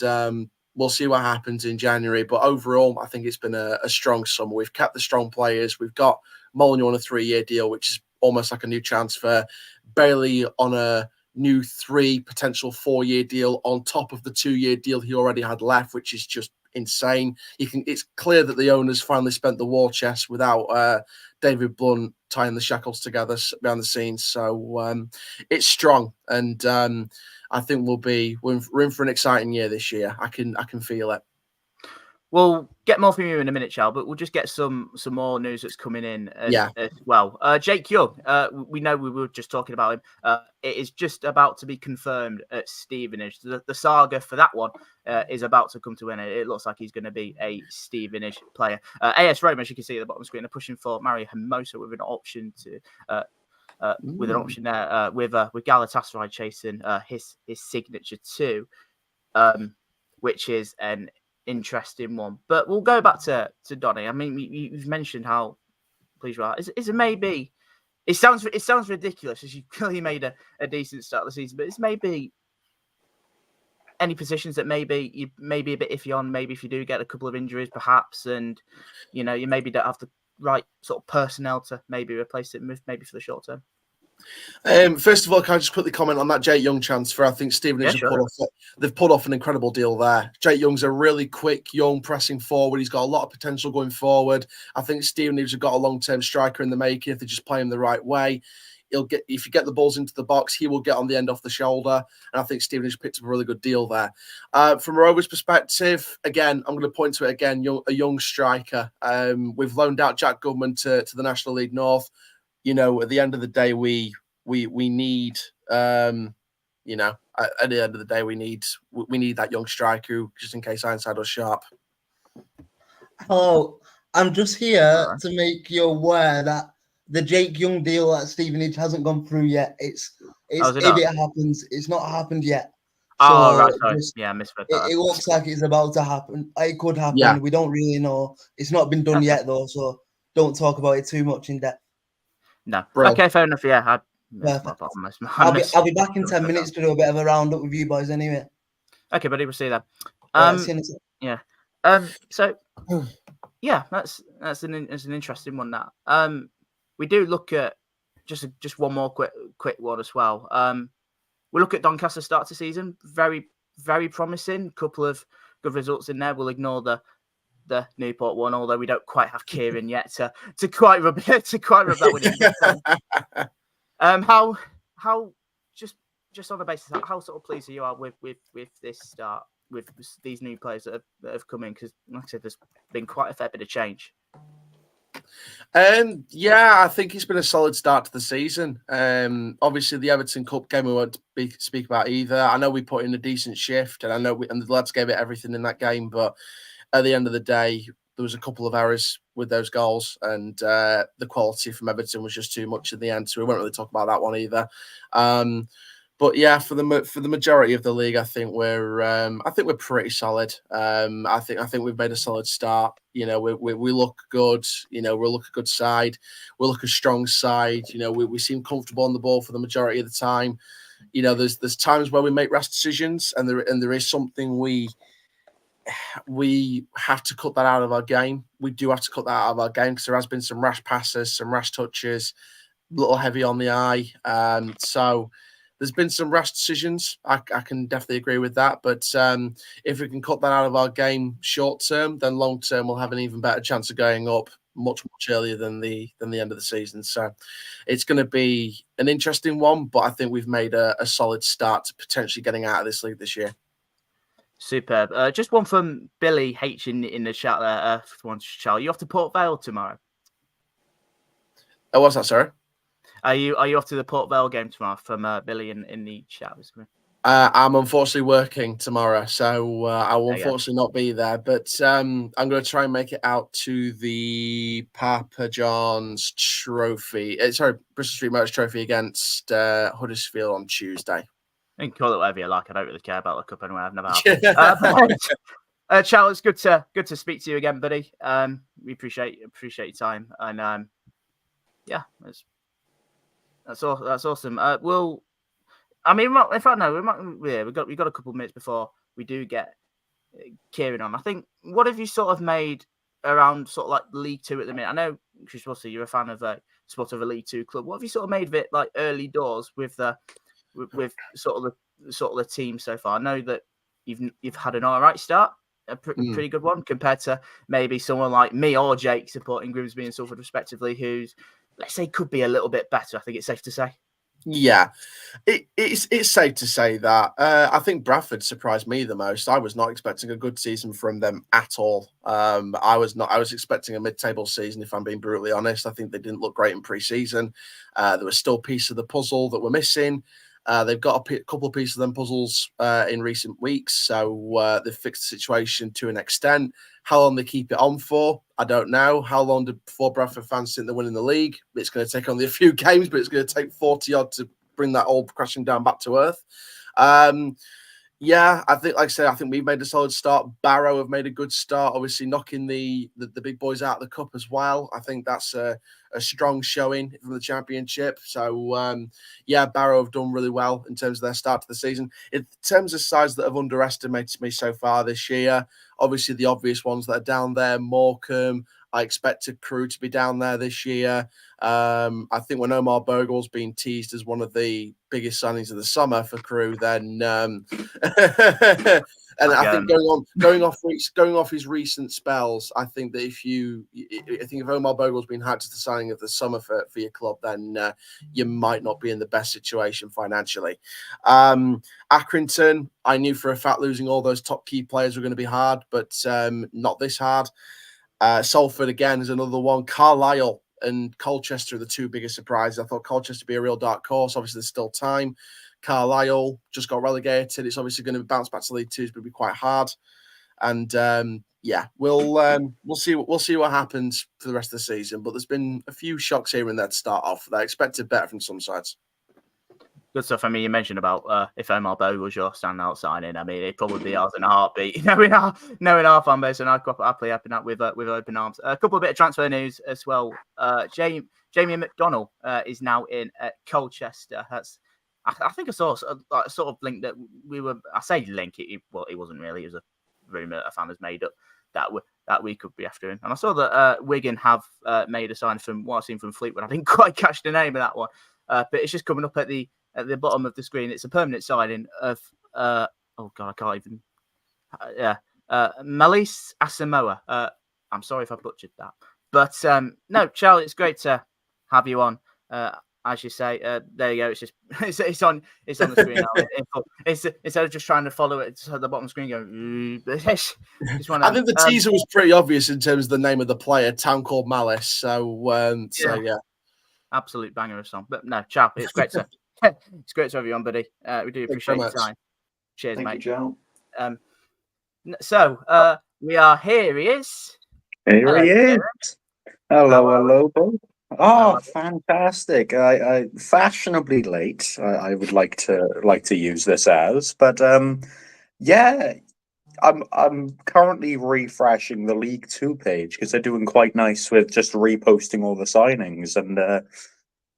we'll see what happens in January. But overall, I think it's been a strong summer. We've kept the strong players. We've got Molyneux on a 3-year deal, which is almost like a new transfer. Bailey on a new 3, potential 4-year deal on top of the 2-year deal he already had left, which is just insane. It's clear that the owners finally spent the war chest without David Blunt tying the shackles together behind the scenes. So it's strong, and I think we're in for an exciting year this year. I can feel it. We'll get more from you in a minute, Charles, but we'll just get some more news that's coming in as well. Jake Young, we know we were just talking about him. It is just about to be confirmed at Stevenage. The saga for that one is about to come to an end. It looks like he's going to be a Stevenage player. AS Rome, as you can see at the bottom of the screen, are pushing for Mario Hermoso with an option to with an option there with Galatasaray chasing his signature too, which is an interesting one. But we'll go back to Donny. I mean, you've mentioned how pleased you are. Is it maybe? It sounds ridiculous as you clearly made a decent start of the season, but it's maybe any positions that maybe you may be a bit iffy on. Maybe if you do get a couple of injuries, perhaps, and you maybe don't have the right sort of personnel to maybe replace it maybe for the short term. First of all, can I just quickly comment on that Jake Young transfer? I think Stevenage they've pulled off an incredible deal there. Jake Young's a really quick, young, pressing forward. He's got a lot of potential going forward. I think Stevenage have got a long-term striker in the making if they just play him the right way. If you get the balls into the box, he will get on the end off the shoulder. And I think Stevenage picked up a really good deal there. From a Rovers perspective, again, I'm going to point to it again, a young striker. We've loaned out Jack Goodman to the National League North. You know, at the end of the day, we need, at the end of the day, we need that young striker who, just in case Ironside was sharp. Hello, I'm just here to make you aware that the Jake Young deal at Stevenage hasn't gone through yet. It's if it happens, it's not happened yet. So right. Sorry. I misread that. It looks like it's about to happen. It could happen. Yeah. We don't really know. It's not been done yet, though, so don't talk about it too much in depth. No. Bro. Okay, fair enough. Yeah. I'll be back in 10 minutes to do a bit of a roundup with you boys anyway. Okay, buddy, we'll see you See then. So yeah, that's an interesting one. That we do look at just one more quick one as well. We look at Doncaster's start to season, very very promising. Couple of good results in there. We'll ignore the Newport one, although we don't quite have Kieran yet to quite rub that one in. How just on the basis, how sort of pleased you are with this start, with these new players that have come in? Because like I said, there's been quite a fair bit of change. I think it's been a solid start to the season. Obviously the Everton Cup game we won't speak about either. I know we put in a decent shift, and I know and the lads gave it everything in that game, but at the end of the day, there was a couple of errors with those goals, and the quality from Everton was just too much in the end. So we won't really talk about that one either. But yeah, for the majority of the league, I think we're pretty solid. I think we've made a solid start. You know, we look good. You know, we look a good side. We look a strong side. You know, we seem comfortable on the ball for the majority of the time. You know, there's times where we make rash decisions, and there is something we have to cut that out of our game. We do have to cut that out of our game because there has been some rash passes, some rash touches, a little heavy on the eye. So there's been some rash decisions. I can definitely agree with that. But if we can cut that out of our game short term, then long term we'll have an even better chance of going up much earlier than the end of the season. So it's going to be an interesting one. But I think we've made a solid start to potentially getting out of this league this year. Superb. Just one from Billy H in the chat there. Charlie, you off to Port Vale tomorrow? Oh, what's that, sorry? Are you off to the Port Vale game tomorrow? From Billy in the chat. I'm unfortunately working tomorrow, so I will unfortunately not be there. But I'm going to try and make it out to the Papa John's Trophy. Bristol Street Motors Trophy against Huddersfield on Tuesday. You can call it whatever you like. I don't really care about the cup anyway. I've never had. Charles, good to speak to you again, buddy. We appreciate your time, and that's awesome. We've got a couple of minutes before we do get Kieran on. I think, what have you sort of made around sort of like League Two at the minute? I know, Chris Wilson, you're a fan of a League Two club. What have you sort of made of it, like early doors with sort of the team so far? I know that you've had an all right start, a pretty good one compared to maybe someone like me or Jake supporting Grimsby and Salford respectively, who's, let's say, could be a little bit better. I think it's safe to say. Yeah, it's safe to say that. I think Bradford surprised me the most. I was not expecting a good season from them at all. I was expecting a mid-table season, if I'm being brutally honest. I think they didn't look great in pre-season. There was still pieces of the puzzle that were missing. They've got a couple of pieces of them puzzles in recent weeks, so they've fixed the situation to an extent. How long they keep it on for, I don't know. How long before Bradford fans think they're winning the league? It's going to take only a few games, but it's going to take 40-odd to bring that all crashing down back to earth. Yeah, I think, like I said, I think we've made a solid start. Barrow have made a good start, obviously knocking the big boys out of the cup as well. I think that's a a strong showing from the Championship. So, Barrow have done really well in terms of their start to the season. In terms of sides that have underestimated me so far this year, obviously the obvious ones that are down there, Morecambe. I expected Crewe to be down there this year. I think when Omar Bogle's been teased as one of the biggest signings of the summer for Crewe, then and I think going off his recent spells, I think that if Omar Bogle's been hyped as the signing of the summer for your club, then you might not be in the best situation financially. Accrington, I knew for a fact losing all those top key players were going to be hard, but not this hard. Salford again is another one. Carlisle and Colchester are the two biggest surprises. I thought Colchester would be a real dark horse. Obviously, there's still time. Carlisle just got relegated. It's obviously going to bounce back to League Two. It's going to be quite hard. And we'll see what happens for the rest of the season. But there's been a few shocks here and there to start off. I expected better from some sides. Good stuff. I mean, you mentioned about if Omar Bogle was your standout signing. I mean, it'd probably be ours in a heartbeat. knowing our fan base, and I'd happily open up with open arms. A couple of bit of transfer news as well. Jamie McDonnell is now in Colchester. I think I saw a sort of link that we were. I say link. It wasn't really. It was a rumor a fan has made up that we could be after him. And I saw that Wigan have made a sign from what I've seen from Fleetwood. I didn't quite catch the name of that one, but it's just coming up at the bottom of the screen. It's a permanent signing of I can't even Malise Asamoah. I'm sorry if I butchered that, but no, Charlie, it's great to have you on. As you say, there you go. It's just it's on the screen now. Instead of just trying to follow it, it's at the bottom of the screen going. I think the teaser was pretty obvious in terms of the name of the player, town called Malice. So yeah, absolute banger of song. But no, ciao. It's great to have you on, buddy. We do appreciate your time. Cheers, Thank mate. You, Joe. So we are here. He is. Here he is. Hello, Bob. Hello. Fantastic! I fashionably late. I would like to use this as, but yeah. I'm currently refreshing the League Two page because they're doing quite nice with just reposting all the signings, and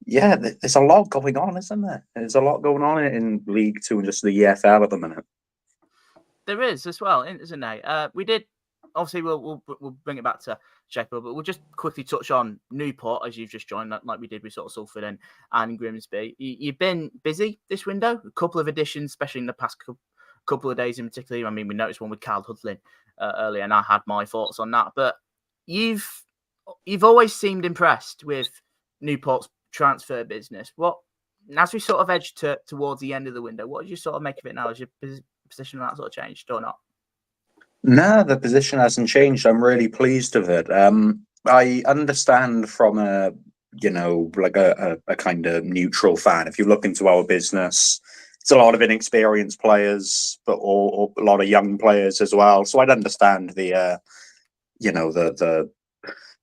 there's a lot going on, isn't there? There's a lot going on in League Two and just the EFL at the minute. There is as well, isn't there? We did. Obviously, we'll bring it back to Sheffield, but we'll just quickly touch on Newport as you've just joined, like we did with sort of Salford and Grimsby. You've been busy this window, a couple of additions, especially in the past couple of days in particular. I mean, we noticed one with Carl Hudlin earlier, and I had my thoughts on that. But you've always seemed impressed with Newport's transfer business. As we sort of edge towards the end of the window, what did you sort of make of it now? Has your position on that sort of changed or not? No, the position hasn't changed. I'm really pleased with it. I understand from a kind of neutral fan. If you look into our business, it's a lot of inexperienced players, but or a lot of young players as well. So I'd understand the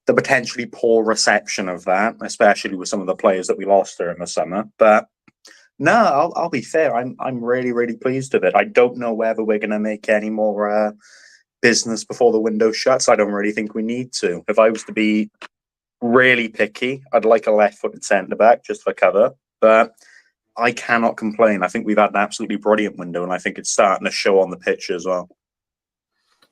potentially poor reception of that, especially with some of the players that we lost during the summer. But no, I'll be fair. I'm really, really pleased with it. I don't know whether we're going to make any more business before the window shuts. I don't really think we need to. If I was to be really picky, I'd like a left-footed centre-back just for cover. But I cannot complain. I think we've had an absolutely brilliant window, and I think it's starting to show on the pitch as well.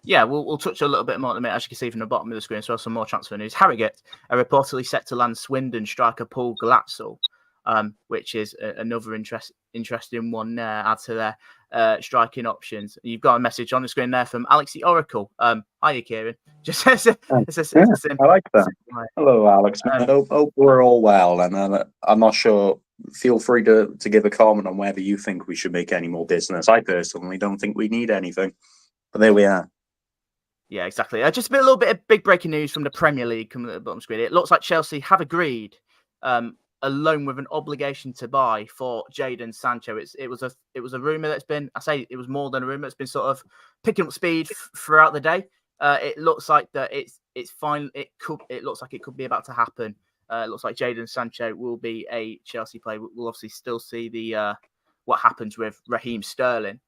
Yeah, we'll touch a little bit more in a minute. As you can see from the bottom of the screen as well, some more transfer news. Harrogate are reportedly set to land Swindon striker Paul Glatzel, which is another interesting one there. Add to their striking options. You've got a message on the screen there from Alex the Oracle. Hiya, Kieran. Just it's a I like that. Hello, Alex. I hope we're all well, and I'm not sure. Feel free to give a comment on whether you think we should make any more business. I personally don't think we need anything, but there we are. Yeah, exactly. Just a little bit of big breaking news from the Premier League coming at the bottom screen. It looks like Chelsea have agreed a loan with an obligation to buy for Jadon Sancho. It was a rumor that's been, I say it was more than a rumor. It's been sort of picking up speed throughout the day. It looks like that it's fine. It looks like it could be about to happen. It looks like Jadon Sancho will be a Chelsea player. We'll obviously still see the what happens with Raheem Sterling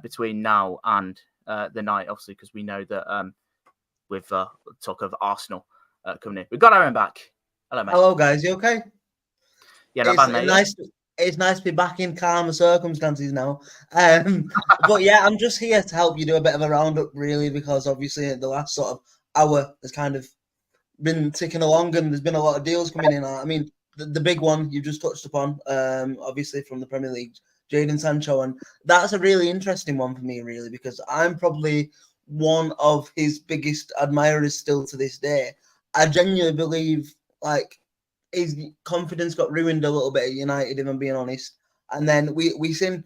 between now and the night, obviously, because we know that with talk of Arsenal coming in, we've got Aaron back. Hello, mate. Hello, guys. You okay? Yeah, not bad, mate. Nice. It's nice to be back in calmer circumstances now. But yeah, I'm just here to help you do a bit of a roundup, really, because obviously the last sort of hour has kind of been ticking along, and there's been a lot of deals coming in. I mean, the big one you just touched upon, obviously from the Premier League, Jadon Sancho, and that's a really interesting one for me, really, because I'm probably one of his biggest admirers still to this day. I genuinely believe, like, his confidence got ruined a little bit at United, if I'm being honest. And then we seen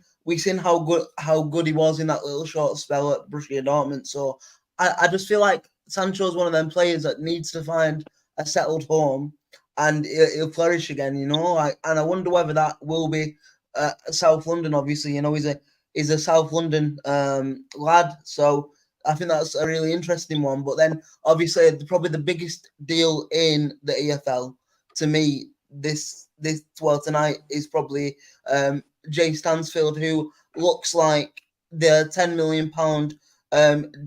how good he was in that little short spell at Borussia Dortmund. So I just feel like Sancho's one of them players that needs to find a settled home, and he'll flourish again. You know, and I wonder whether that will be South London. Obviously, you know, he's a South London lad, so I think that's a really interesting one. But then, obviously, probably the biggest deal in the EFL to me tonight is probably Jay Stansfield, who looks like the £10 million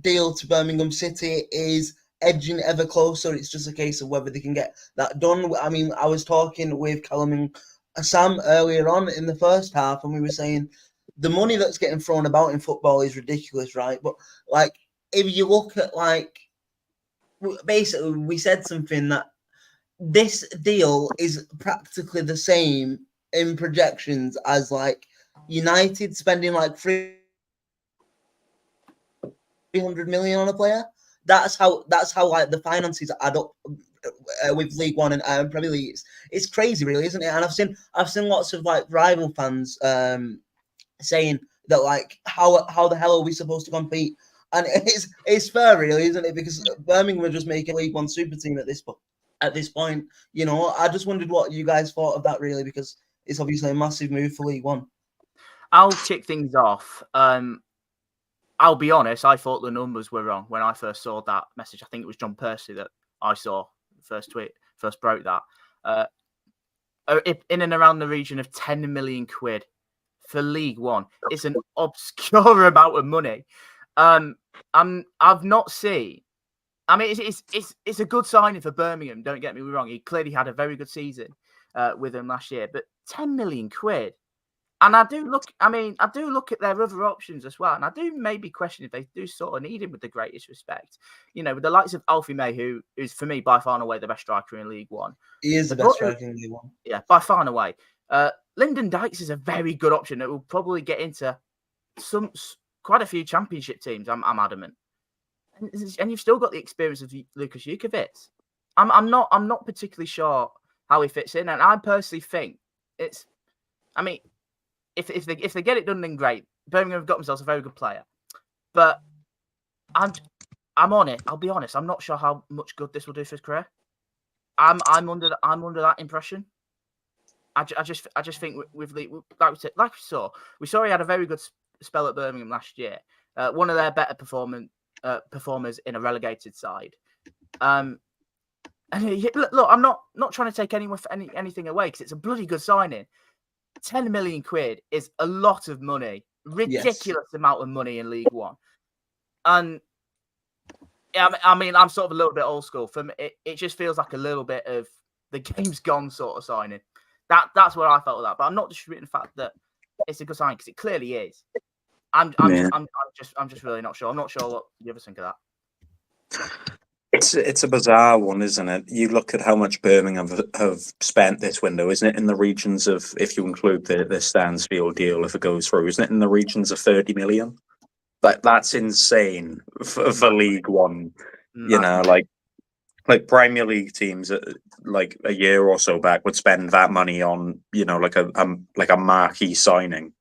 deal to Birmingham City is edging ever closer. It's just a case of whether they can get that done. I mean, I was talking with Callum and Sam earlier on in the first half, and we were saying the money that's getting thrown about in football is ridiculous, right? But like, if you look at, like, basically, we said something that this deal is practically the same in projections as like United spending like 300 million on a player. That's how like the finances add up with League One and Premier League. It's crazy, really, isn't it? And I've seen lots of like rival fans saying that, like, how the hell are we supposed to compete? And it's fair, really, isn't it? Because Birmingham are just making League One super team at this point. You know, I just wondered what you guys thought of that, really, because it's obviously a massive move for League One. I'll kick things off. I'll be honest, I thought the numbers were wrong when I first saw that message. I think it was John Percy that I saw first broke that. In and around the region of 10 million quid for League One. It's an obscure amount of money. I've not seen. I mean, it's a good signing for Birmingham. Don't get me wrong. He clearly had a very good season with them last year. But 10 million quid, and I do look at their other options as well, and I do maybe question if they do sort of need him, with the greatest respect. You know, with the likes of Alfie May, who is for me by far and away the best striker in League One. He is the best striker in League One. Yeah, by far and away. Lyndon Dykes is a very good option that will probably get into quite a few championship teams. I'm adamant. And you've still got the experience of Lukas Jukovic. I'm not particularly sure how he fits in, and I personally think it's. I mean, if they get it done, then great. Birmingham have got themselves a very good player, but I'm on it. I'll be honest. I'm not sure how much good this will do for his career. I'm under that impression. I just think with like we saw he had a very good spell at Birmingham last year. One of their better performers in a relegated side. And look, I'm not trying to take anything away, because it's a bloody good signing. 10 million quid is a lot of money, ridiculous amount of money in League One. And I mean, I'm sort of a little bit old school. For me, it just feels like a little bit of the game's gone sort of signing. That's what I felt with that. But I'm not distributing the fact that it's a good signing, because it clearly is. I'm just really not sure. I'm not sure what you ever think of that. It's a bizarre one, isn't it? You look at how much Birmingham have spent this window, isn't it? In the regions of, if you include the Stansfield deal, if it goes through, isn't it in the regions of 30 million? That's insane for League One. You know, like Premier League teams, like a year or so back, would spend that money on, you know, like a marquee signing.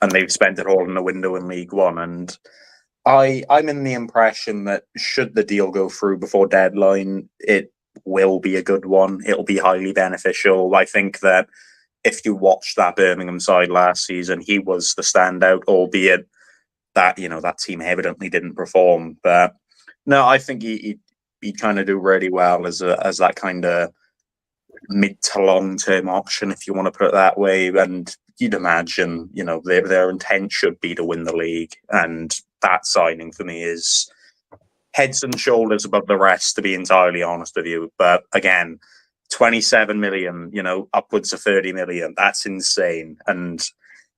And they've spent it all in the window in League One. And I'm in the impression that should the deal go through before deadline, it will be a good one. It'll be highly beneficial. I think that if you watched that Birmingham side last season, he was the standout, albeit that, you know, that team evidently didn't perform. But no, I think he'd kind of do really well as that kind of mid to long term option, if you want to put it that way. And you'd imagine, you know, their intent should be to win the league, and that signing for me is heads and shoulders above the rest, to be entirely honest with you. But again, 27 million, upwards of 30 million. That's insane. And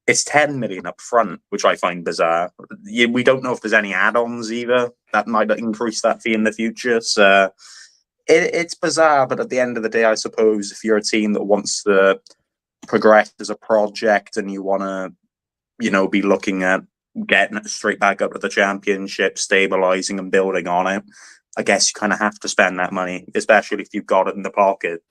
it's 10 million up front, which I find bizarre. We don't know if there's any add-ons either that might increase that fee in the future. So it's bizarre, but at the end of the day, I suppose if you're a team that wants to progress as a project and you want to, be looking at getting it straight back up to the championship, stabilizing and building on it, I guess you kind of have to spend that money, especially if you've got it in the pocket.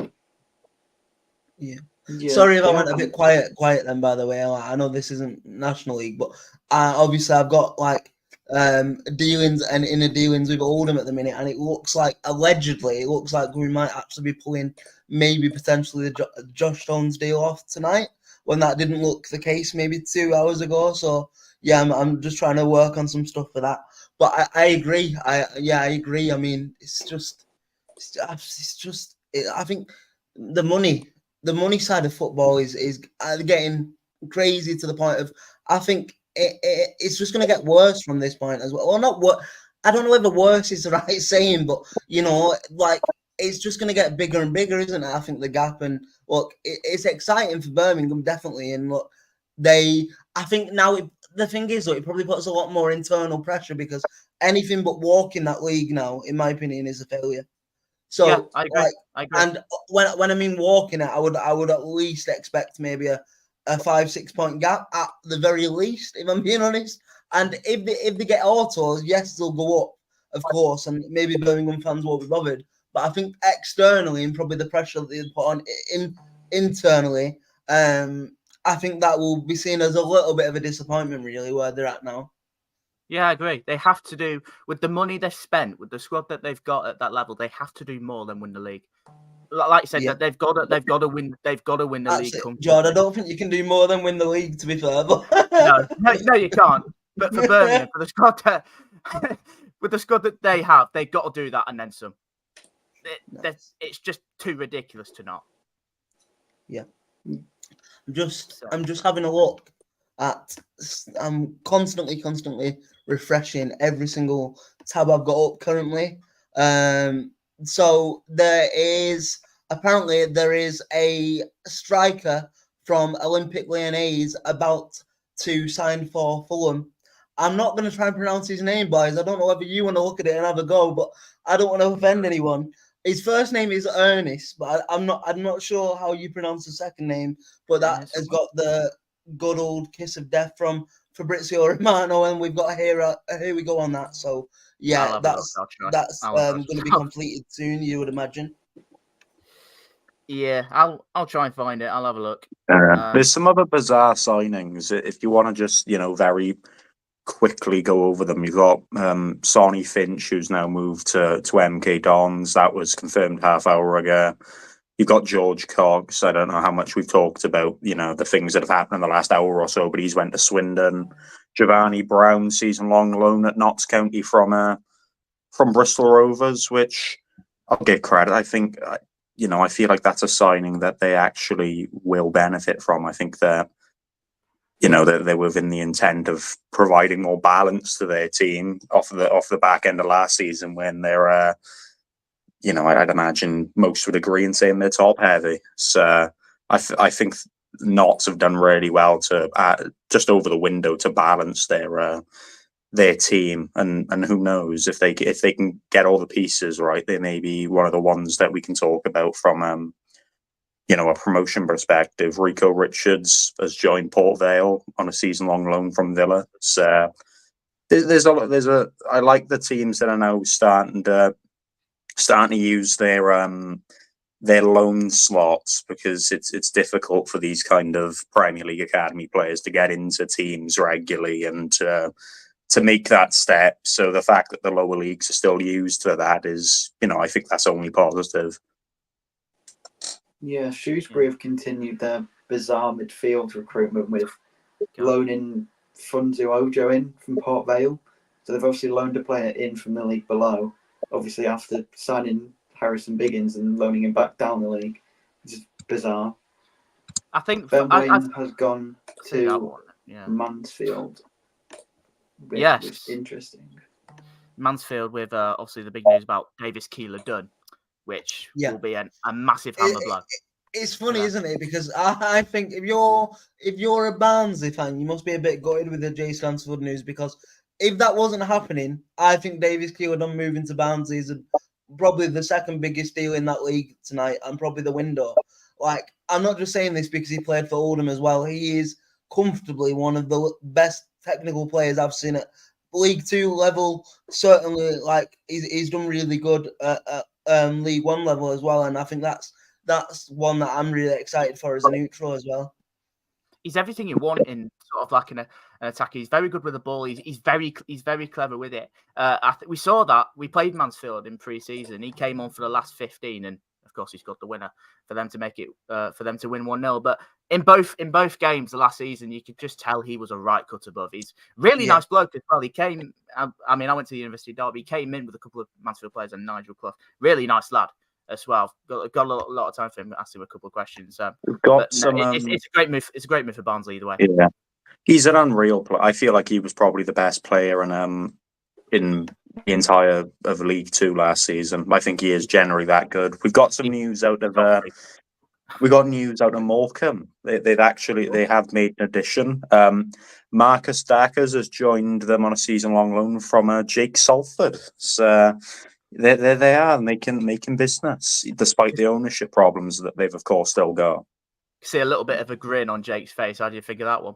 Yeah. Yeah, Sorry if I yeah, went a bit quiet then, by the way. I know this isn't National League, but obviously I've got dealings and inner dealings with Oldham at the minute, and it looks like, allegedly, we might actually be pulling maybe potentially the Josh Stones deal off tonight, when that didn't look the case maybe 2 hours ago. So yeah, I'm just trying to work on some stuff for that. But I agree. I agree. I mean, I think the money side of football is getting crazy to the point of, I think it's just going to get worse from this point as well. Well, not what, I don't know whether worse is the right saying, but it's just going to get bigger and bigger, isn't it? I think the gap, and look, it's exciting for Birmingham, definitely. And look, I think now the thing is, it probably puts a lot more internal pressure, because anything but walking that league now, in my opinion, is a failure. So yeah, I agree. And when I mean walking it, I would at least expect maybe a 5-6 point gap at the very least, if I'm being honest. And if they get autos, yes, they'll go up, of course, and maybe Birmingham fans won't be bothered. But I think externally, and probably the pressure that they put on internally, I think that will be seen as a little bit of a disappointment, really, where they're at now. Yeah, I agree. They have to do, with the money they've spent, with the squad that they've got at that level, they have to do more than win the league. Like I said, that they've got to win. They've got to win the league. John, I don't think you can do more than win the league, to be fair. But no, you can't. But for Birmingham, for the squad with the squad that they have, they've got to do that and then some. It's just too ridiculous to not. Yeah, I'm just having a look at. I'm constantly refreshing every single tab I've got up currently. So there is a striker from Olympic Lyonnais about to sign for Fulham. I'm not going to try and pronounce his name, boys. I don't know whether you want to look at it and have a go, but I don't want to offend anyone. His first name is Ernest, but I'm not sure how you pronounce the second name. But that has got the good old kiss of death from Fabrizio Romano, and we've got here we go on that. So yeah, that's going to be completed soon, you would imagine. Yeah, I'll try and find it. I'll have a look. There's some other bizarre signings. If you want to just very quickly go over them, you've got Sonny Finch, who's now moved to MK Dons. That was confirmed half hour ago. You've got George Cox. I don't know how much we've talked about the things that have happened in the last hour or so, but he's went to Swindon. Giovanni Brown, season-long loan at Notts County from Bristol Rovers, which I'll give credit. I think I feel like that's a signing that they actually will benefit from. I think that they're within the intent of providing more balance to their team off the back end of last season, when they're I'd imagine most would agree in saying they're top heavy. So I think Notts have done really well to just over the window to balance their team, and who knows, if they can get all the pieces right, they may be one of the ones that we can talk about from a promotion perspective. Rico Richards has joined Port Vale on a season-long loan from Villa. So I like the teams that are now starting to use their loan slots, because it's difficult for these kind of Premier League academy players to get into teams regularly and to make that step. So the fact that the lower leagues are still used for that is, I think that's only positive. Yeah, Shrewsbury have continued their bizarre midfield recruitment with loaning Funzu Ojo in from Port Vale. So they've obviously loaned a player in from the league below, obviously after signing Harrison Biggins and loaning him back down the league. It's just bizarre. I think Ben Waine has gone to Mansfield. Which is interesting. Mansfield with obviously the big news about Davis Keeler-Dunn, which Yeah. will be a massive hammer blow. It's funny, Yeah. isn't it? Because I think if you're a Barnsley fan, you must be a bit gutted with the Jay Stansford news, because if that wasn't happening, I think Davis Keelan moving to Barnsley is probably the second biggest deal in that league tonight, and probably the window. Like, I'm not just saying this because he played for Oldham as well. He is comfortably one of the best technical players I've seen at League Two level. Certainly, like he's done really good at League One level as well, and I think that's one that I'm really excited for as a neutral as well. He's everything you want in sort of like an attacker. He's very good with the ball. He's very clever with it. We saw that. We played Mansfield in pre-season. He came on for the last 15, and of course he scored the winner for them to make it for them to win 1-0. But in both games the last season, you could just tell he was a right cut above. He's really nice bloke as well. He came. I went to the University of Derby. He came in with a couple of Mansfield players and Nigel Clough. Really nice lad as well. Got a lot of time for him. Asked him a couple of questions. We've got it's a great move. It's a great move for Barnsley either way. Yeah, he's an unreal player. I feel like he was probably the best player in the entire of League Two last season. I think he is generally that good. We've got some news out of Morecambe. They have made an addition. Marcus Dackers has joined them on a season-long loan from Jake Salford. So there they are, making business despite the ownership problems that they've of course still got. See a little bit of a grin on Jake's face. How do you figure that one?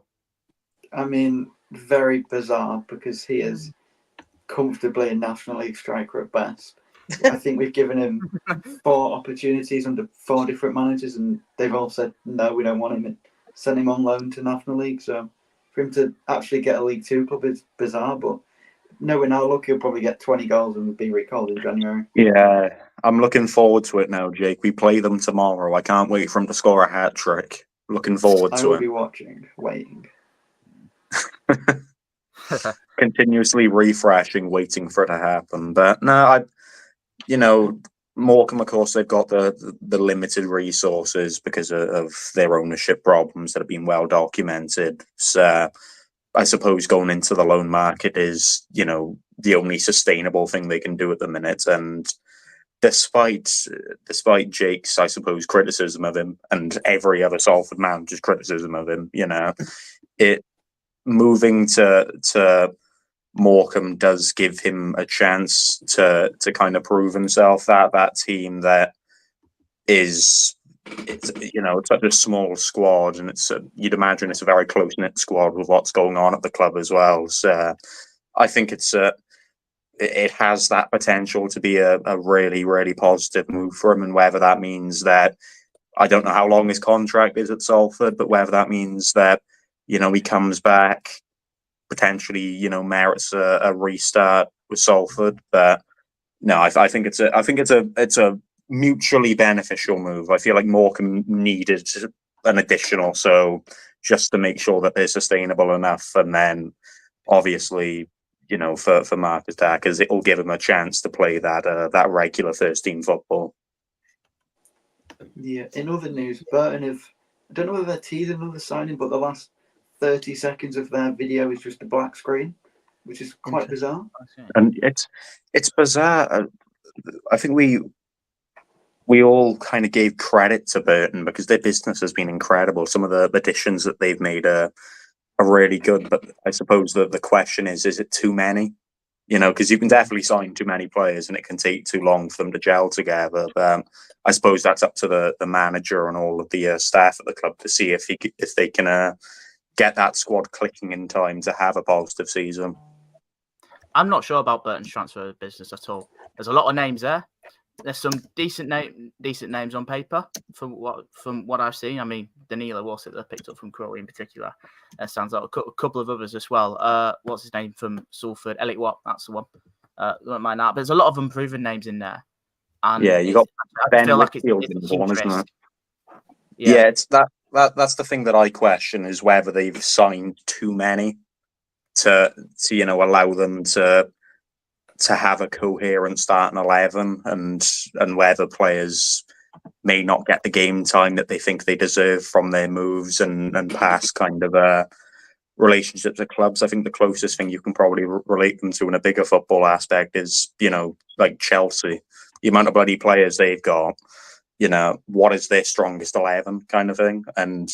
I mean, very bizarre, because he is comfortably a National League striker at best. I think we've given him 4 opportunities under 4 different managers, and they've all said, no, we don't want him, and send him on loan to National League. So for him to actually get a League Two club is bizarre, but knowing how lucky, he'll probably get 20 goals and be recalled in January. Yeah, I'm looking forward to it now, Jake. We play them tomorrow. I can't wait for him to score a hat-trick. Looking forward to it. I will be watching, waiting. Continuously refreshing, waiting for it to happen. But no, Morecambe, of course, they've got the limited resources because of their ownership problems that have been well documented. So I suppose going into the loan market is, the only sustainable thing they can do at the minute. And despite Jake's, I suppose, criticism of him and every other Salford manager's criticism of him, it moving to Morecambe does give him a chance to kind of prove himself. That team that is, it's such a small squad, and you'd imagine it's a very close-knit squad with what's going on at the club as well. So I think it has that potential to be a really, really positive move for him, and whether that means that, I don't know how long his contract is at Salford, but whether that means that he comes back, potentially merits a restart with Salford. But no, I think it's a mutually beneficial move. I feel like Morecambe needed an additional, so just to make sure that they're sustainable enough, and then obviously for Marcus Dackers, it will give him a chance to play that regular first team football. Yeah. In other news, Burton I don't know whether they're teasing another signing, but the last 30 seconds of their video is just a black screen, which is quite bizarre. And it's bizarre. I think we all kind of gave credit to Burton because their business has been incredible. Some of the additions that they've made are really good, but I suppose the question is it too many? Because you can definitely sign too many players and it can take too long for them to gel together. But I suppose that's up to the manager and all of the staff at the club to see if they can get that squad clicking in time to have a positive season. I'm not sure about Burton's transfer business at all. There's a lot of names there. There's some decent names on paper from what I've seen. I mean, Danilo was it that picked up from Crawley in particular. Stands out. A couple of others as well. What's his name from Salford? Elliot Watt. That's the one. Don't mind that. But there's a lot of unproven names in there. And yeah, you got Ben Whitfield in the one, isn't it? Yeah, it's that's the thing that I question is whether they've signed too many to allow them to have a coherent starting 11, and whether players may not get the game time that they think they deserve from their moves and past kind of relationships at clubs. I think the closest thing you can probably relate them to in a bigger football aspect is like Chelsea. the amount of bloody players they've got. What is their strongest 11 kind of thing? And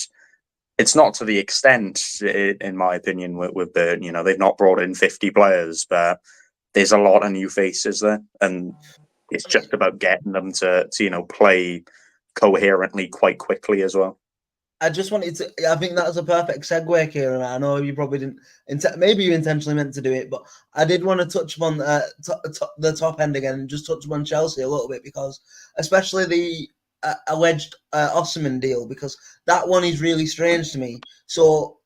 it's not to the extent, in my opinion, with Burton. They've not brought in 50 players, but there's a lot of new faces there, and it's just about getting them to play coherently quite quickly as well. I just wanted to. I think that's a perfect segue, Kieran. I know you probably didn't. Maybe you intentionally meant to do it, but I did want to touch upon the top end again and just touch upon Chelsea a little bit, because especially the alleged Osimhen deal, because that one is really strange to me. So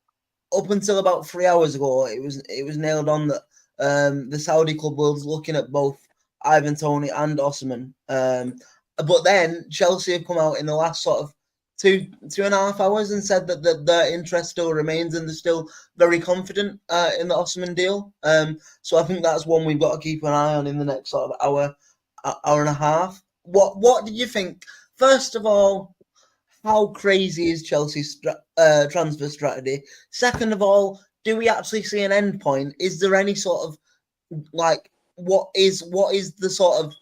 up until about 3 hours ago, it was nailed on that the Saudi club was looking at both Ivan Toney and Osimhen. But then Chelsea have come out in the last sort of 2.5 hours and said that their interest still remains, and they're still very confident in the Osimhen deal. So I think that's one we've got to keep an eye on in the next sort of hour and a half. What do you think? First of all, how crazy is Chelsea's transfer strategy? Second of all, do we actually see an end point? Is there any sort of what is the sort of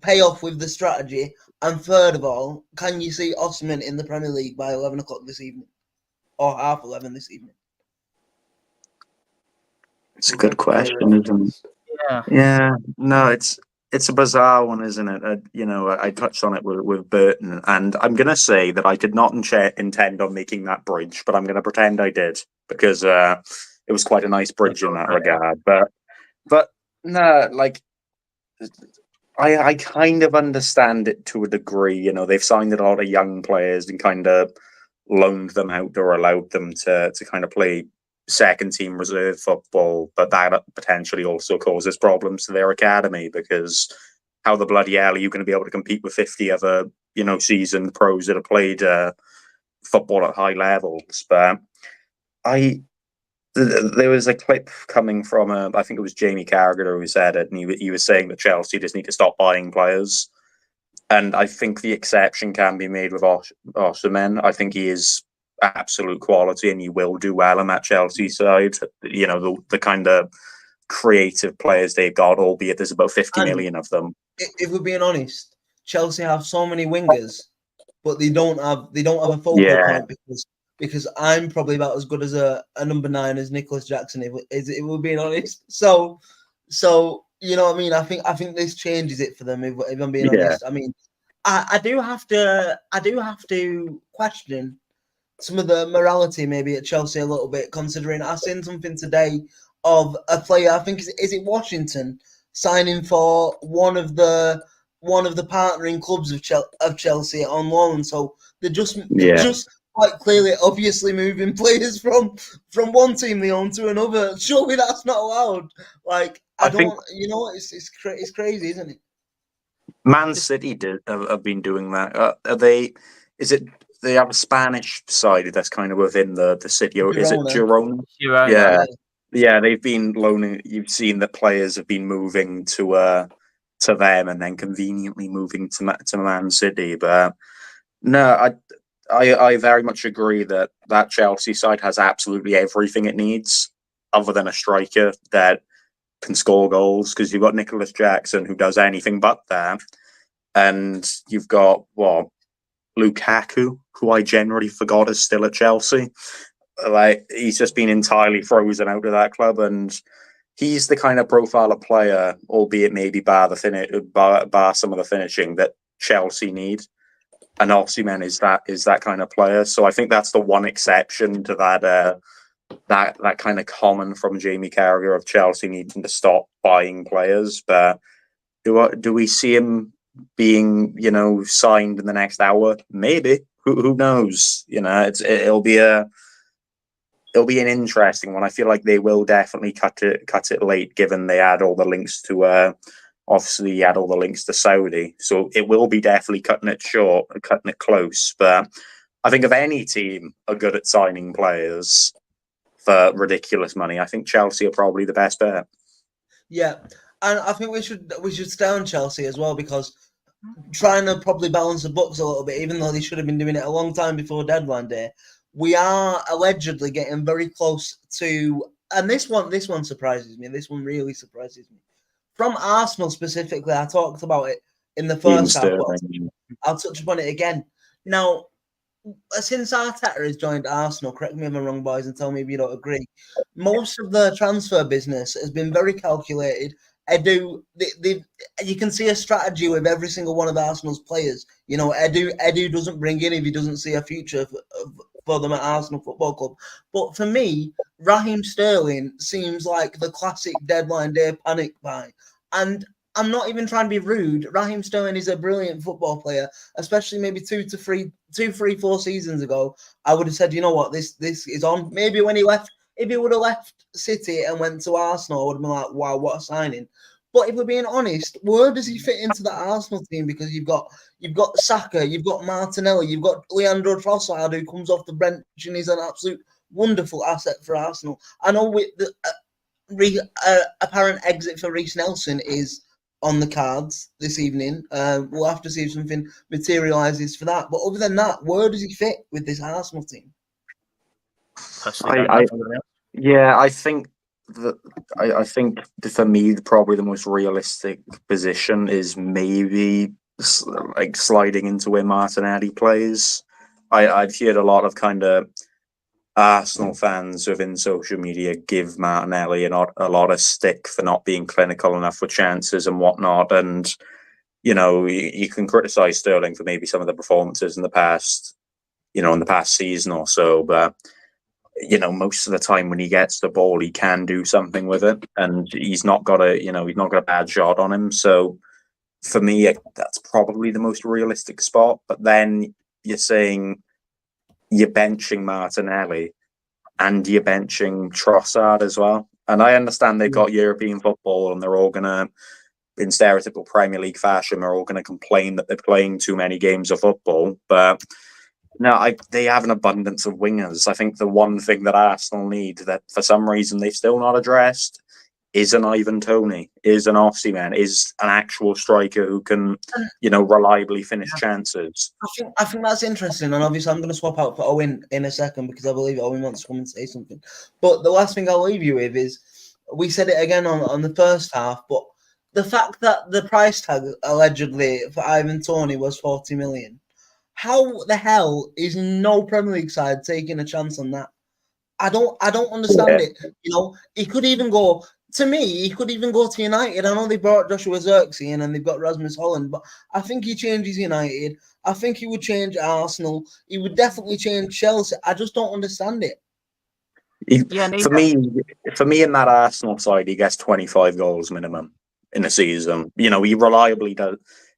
payoff with the strategy? And third of all, can you see Osimhen in the Premier League by 11 o'clock this evening, or 11:30 this evening? It's a good question, isn't it? Yeah. No, it's a bizarre one, isn't it? I touched on it with Burton, and I'm going to say that I did not intend on making that bridge, but I'm going to pretend I did, because it was quite a nice bridge in that regard. But no, I kind of understand it to a degree. They've signed a lot of young players and kind of loaned them out or allowed them to kind of play second team reserve football, but that potentially also causes problems to their academy, because how the bloody hell are you going to be able to compete with 50 other seasoned pros that have played football at high levels? But there was a clip coming from I think it was Jamie Carragher who said it, and he was saying that Chelsea just need to stop buying players, and I think the exception can be made with Osimhen. I think he is absolute quality, and he will do well on that Chelsea side. The kind of creative players they've got, albeit there's about 50 million of them. If we're being honest, Chelsea have so many wingers, but they don't have a focal point, because I'm probably about as good as a number 9 as Nicholas Jackson, if we're being honest. So you know what I mean? I think this changes it for them, if I'm being honest. I mean, I do have to question some of the morality maybe at Chelsea a little bit, considering I've seen something today of a player, I think is it Washington, signing for one of the partnering clubs of Chelsea on loan. So they're just quite clearly, obviously moving players from one team they own to another. Surely that's not allowed. It's crazy, isn't it? Man City have been doing that. They have a Spanish side that's kind of within the city. Girona. Is it Girona? Yeah. They've been loaning. You've seen that players have been moving to them, and then conveniently moving to Man City. But no, I very much agree that Chelsea side has absolutely everything it needs, other than a striker that can score goals, because you've got Nicholas Jackson, who does anything but that, and you've got Lukaku, who I generally forgot is still at Chelsea. He's just been entirely frozen out of that club, and he's the kind of profile of player, albeit maybe bar some of the finishing, that Chelsea need. And Osimhen is that kind of player. So I think that's the one exception to that kind of comment from Jamie Carragher of Chelsea needing to stop buying players. But do we see him being signed in the next hour? Maybe. Who knows? It'll be an interesting one. I feel like they will definitely cut it late, given they add all the links to obviously he had all the links to Saudi, so it will be definitely cutting it short, cutting it close. But I think if any team are good at signing players for ridiculous money, I think Chelsea are probably the best bet. Yeah, and I think we should stay on Chelsea as well, because trying to probably balance the books a little bit, even though they should have been doing it a long time before deadline day, we are allegedly getting very close to, and this one surprises me. This one really surprises me. from Arsenal specifically, I talked about it in the Even first half, but Sterling. I'll touch upon it again. Now, since Arteta has joined Arsenal, correct me if I'm wrong, boys, and tell me if you don't agree. Most of the transfer business has been very calculated. You can see a strategy with every single one of Arsenal's players. You know, Edu doesn't bring in if he doesn't see a future for them at Arsenal Football Club. But for me, Raheem Sterling seems like the classic deadline day panic buy. And I'm not even trying to be rude. Raheem Sterling is a brilliant football player, especially maybe 4 seasons ago. I would have said, you know what, this is on. Maybe when he left, if he would have left City and went to Arsenal, I would have been like, wow, what a signing. But if we're being honest, where does he fit into the Arsenal team? Because you've got Saka, you've got Martinelli, you've got Leandro Trossard, who comes off the bench and is an absolute wonderful asset for Arsenal. I know with the apparent exit for Reece Nelson is on the cards this evening. We'll have to see if something materialises for that. But other than that, where does he fit with this Arsenal team? I think that I think for me probably the most realistic position is maybe like sliding into where Martinelli plays. I've heard a lot of kind of Arsenal fans within social media give Martinelli a lot of stick for not being clinical enough with chances and whatnot. And, you know, you can criticise Sterling for maybe some of the performances in the past season or so. But, you know, most of the time when he gets the ball, he can do something with it. And he's not got a bad shot on him. So for me, that's probably the most realistic spot. But then you're saying, you're benching Martinelli and you're benching Trossard as well. And I understand they've got European football and they're all going to, in stereotypical Premier League fashion, they're all going to complain that they're playing too many games of football. But no, they have an abundance of wingers. I think the one thing that Arsenal need that for some reason they've still not addressed is an Ivan Toney, is an Osimhen, is an actual striker who can, you know, reliably finish chances. I think that's interesting, and obviously I'm going to swap out for Owen in a second because I believe Owen wants to come and say something. But the last thing I'll leave you with is, we said it again on the first half, but the fact that the price tag allegedly for Ivan Toney was 40 million. How the hell is no Premier League side taking a chance on that? I don't understand it. You know, he could even go. To me, he could even go to United. I know they brought Joshua Zirkzee in and they've got Rasmus Holland, but I think he changes United. I think he would change Arsenal. He would definitely change Chelsea. I just don't understand it. For me, in that Arsenal side, he gets 25 goals minimum in a season. You know, he reliably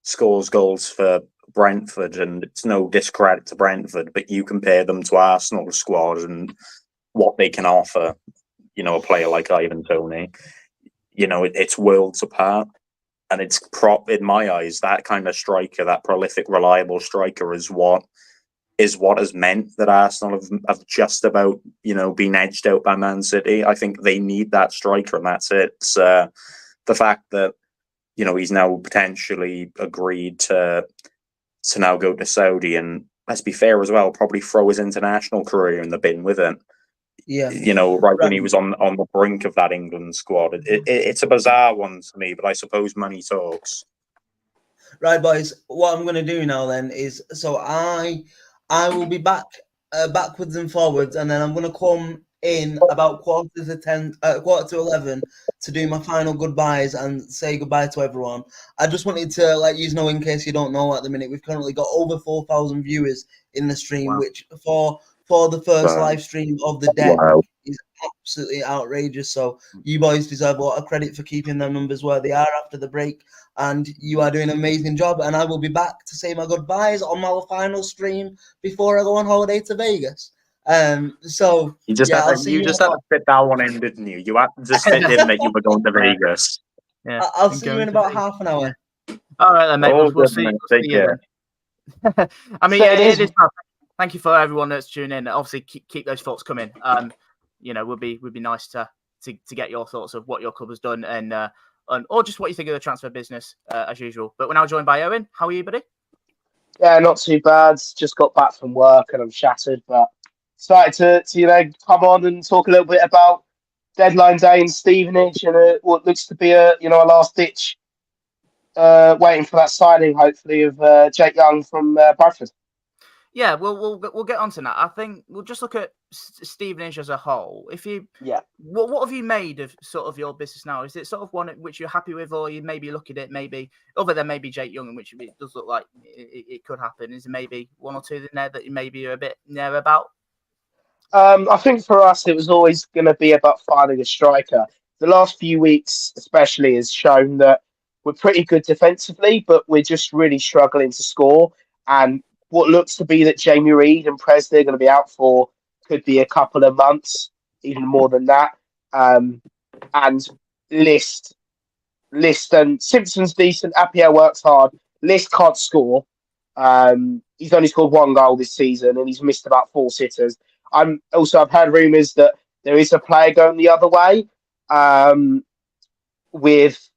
scores goals for Brentford, and it's no discredit to Brentford, but you compare them to Arsenal's squad and what they can offer, you know, a player like Ivan Toney, you know, it's worlds apart. And it's in my eyes, that kind of striker, that prolific, reliable striker is what has meant that Arsenal have just about, you know, been edged out by Man City. I think they need that striker, and that's it. It's, the fact that, you know, he's now potentially agreed to now go to Saudi, and let's be fair as well, probably throw his international career in the bin with it. Yeah, you know, right when he was on the brink of that England squad. It's a bizarre one to me, but I suppose money talks. Right, boys. What I'm going to do now then is, so I will be back backwards and forwards, and then I'm going to come in about quarter to 11 to do my final goodbyes and say goodbye to everyone. I just wanted to let you know, in case you don't know, at the minute we've currently got over 4,000 viewers in the stream, which for the first live stream of the day is absolutely outrageous. So you boys deserve a lot of credit for keeping their numbers where they are after the break, and you are doing an amazing job. And I will be back to say my goodbyes on my final stream before I go on holiday to Vegas. So you just had to fit that one in, didn't you? You had to just fit in that you were going to Vegas. Yeah, I'll see you in about half an hour. Yeah. All right, then, mate. We'll see you. I mean, it is. Thank you for everyone that's tuning in. Obviously, keep those thoughts coming. You know, would be nice to get your thoughts of what your club has done and or just what you think of the transfer business as usual. But we're now joined by Owen. How are you, buddy? Yeah, not too bad. Just got back from work and I'm shattered, but excited to come on and talk a little bit about deadline day in Stevenage, and what looks to be a last ditch, waiting for that signing, hopefully, of Jake Young from Bradford. Yeah, we'll get onto that. I think we'll just look at Stevenage as a whole. What have you made of sort of your business now? Is it sort of one which you're happy with, or you maybe look at it maybe other than maybe Jake Young, in which it does look like it could happen? Is there maybe one or two in there that you maybe are a bit near about? I think for us, it was always going to be about finding a striker. The last few weeks, especially, has shown that we're pretty good defensively, but we're just really struggling to score. And what looks to be that Jamie Reid and Presley are going to be out for could be a couple of months, even more than that. And List and Simpson's decent. Appiah works hard. List can't score. He's only scored one goal this season, and he's missed about 4 sitters. I've heard rumours that there is a player going the other way, with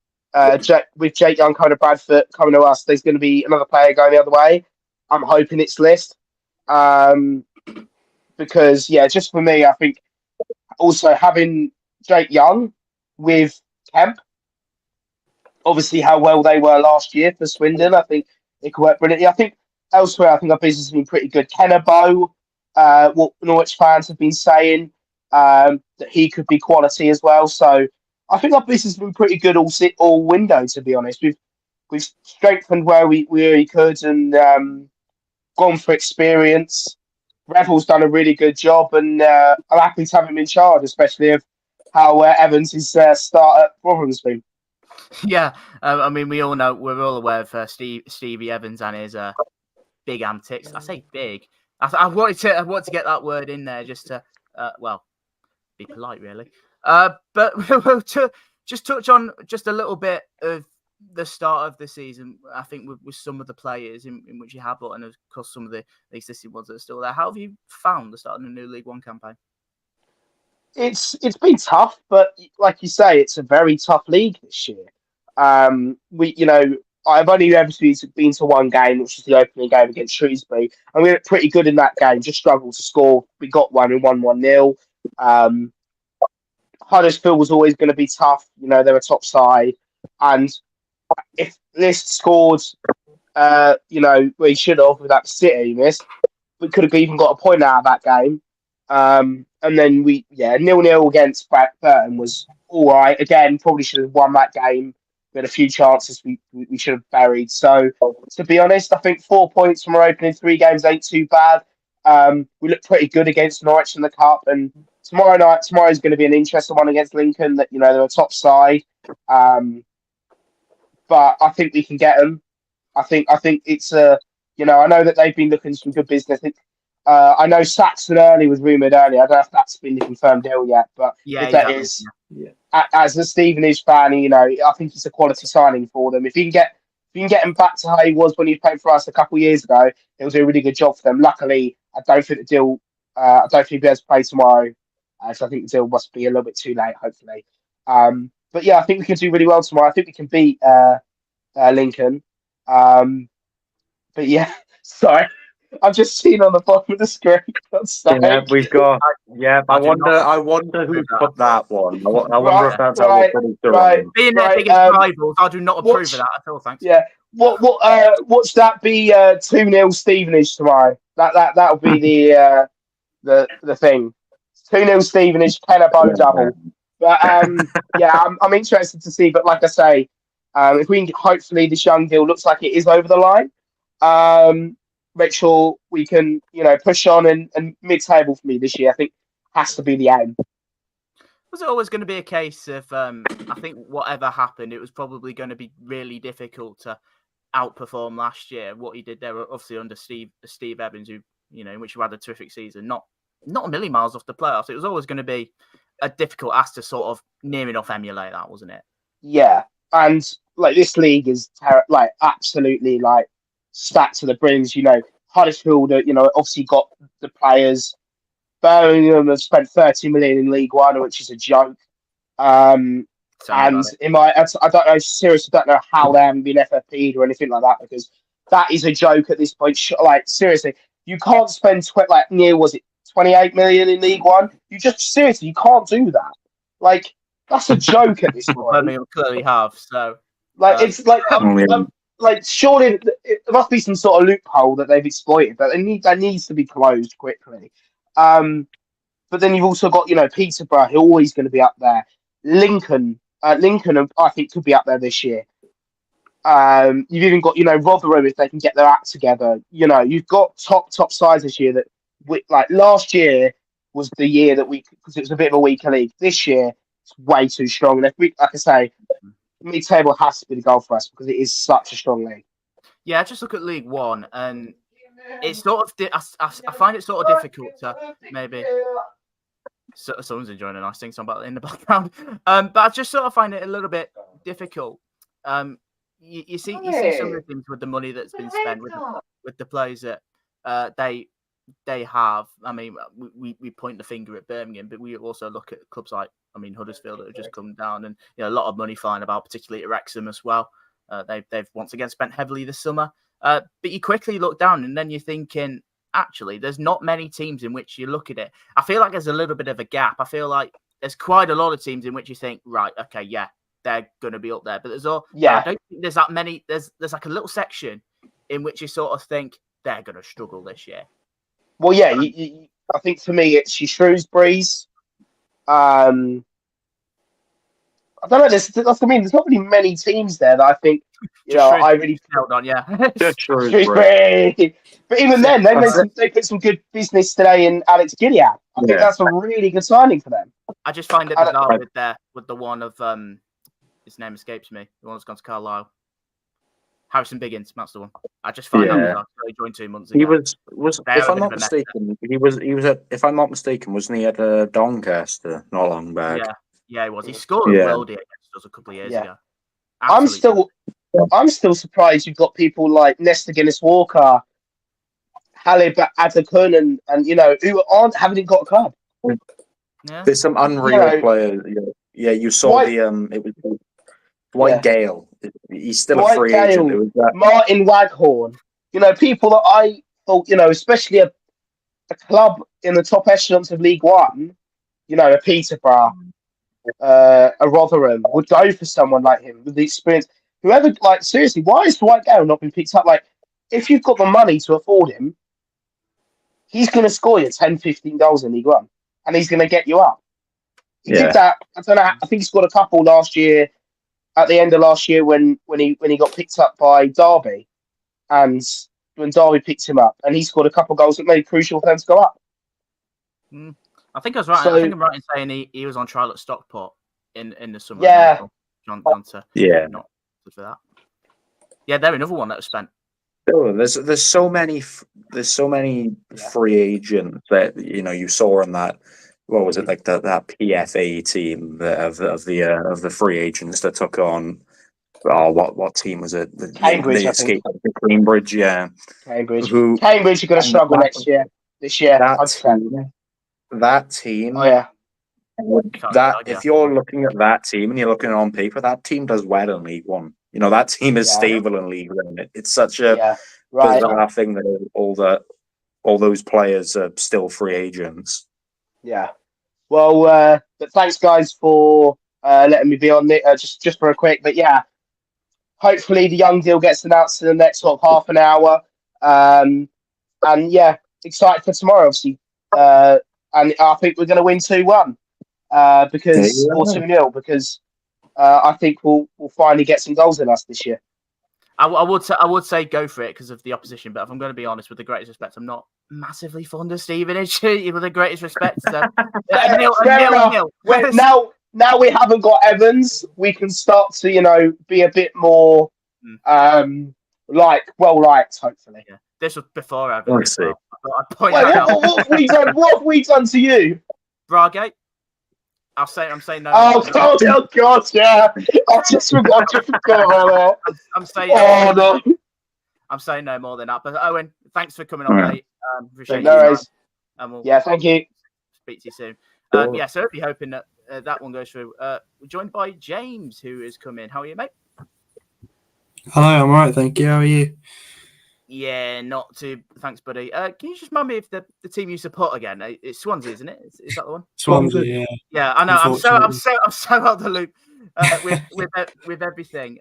Jake Young coming to Bradford, coming to us. There's going to be another player going the other way. I'm hoping it's List, because just for me, I think also having Jake Young with Kemp, obviously how well they were last year for Swindon, I think it could work brilliantly. I think elsewhere, I think our business has been pretty good. Kennebo, what Norwich fans have been saying, that he could be quality as well. So I think our business has been pretty good all window, to be honest. We've strengthened where we could, and gone for experience. Revel's done a really good job, and I'm happy to have him in charge, especially of how Evans' start at Rotherham's been. Yeah, I mean, we're all aware of Stevie Evans and his big antics. I say big. I wanted to get that word in there just to, be polite, really. But to just touch on just a little bit of the start of the season, I think with some of the players in which you have, and of course some of the existing ones that are still there. How have you found the start of the new League One campaign? It's been tough, but like you say, it's a very tough league this year. I've only ever been to one game, which was the opening game against Shrewsbury, and we were pretty good in that game. Just struggled to score. We got one and won 1-0. Huddersfield was always going to be tough. They're a top side, and if List scored, where he should have with that City miss, we could have even got a point out of that game. And then 0-0 against Burton was all right. Again, probably should have won that game. We had a few chances we should have buried. So, to be honest, I think 4 points from our opening 3 games ain't too bad. We look pretty good against Norwich in the Cup, and tomorrow's going to be an interesting one against Lincoln. That they're a top side, but I think we can get them. I think it's I know that they've been looking some good business. I know Saxon Early was rumoured earlier. I don't know if that's been the confirmed deal yet, but if that is, as a Stevenage fan, I think it's a quality signing for them. If you can get him back to how he was when he played for us a couple of years ago, it was a really good job for them. Luckily, I don't think he'll be able to play tomorrow, so I think the deal must be a little bit too late, hopefully. But yeah, I think we can do really well tomorrow. I think we can beat Lincoln. But yeah, sorry. I've just seen on the bottom of the screen. Yeah, we've got. Yeah, I wonder who put that one. I wonder if that's how we put it through. Being their biggest rivals, I do not approve of that at all. Thanks. Yeah. What's that be? 2-0 Stevenage tomorrow. That'll be the thing. 2-0 Stevenage, Kennebo double. But I'm interested to see. But like I say, if we can, hopefully this Young deal looks like it is over the line. Make sure we can, push on and mid-table for me this year. I think has to be the aim. Was it always going to be a case of, I think whatever happened, it was probably going to be really difficult to outperform last year. What he did there, obviously under Steve Evans, who, in which he had a terrific season, not a million miles off the playoffs. It was always going to be a difficult ask to sort of near enough emulate that, wasn't it? Yeah, and this league is absolutely stacked to the brims. Huddersfield, obviously got the players. Birmingham have spent 30 million in League One, which is a joke. And I don't know, seriously, don't know how they haven't been FFP'd or anything like that, because that is a joke at this point. Seriously, you can't spend 28 million in League One. You can't do that. Like, that's a joke at this point. Birmingham clearly have. So, like, it's like, like, surely there must be some sort of loophole that they've exploited that needs to be closed quickly. But then you've also got, Peterborough, who are always going to be up there. Lincoln, I think, could be up there this year. You've even got, Rotherham, if they can get their act together. You've got top sides this year that, like, last year was the year that because it was a bit of a weaker league. This year, it's way too strong. And if we, like I say, mid-table has to be the goal for us because it is such a strong league. Yeah, just look at League One, and it's sort of I find it sort of difficult to maybe. So, someone's enjoying a nice thing song in the background, but I just sort of find it a little bit difficult. You see some of the things with the money that's been spent with the players that they have. I mean, we point the finger at Birmingham, but we also look at clubs like Huddersfield that have just come down, and a lot of money flying about, particularly at Wrexham as well. They've once again spent heavily this summer, but you quickly look down and then you're thinking, actually, there's not many teams in which you look at it. I feel like there's a little bit of a gap. I feel like there's quite a lot of teams in which you think, right, okay, yeah, they're going to be up there. But I don't think there's that many. There's like a little section in which you sort of think they're going to struggle this year. Well, yeah, I think for me it's your Shrewsbury's. I don't know. There's not really many teams there that I think I really held on. Yeah, Shrewsbury. But even then, they put some good business today in Alex Gilead. I think that's a really good signing for them. I just find it bizarre with the one of his name escapes me. The one that's gone to Carlisle. Harrison Biggins, that's the one. I just find that bizarre. He joined 2 months ago. He was if I'm not mistaken, if I'm not mistaken, wasn't he at Doncaster not long back? Yeah, he was. He scored a worldie against us a couple of years ago. Absolutely. I'm still surprised you've got people like Nestor Guinness-Walker, Halib Adakun, and who haven't got a club. Yeah. There's some unreal players. Yeah, you saw it was Dwight Gale. He's still a free agent. It was Martin Waghorn. People that I thought, especially a club in the top echelons of League One, a Peterborough, a Rotherham would go for someone like him with the experience. Whoever, seriously, why has Dwight Gale not been picked up? If you've got the money to afford him, he's going to score you 10, 15 goals in League One, and he's going to get you up. He did that. I don't know. I think he scored a couple last year. At the end of last year, when he got picked up by Derby, and when Derby picked him up, and he scored a couple goals that made it crucial for them to go up. I think I was right. I think I'm right in saying he was on trial at Stockport in the summer. Yeah. Not for that. Yeah, they're another one that was spent. Oh, there's so many free agents that you saw on that. What was it like that PFA team of the free agents that took on? Oh, what team was it? Cambridge, they escaped Cambridge, yeah. Cambridge are going to struggle this year. That team. Oh yeah. If you're looking at that team and you're looking on paper, that team does well in League One. That team is stable in League One. It's such a bizarre thing that all those players are still free agents. Yeah. Well, but thanks guys for letting me be on it just for a quick. But yeah, hopefully the young deal gets announced in the next half an hour. And yeah, excited for tomorrow, obviously. And I think we're going to win 2-1 or 2-0 because I think we'll finally get some goals in us this year. I would say go for it because of the opposition, but if I'm going to be honest, with the greatest respect, I'm not massively fond of Stevenage. With the greatest respect, so nil. Now we haven't got Evans, we can start to be a bit more well liked, hopefully. Yeah. This was before Evans. What have we done to you, Bragate? I'm saying no. Oh God, yeah. I just forgot about that. I'm saying. No. I'm saying no more than that. But Owen, thanks for coming on, mate. Appreciate thank you. Speak to you soon. So certainly hoping that that one goes through. We're joined by James, who is coming. How are you, mate? Hello, I'm alright, thank you. How are you? Yeah, not too. Thanks, buddy. Can you just remind me of the team you support again? It's Swansea, isn't it? Is that the one? Swansea, yeah. Yeah, I know. I'm so Unfortunately. out the loop with everything.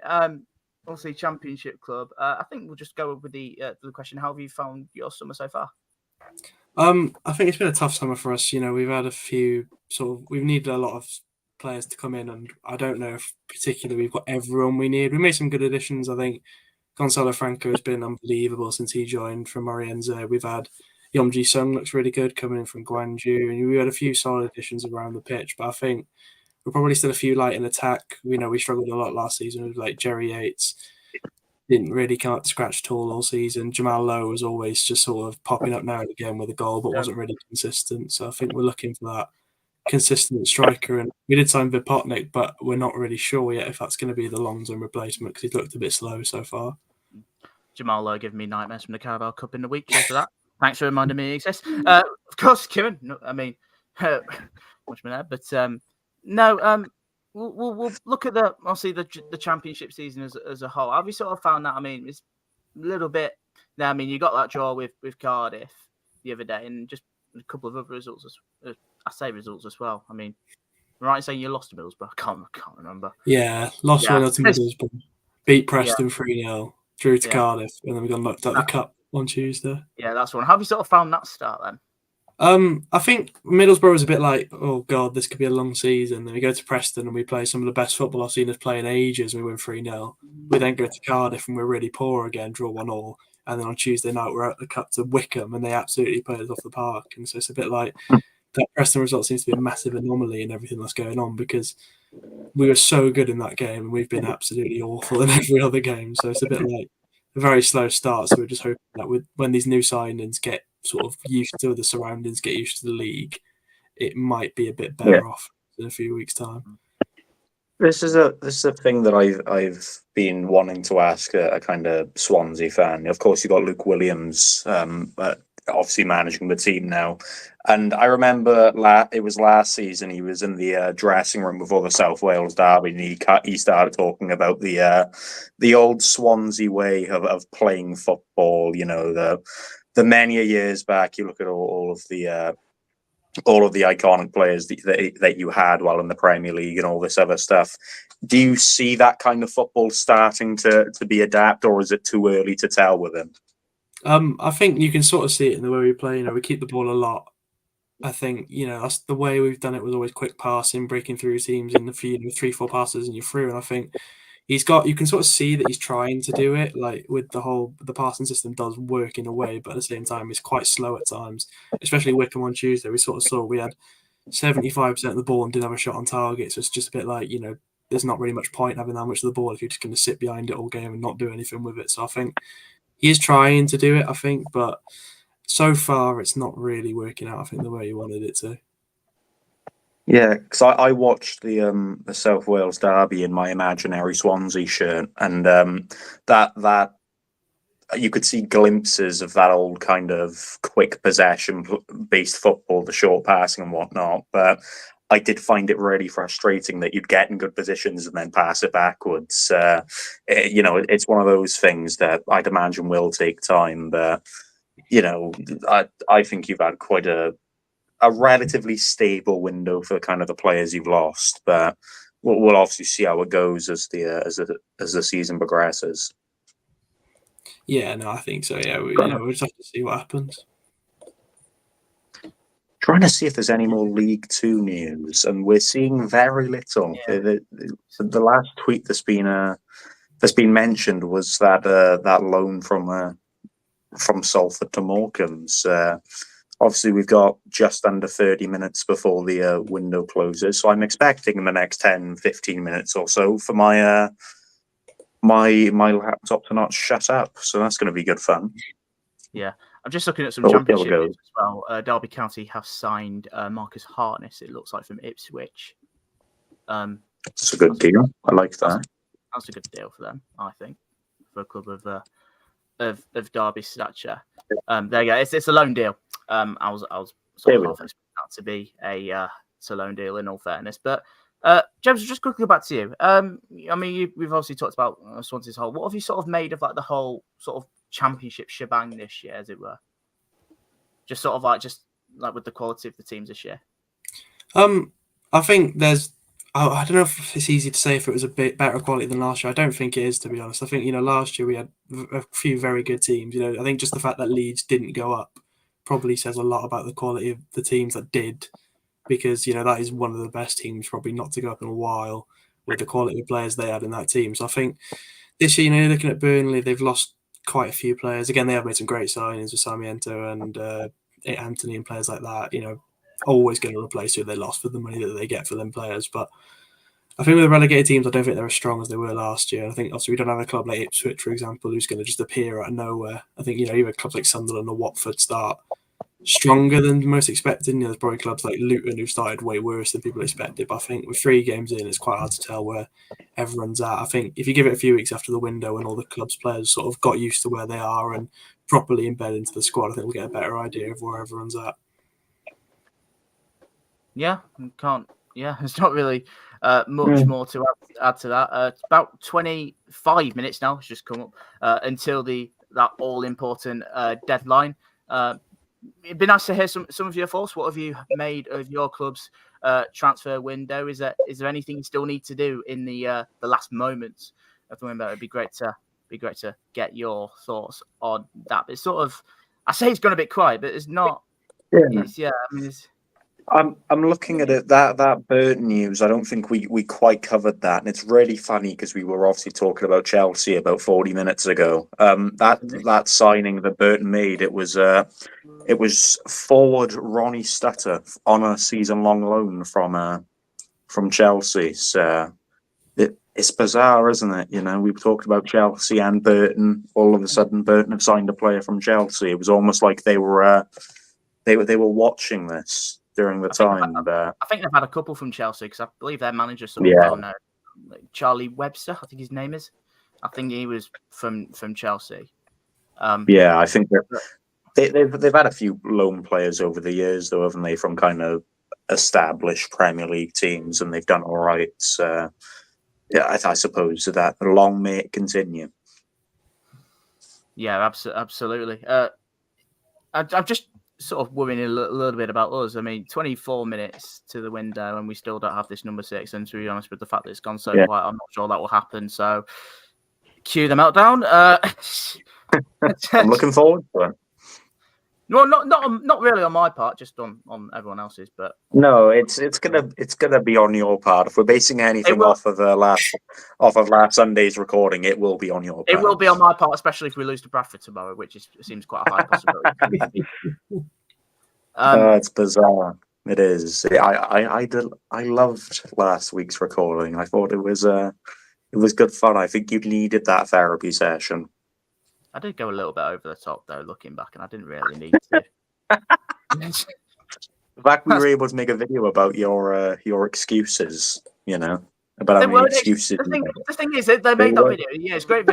Obviously, Championship club. I think we'll just go with the question. How have you found your summer so far? I think it's been a tough summer for us. We've had a few we've needed a lot of players to come in, and I don't know if particularly we've got everyone we need. We made some good additions. I think Gonzalo Franco has been unbelievable since he joined from Marienza. We've had Yomji Sung looks really good coming in from Guangzhou, and we had a few solid additions around the pitch. But I think we're probably still a few light in attack. We struggled a lot last season with like Jerry Yates. Didn't really come up to scratch at all season. Jamal Lowe was always just sort of popping up now and again with a goal, but wasn't really consistent. So I think we're looking for that consistent striker. And we did sign Vipotnik, but we're not really sure yet if that's going to be the long-term replacement because he's looked a bit slow so far. Jamal Lowe giving me nightmares from the Carabao Cup in the week. Cheers for that. Thanks for reminding me he exists. Of course, Kieran. No, I mean, watch me there. But no, we'll look at the championship season as a whole. Have you sort of found that? I mean, it's a little bit. I mean, you got that draw with Cardiff the other day, and just a couple of other results. I say results as well. I mean, right in saying you lost to Middlesbrough. I can't remember. Yeah, lost 1-0 to Middlesbrough. Beat Preston 3-0. Drew to Cardiff, and then we got knocked out the cup on Tuesday. Yeah, that's one. How have you sort of found that start then? I think Middlesbrough was a bit like, oh god, this could be a long season. Then we go to Preston and we play some of the best football I've seen us play in ages. And we win 3-0. We then go to Cardiff and we're really poor again, draw 1-1. And then on Tuesday night we're at the cup to Wickham and they absolutely played us off the park. And so it's a bit like that Preston result seems to be a massive anomaly in everything that's going on because we were so good in that game and we've been absolutely awful in every other game. So it's a bit like a very slow start. So we're just hoping that when these new signings get sort of used to the surroundings, get used to the league, it might be a bit better off in a few weeks' time. This is a thing that I've been wanting to ask a kind of Swansea fan. Of course, you got Luke Williams, obviously managing the team now. And I remember it was last season. He was in the dressing room before the South Wales derby, and he started talking about the old Swansea way of playing football. The many years back. You look at all of the iconic players that you had while in the Premier League and all this other stuff. Do you see that kind of football starting to be adapted, or is it too early to tell with him? I think you can sort of see it in the way we play. We keep the ball a lot. I think, that's the way we've done it was always quick passing, breaking through teams in the 3-4 passes and you're through. And I think you can sort of see that he's trying to do it, like with the passing system does work in a way, but at the same time, it's quite slow at times, especially Wickham on Tuesday. We sort of saw we had 75% of the ball and didn't have a shot on target. So it's just a bit like, there's not really much point having that much of the ball if you're just going to sit behind it all game and not do anything with it. So I think he is trying to do it, I think, but so far it's not really working out, I think, the way he wanted it to. Yeah, because I watched the South Wales derby in my imaginary Swansea shirt, and that you could see glimpses of that old kind of quick possession-based football, the short passing and whatnot. But I did find it really frustrating that you'd get in good positions and then pass it backwards. It's one of those things that I'd imagine will take time, but I think you've had quite a relatively stable window for kind of the players you've lost, but we'll obviously see how it goes as the season progresses. Yeah, no, I think so. Yeah, we'll just have to see what happens. Trying to see if there's any more League Two news, and we're seeing very little. Yeah. The last tweet that's been mentioned was that loan from Salford to Morecambe's. Obviously, we've got just under 30 minutes before the window closes, so I'm expecting in the next 10, 15 minutes or so for my laptop to not shut up. So that's going to be good fun. Yeah, I'm just looking at some championship news as well. Derby County have signed Marcus Hartness, it looks like, from Ipswich. It's a good deal. I like that. That's a good deal for them, I think, for a club of Derby stature. There you go. It's a loan deal. I was sort of half expecting that to be a loan deal, in all fairness. But James, just quickly back to you. I mean, we've obviously talked about Swansea's whole. What have you sort of made of like the whole sort of championship shebang this year, as it were? Just sort of like with the quality of the teams this year. I think there's. I don't know if it's easy to say if it was a bit better quality than last year. I don't think it is, to be honest. I think last year we had a few very good teams. I think just the fact that Leeds didn't go up probably says a lot about the quality of the teams that did, because that is one of the best teams probably not to go up in a while with the quality of players they had in that team. So I think this year, looking at Burnley, they've lost quite a few players. Again, they have made some great signings with Sarmiento and Anthony and players like that. Always going to replace who they lost for the money that they get for them players. But I think with the relegated teams, I don't think they're as strong as they were last year. I think also we don't have a club like Ipswich, for example, who's going to just appear out of nowhere. I think even clubs like Sunderland or Watford start stronger than most expected. There's probably clubs like Luton who started way worse than people expected. But I think with 3 games in, it's quite hard to tell where everyone's at. I think if you give it a few weeks after the window and all the clubs' players sort of got used to where they are and properly embed into the squad, I think we'll get a better idea of where everyone's at. Yeah, there's not really much more to add to that. It's about 25 minutes now. It's just come up until that all-important deadline. It'd be nice to hear some of your thoughts. What have you made of your club's transfer window? Is there anything you still need to do in the last moments of the window? It'd be great to get your thoughts on that. But it's sort of, I say it's gone a bit quiet, but it's not. Yeah. I'm looking at it, that Burton news. I don't think we quite covered that, and it's really funny because we were obviously talking about Chelsea about 40 minutes ago. That signing that Burton made, it was forward Ronnie Stutter on a season-long loan from Chelsea. So it's bizarre, isn't it? We've talked about Chelsea and Burton. All of a sudden, Burton have signed a player from Chelsea. It was almost like they were watching this during the time. I think they've had a couple from Chelsea because I believe their manager Charlie Webster, I think his name is. I think he was from Chelsea. I think they've had a few loan players over the years, though, haven't they, from kind of established Premier League teams, and they've done all right. So, I suppose that long may it continue. Yeah, absolutely. I'm just sort of worrying a little bit about us. I mean, 24 minutes to the window and we still don't have this number 6. And to be honest, with the fact that it's gone so quiet, I'm not sure that will happen. So cue the meltdown. I'm looking forward to it. No, not really on my part, just on everyone else's. But no, it's gonna be on your part. If we're basing anything off of last Sunday's recording, it will be on your part. It will be on my part, especially if we lose to Bradford tomorrow, which seems quite a high possibility. It's bizarre. It is. I loved last week's recording. I thought it was good fun. I think you needed that therapy session. I did go a little bit over the top, though, looking back, and I didn't really need to. In fact, we were able to make a video about your excuses, about how many excuses. The thing is, they made that video. Yeah, it's great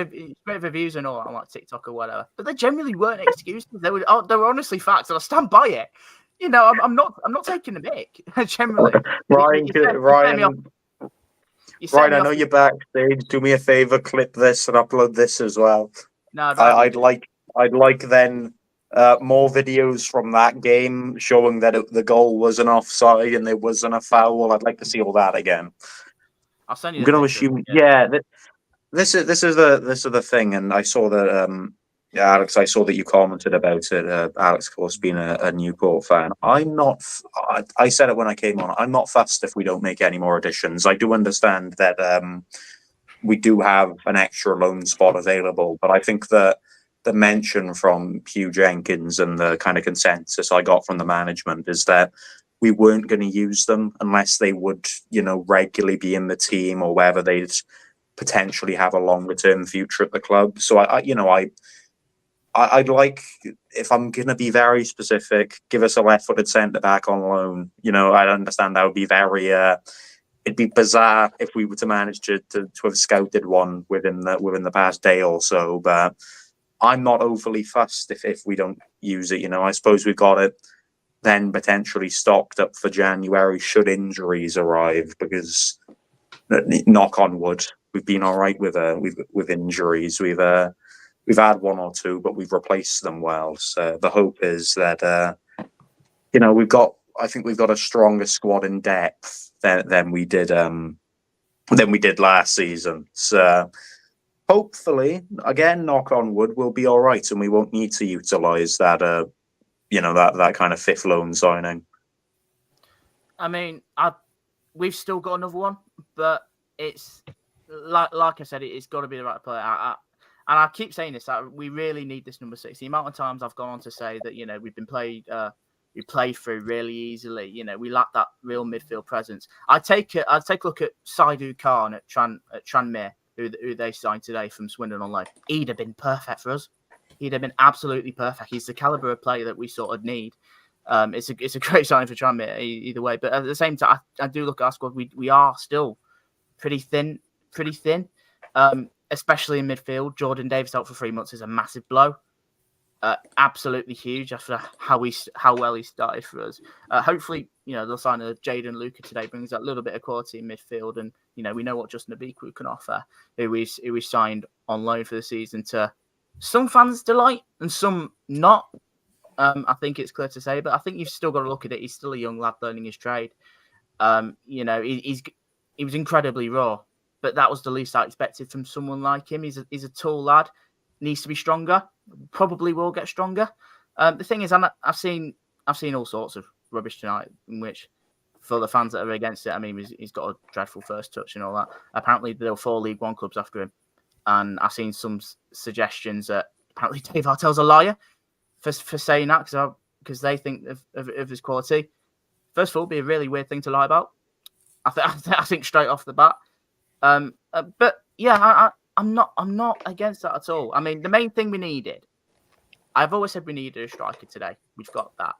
reviews and all on like TikTok or whatever. But they generally weren't excuses. They were honestly facts, and I stand by it. I'm not taking the mic. Generally, Ryan, I know you're backstage. Do me a favor, clip this and upload this as well. No, I'd like then more videos from that game showing that the goal was an offside and there wasn't a foul. I'd like to see all that again. I'll send you. I'm going to assume, this is the thing, and I saw that Alex. I saw that you commented about it. Alex, of course, being a Newport fan. I'm not. I said it when I came on. I'm not fussed if we don't make any more additions. I do understand that. We do have an extra loan spot available, but I think that the mention from Hugh Jenkins and the kind of consensus I got from the management is that we weren't going to use them unless they would, regularly be in the team or whether they'd potentially have a longer term future at the club. So I'd like, if I'm going to be very specific, give us a left-footed centre back on loan. I understand that would be very. It'd be bizarre if we were to manage to have scouted one within the past day or so, but I'm not overly fussed if we don't use it. I suppose we've got it then potentially stocked up for January should injuries arrive, because knock on wood, we've been all right with injuries. We've we've had one or two, but we've replaced them well. So the hope is that I think we've got a stronger squad in depth than we did last season. So hopefully, again, knock on wood, we'll be all right, and we won't need to utilize that that kind of fifth loan signing. I mean, we've still got another one, but it's like I said, it's got to be the right player. And I keep saying this, that we really need this number 6. The amount of times I've gone on to say that, we've been played, we play through really easily. We lack that real midfield presence. I'd take a look at Saidu Khan at Tranmere, who they signed today from Swindon on loan. He'd have been perfect for us. He'd have been absolutely perfect. He's the caliber of player that we sort of need. It's a great sign for Tranmere either way. But at the same time, I do look at our squad. We are still pretty thin, especially in midfield. Jordan Davis out for 3 months is a massive blow. Absolutely huge after how well he started for us. Hopefully, they'll sign a Jaden Luca today, brings that little bit of quality in midfield, and we know what Justin Abiku can offer, who we signed on loan for the season to some fans' delight and some not. I think it's clear to say, but I think you've still got to look at it. He's still a young lad learning his trade. He was incredibly raw, but that was the least I expected from someone like him. He's a tall lad, needs to be stronger. Probably will get stronger. The thing is, I've seen all sorts of rubbish tonight, in which for the fans that are against it, I mean, he's got a dreadful first touch and all that. Apparently, there were 4 League One clubs after him, and I've seen some suggestions that apparently Dave Artell's a liar for saying that because they think of his quality. First of all, it'd be a really weird thing to lie about. I think straight off the bat. But yeah, I'm not against that at all. I mean, the main thing we needed, I've always said we needed a striker today. We've got that.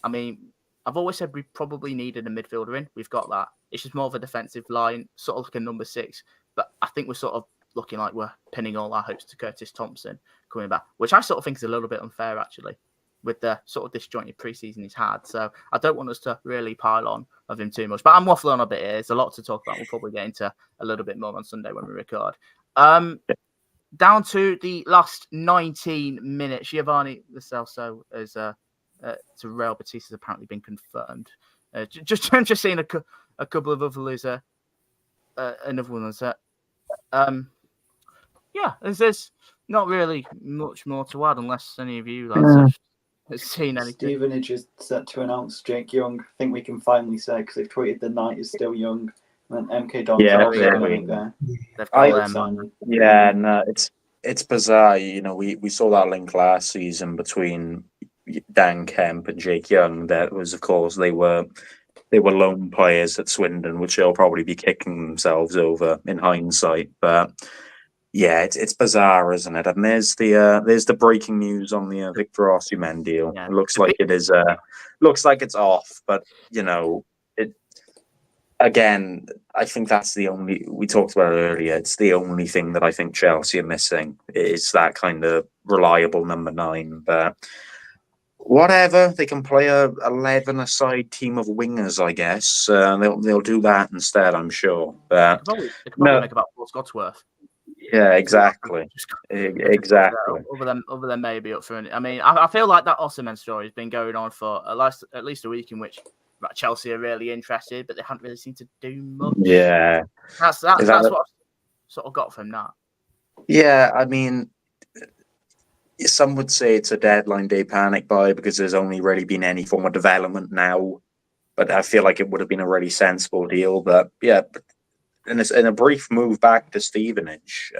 I mean, I've always said we probably needed a midfielder in. We've got that. It's just more of a defensive line, sort of like a number 6. But I think we're sort of looking like we're pinning all our hopes to Curtis Thompson coming back, which I sort of think is a little bit unfair, actually, with the sort of disjointed preseason he's had. So I don't want us to really pile on of him too much. But I'm waffling on a bit here. There's a lot to talk about. We'll probably get into a little bit more on Sunday when we record. Down to the last 19 minutes, Giovanni Lo Celso as to Real Betis has apparently been confirmed. Just seeing a couple of other loser, another one on set. There's not really much more to add unless any of you have seen anything. Stevenage is set to announce Jake Young. I think we can finally say, because they've tweeted the night is still young. And MK Dons it's bizarre. We saw that link last season between Dan Kemp and Jake Young. That was, of course, they were lone players at Swindon, which they'll probably be kicking themselves over in hindsight. But yeah, it's bizarre, isn't it? And there's the breaking news on the Victor Osimhen deal. Yeah. It looks like it is. Looks like it's off, but Again, I think that's the only, we talked about it earlier, it's the only thing that I think Chelsea are missing is that kind of reliable number 9. But whatever, they can play a 11-a-side team of wingers, I guess. They'll do that instead, I'm sure. But they could probably make about 4 Scots worth. Yeah, exactly. Exactly. Other than maybe up front. I mean, I feel like that Osimhen story has been going on for at least a week, in which Chelsea are really interested, but they haven't really seemed to do much. Yeah, that's what I've sort of got from that. Yeah, I mean, some would say it's a deadline day panic buy because there's only really been any form of development now. But I feel like it would have been a really sensible deal. But yeah, in a brief move back to Stevenage,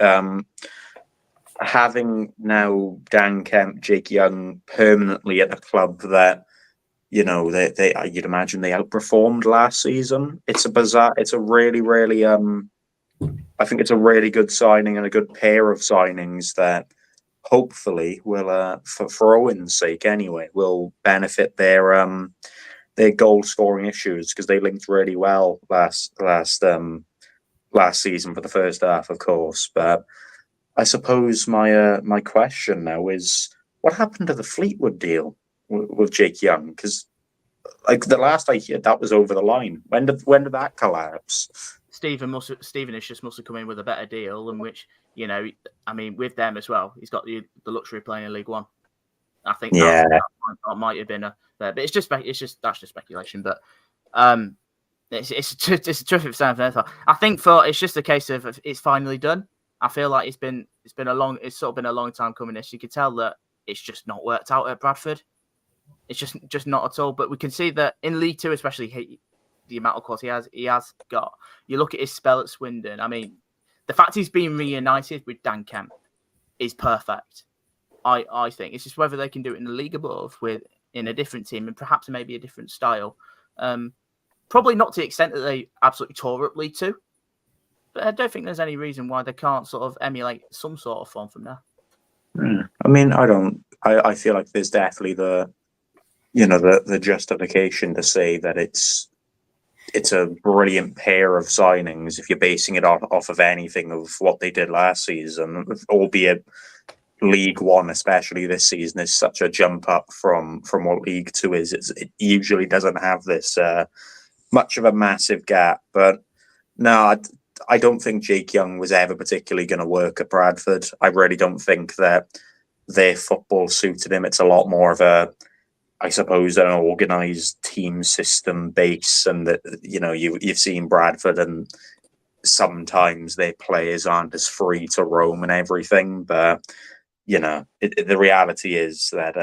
having now Dan Kemp, Jake Young permanently at a club that, you'd imagine they outperformed last season. It's a really, really, I think it's a really good signing and a good pair of signings that hopefully will, for Owen's sake anyway, will benefit their goal scoring issues, because they linked really well last season for the first half, of course. But I suppose my question now is, what happened to the Fleetwood deal with Jake Young? Because the last I heard, that was over the line. When did that collapse? Stevenage just must have come in with a better deal, in which, you know, I mean, with them as well, he's got the luxury of playing in League One. I think that might have been but it's just that's just speculation. But it's a terrific stand for. I think it's just a case of it's finally done. I feel like it's sort of been a long time coming. You could tell that it's just not worked out at Bradford. It's just not at all. But we can see that in League Two, especially the amount of quality he has got. You look at his spell at Swindon. I mean, the fact he's been reunited with Dan Kemp is perfect. I think it's just whether they can do it in the league above in a different team and perhaps maybe a different style. Probably not to the extent that they absolutely tore up League Two. But I don't think there's any reason why they can't sort of emulate some sort of form from there. I mean, I feel like there's definitely the justification to say that it's a brilliant pair of signings if you're basing it off of anything of what they did last season, albeit League One, especially this season, is such a jump up from what League Two is. It usually doesn't have this much of a massive gap. But no, I don't think Jake Young was ever particularly going to work at Bradford. I really don't think that their football suited him. It's a lot more of I suppose, an organised team system base, and that you've seen Bradford, and sometimes their players aren't as free to roam and everything. But the reality is that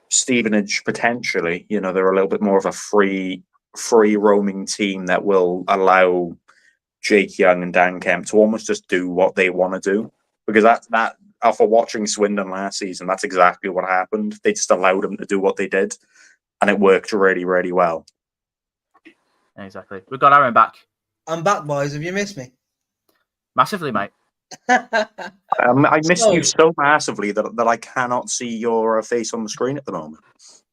Stevenage potentially, they're a little bit more of a free roaming team that will allow Jake Young and Dan Kemp to almost just do what they want to do, because that. After watching Swindon last season, that's exactly what happened. They just allowed them to do what they did, and it worked really, really well. Exactly. We've got Aaron back. I'm back, boys. Have you missed me? Massively, mate. I missed you so massively that I cannot see your face on the screen at the moment.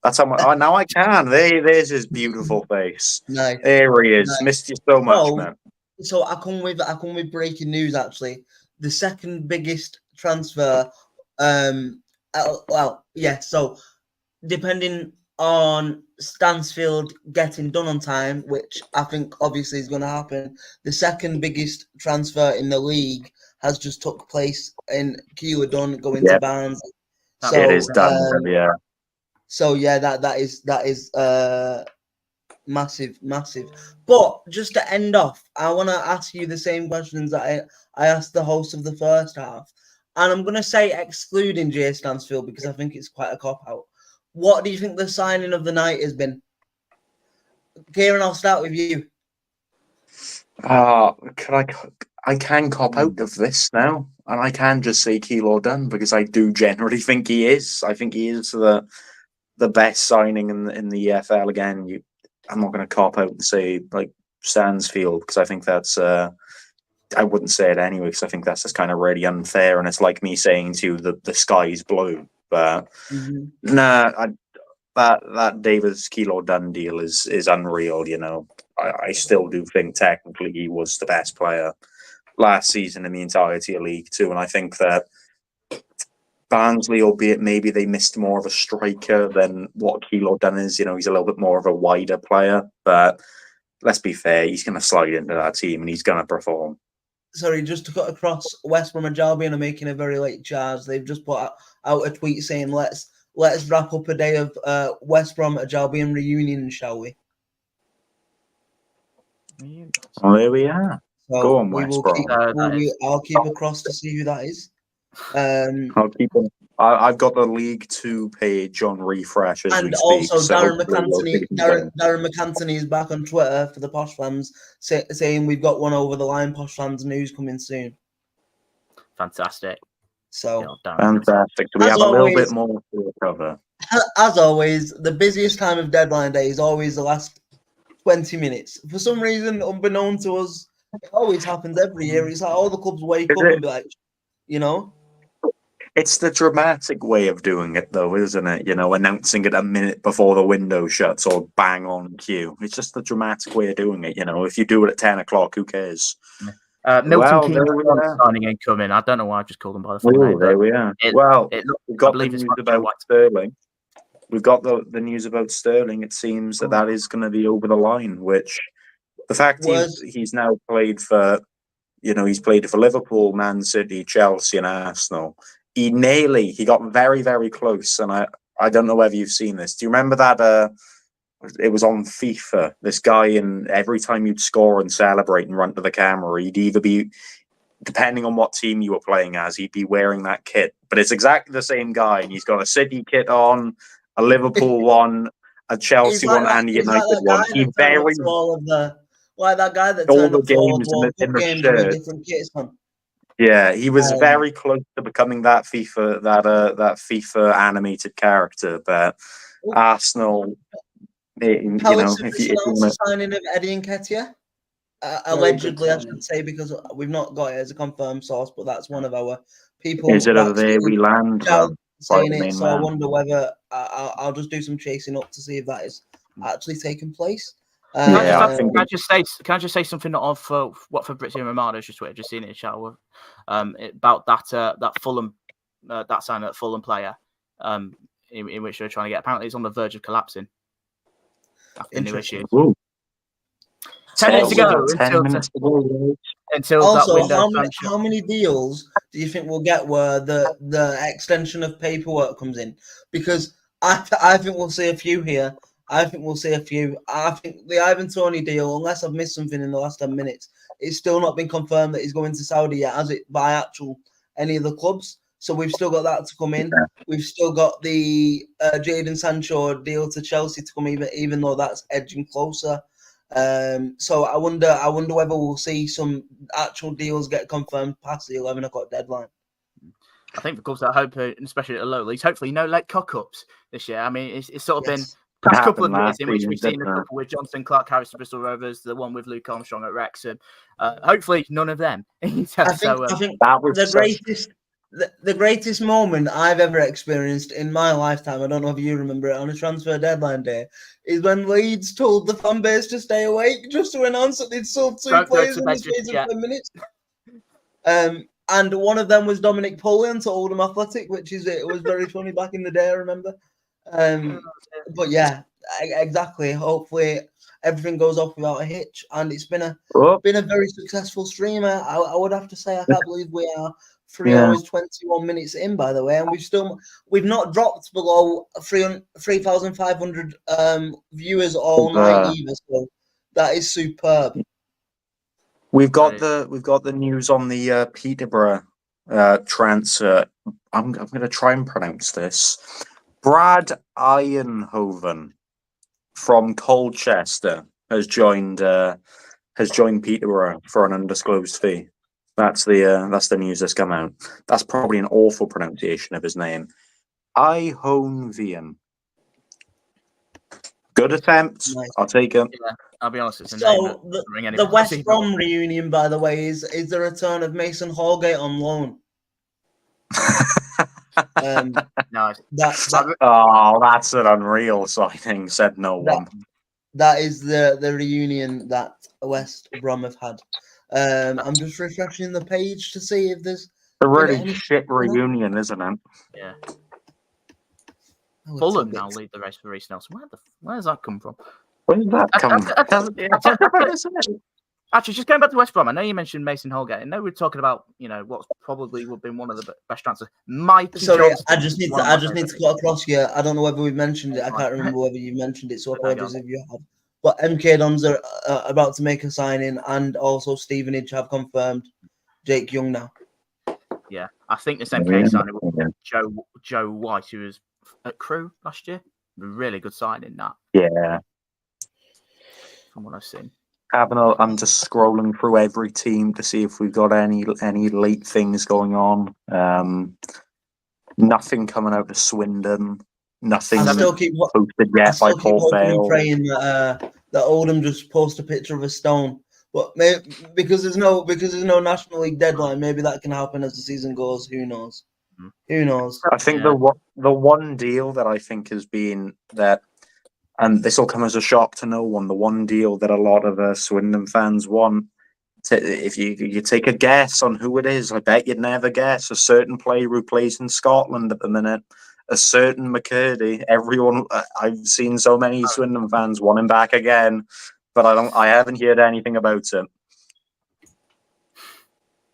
That's how much. Now I can. There's his beautiful face. Nice. There he is. Nice. Missed you so much, man. So I come with breaking news. Actually, the second biggest transfer. So depending on Stansfield getting done on time, which I think obviously is going to happen, the second biggest transfer in the league has just took place in Keeler Dunn going to Barnes. So it is done. So yeah, that is massive. But just to end off, I want to ask you the same questions that I asked the host of the first half. And I'm going to say excluding Jay Stansfield because I think it's quite a cop-out. What do you think the signing of the night has been? Kieran, I'll start with you. I can cop out of this now, and I can just say Keeler Dunn because I do generally think he is. I think he is the best signing in the EFL. Again, I'm not going to cop out and say like Stansfield because I think that's... I wouldn't say it anyway because I think that's just kind of really unfair, and it's like me saying to you the sky's blue. But that Davis Keeler Dunn deal is unreal. I still do think technically he was the best player last season in the entirety of League Two, and I think that Barnsley, albeit maybe they missed more of a striker than what Keeler Dunn is. He's a little bit more of a wider player, but let's be fair, he's going to slide into that team and he's going to perform. Sorry, just to cut across, West Brom and Albion are making a very late charge. They've just put out a tweet saying, let's wrap up a day of West Brom and Albion reunion, shall we? Well, there we are. So go on, West Brom. I'll keep across to see who that is. I'll keep on. I've got the League Two page on refresh as we speak. Also, Darren McAntony is back on Twitter for the Posh fans, saying we've got one over the line. Posh fans news coming soon. Fantastic. So fantastic. So we have a little bit more to cover. As always, the busiest time of deadline day is always the last 20 minutes. For some reason, unbeknown to us, it always happens every year. It's like all the clubs wake up and be like, It's the dramatic way of doing it, though, isn't it? Announcing it a minute before the window shuts or bang on cue. It's just the dramatic way of doing it. If you do it at 10 o'clock, who cares? Milton Keynes signing incoming. I don't know why I just called them by the full name. There we are. We've got the news about Sterling. We've got the news about Sterling. It seems that is going to be over the line, which The fact he's now played for, he's played for Liverpool, Man City, Chelsea, and Arsenal. He got very, very close, and I don't know whether you've seen this. Do you remember that? It was on FIFA. This guy, and every time you'd score and celebrate and run to the camera, he'd either be, depending on what team you were playing as, he'd be wearing that kit. But it's exactly the same guy, and he's got a City kit on, a Liverpool one, a Chelsea one, and a United one. He very that guy that all turned the up for all games the in the games shirt. with different kits on. Yeah, he was very close to becoming that FIFA animated character. But Arsenal, Palace if you announced want the signing of Eddie Nketiah. Allegedly, I should say, because we've not got it as a confirmed source, but that's one of our people. Is it a there we land? Saying it, so I wonder whether I'll just do some chasing up to see if that is actually taking place. Can I just say something of what Fabrizio Romano's just tweeted? Just seen it in chat about that Fulham that signing at Fulham player in which they're trying to get. Apparently, it's on the verge of collapsing after new issues. 10 minutes ago until also, that window. how many deals do you think we'll get where the extension of paperwork comes in? Because I think we'll see a few here. I think we'll see a few. I think the Ivan Toney deal, unless I've missed something in the last 10 minutes, it's still not been confirmed that he's going to Saudi yet, has it, by any of the clubs? So we've still got that to come in. We've still got the Jadon Sancho deal to Chelsea to come, even though that's edging closer. So I wonder whether we'll see some actual deals get confirmed past the 11 o'clock deadline. I think the clubs that hope, especially at the low leagues, hopefully no late cock-ups this year. I mean, it's sort of been past couple of years in which we've seen a couple with Johnson, Clark Harris to Bristol Rovers, the one with Luke Armstrong at Wrexham. Hopefully none of them. I think that was the greatest moment I've ever experienced in my lifetime, I don't know if you remember it, on a transfer deadline day, is when Leeds told the fan base to stay awake just to announce that they'd sold two players in the space of 10 minutes. And one of them was Dominic Polian to Oldham Athletic, it was very funny back in the day, I remember. But yeah, exactly. Hopefully everything goes off without a hitch, and it's been a very successful stream. I would have to say I can't believe we are 3 hours 21 minutes in, by the way, and we've not dropped below 3,500 viewers all night either. So that is superb. We've got the news on the Peterborough transfer. I'm going to try and pronounce this. Brad Ironhoven from Colchester has joined Peterborough for an undisclosed fee. That's the news that's come out. That's probably an awful pronunciation of his name. Ironhoven. Good attempt. Nice. I'll take it. Yeah, I'll be honest. It's a name the West Brom reunion, by the way, is the return of Mason Holgate on loan. Nice. That's an unreal signing. Said no one. That is the reunion that West Brom have had. I'm just refreshing the page to see if there's a really shit reunion, isn't it? Yeah. Fulham now lead the race for Reece Nelson. Where does that come from? Where did that come from? Actually, just going back to West Brom, I know you mentioned Mason Holgate. I know we're talking about what's probably would have been one of the best transfers. Sorry, I just need to cut across here. I don't know whether we've mentioned it. I can't remember whether you mentioned it. So apologies if you have. But MK Dons are about to make a signing, and also Stevenage have confirmed Jake Young now. Yeah, I think this MK signing was Joe White, who was at Crewe last year. Really good signing that. Yeah. From what I've seen. I'm just scrolling through every team to see if we've got any late things going on. Nothing coming out of Swindon. Nothing posted yet by Paul Bale. Praying that Oldham just post a picture of a stone, but because there's no National League deadline, maybe that can happen as the season goes. Who knows? Who knows? I think the one deal that I think has been that. And this will come as a shock to no one. The one deal that a lot of Swindon fans want, if you take a guess on who it is, I bet you'd never guess. A certain player who plays in Scotland at the minute, a certain McCurdy. Everyone, I've seen so many Swindon fans want him back again. but I haven't heard anything about it.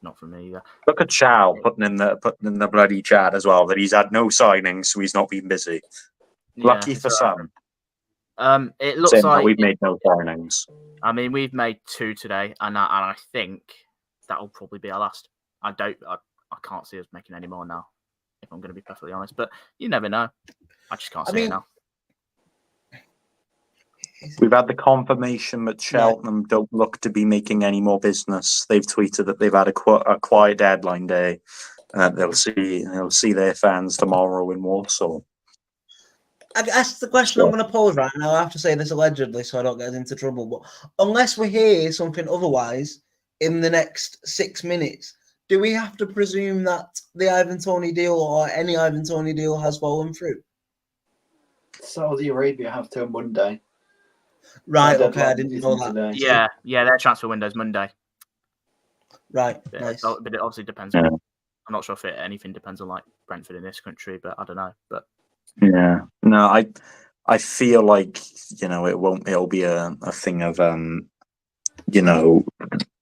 Not from me either. Look at Chow putting in the bloody chat as well that he's had no signings, so he's not been busy. Lucky for some. It looks Saying that like we've made no signings. I mean, we've made 2 today, and I think that will probably be our last. I can't see us making any more now, if I'm going to be perfectly honest. But you never know. I just can't see it now. We've had the confirmation that Cheltenham don't look to be making any more business. They've tweeted that they've had a quiet deadline day. They'll see their fans tomorrow in Warsaw. I guess the question I'm going to pose right now, I have to say this allegedly so I don't get into trouble, but unless we hear something otherwise in the next 6 minutes, do we have to presume that the Ivan Toney deal or any Ivan Toney deal has fallen through? Saudi Arabia have till Monday. Right, okay, I didn't know that. Today. Yeah, their transfer window's Monday. Right, nice. But it obviously depends. Yeah. I'm not sure if anything depends on like Brentford in this country, but I don't know. But yeah, no, I feel like it'll be a thing of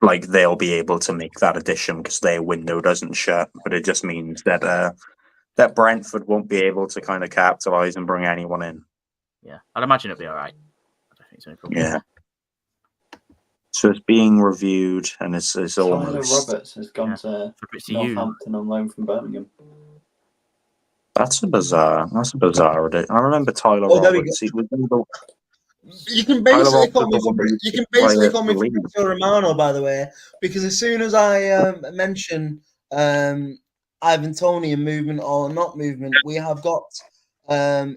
like they'll be able to make that addition because their window doesn't shut, but it just means that that Brentford won't be able to kind of capitalize and bring anyone in. Yeah, I'd imagine it'll be all right. I don't think it's any problem. Yeah. So it's being reviewed, and it's almost. Tyler Roberts has gone to Northampton on loan from Birmingham. That's a bizarre. I remember Tyler Roberts. You can basically call me Fabrizio Romano, by the way, because as soon as I mention Ivan Toney and movement or not movement, we have got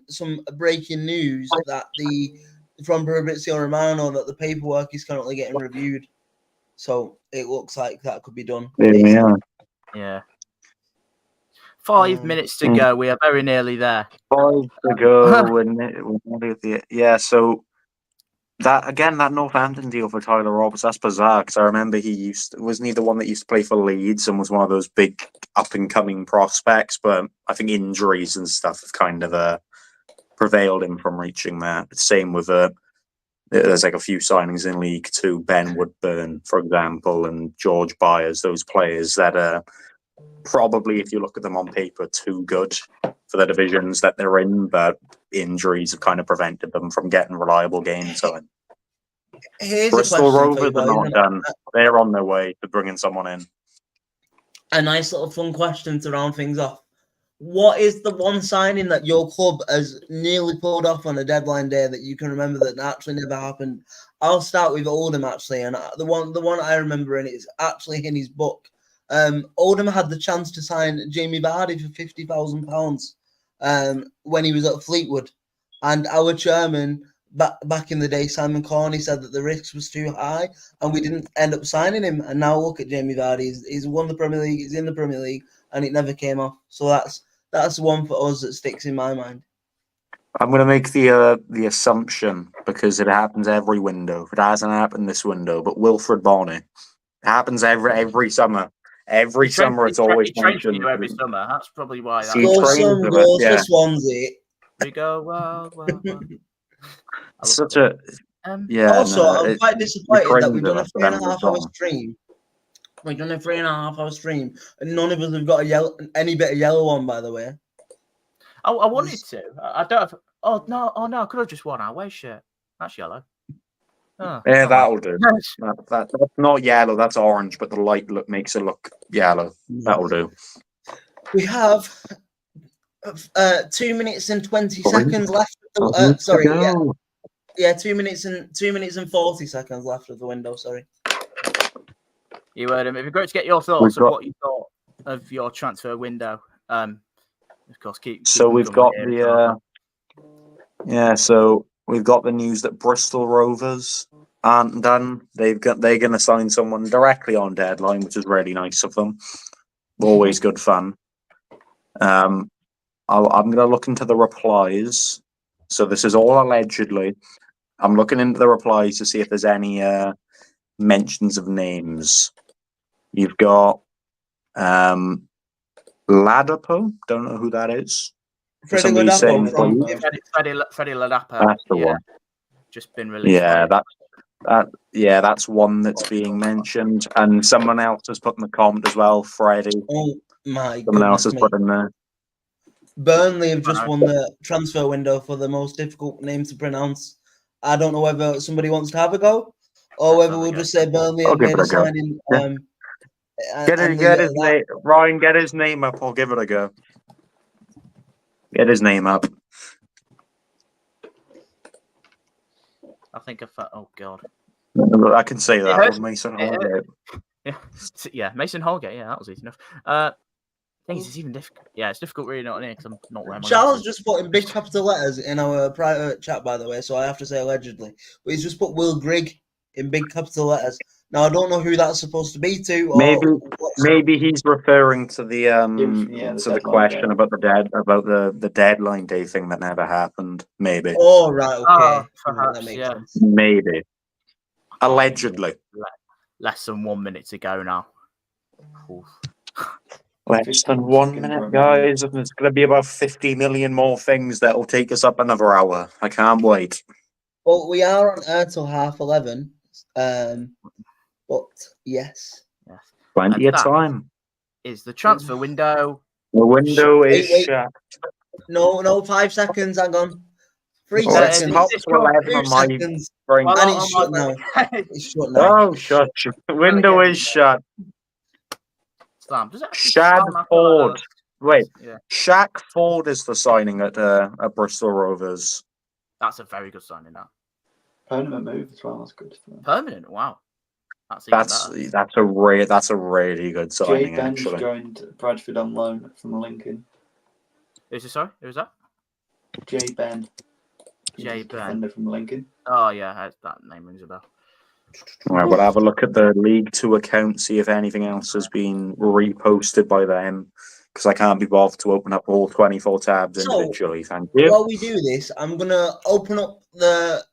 some breaking news that from Fabrizio Romano that the paperwork is currently getting reviewed. So it looks like that could be done. Yeah. 5 minutes to go. We are very nearly there. 5 to go. Yeah, so that Northampton deal for Tyler Roberts, that's bizarre because I remember wasn't he the one that used to play for Leeds and was one of those big up and coming prospects, but I think injuries and stuff have kind of prevailed him from reaching that. Same with there's like a few signings in League Two, Ben Woodburn, for example, and George Byers, those players that are probably, if you look at them on paper, too good for the divisions that they're in, but injuries have kind of prevented them from getting reliable games going. Bristol Rovers are not done. They're on their way to bringing someone in. A nice little fun question to round things off. What is the one signing that your club has nearly pulled off on a deadline day that you can remember that actually never happened? I'll start with Oldham, actually, and the one I remember, and it's actually in his book. Oldham had the chance to sign Jamie Vardy for £50,000 when he was at Fleetwood, and our chairman back in the day, Simon Corney, said that the risk was too high, and we didn't end up signing him. And now look at Jamie Vardy; he's won the Premier League, he's in the Premier League, and it never came off. So that's one for us that sticks in my mind. I'm going to make the assumption, because it happens every window. It hasn't happened this window, but Wilfred Bonney. It happens every summer. Every summer, it's always mentioned. Every summer. That's probably why. Goals for Swansea. We go well. It's such a Also, I'm quite disappointed that we've done a 3.5 hour stream. We've done a 3.5 hour stream, and none of us have got any bit of yellow on. By the way, I wanted to. I don't have. Oh no! I could have just worn our away shirt. That's yellow. Oh, yeah, that'll do. That's not yellow. That's orange, but the light makes it look yellow. That'll do. We have 2 minutes and 20 seconds left. 2 minutes and 40 seconds left of the window. Sorry. You heard him. It'd be great to get your thoughts of what you thought of your transfer window. Of course, keep so we've got So we've got the news that Bristol Rovers aren't done. They're going to sign someone directly on deadline, which is really nice of them. Always good fun. I'm going to look into the replies. So this is all allegedly. I'm looking into the replies to see if there's any mentions of names. You've got Ladapo. Don't know who that is. Freddie Ladapo. Freddie Ladapo. That's the one. Just been released. Yeah, Yeah, that's one that's being mentioned, and someone else has put in the comment as well. Friday. Oh my Someone else goodness has me! put in there. Burnley have just won the transfer window for the most difficult name to pronounce. I don't know whether somebody wants to have a go, or whether we'll just say Burnley I'll have give made it a a go. signing. Yeah. Get leave it his at that. name, Ryan. Get his name up. I'll give it a go. Get his name up. I think oh god. I can say that with Mason Holgate. Yeah, Mason Holgate. Yeah, that was easy enough. Things it's even difficult. Yeah, it's difficult really not here because I'm not wearing my Charles glasses. just put in big capital letters in our private chat, by the way, so I have to say allegedly. But he's just put Will Grigg in big capital letters. Now I don't know who that's supposed to be to, or Maybe he's referring to the deadline question day. about the deadline day thing that never happened. Maybe. Oh right, okay, perhaps, that makes yeah. sense. Maybe. Allegedly. Less than 1 minute to go now. Oof. Less than 1 minute, guys, and there's going to be about 50 million more things that will take us up another hour. I can't wait. Well, we are on air till 11:30. But yes. Plenty of time. Is the transfer window? The window is Wait. shut. No, 5 seconds. Hang on. 3 Let's seconds. pop to 11 on my 2 seconds. brain. And it's shut now. It's shut now. Oh, shut. The window is shut. Shad Ford. Wait, Shaq Ford is the signing at Bristol Rovers. That's a very good signing now. Permanent move as well. That's good. Permanent. Wow. That's a really good signing. Jay Ben's actually joined Bradford on loan from Lincoln. Who's it? Sorry, who's that? Jay Ben. Jay Ben. Defender from Lincoln. Oh yeah, that name rings a bell. Right, we'll have a look at the League 2 account, see if anything else has been reposted by them, because I can't be bothered to open up all 24 tabs individually. Thank you. While we do this, I'm gonna open up the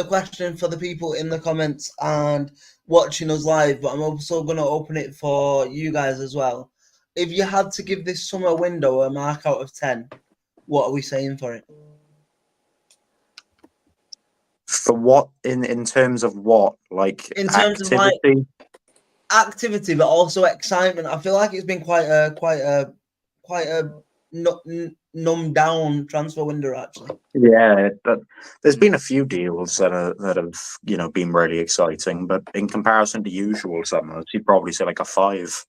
question for the people in the comments and watching us live, but I'm also gonna open it for you guys as well. If you had to give this summer window a mark out of 10, what are we saying for it? For what in terms of what? Like in terms activity? of like activity, but also excitement. I feel like it's been quite a numb down transfer window actually. Yeah, there's been a few deals that have been really exciting, but in comparison to usual summers, you'd probably say like a 5.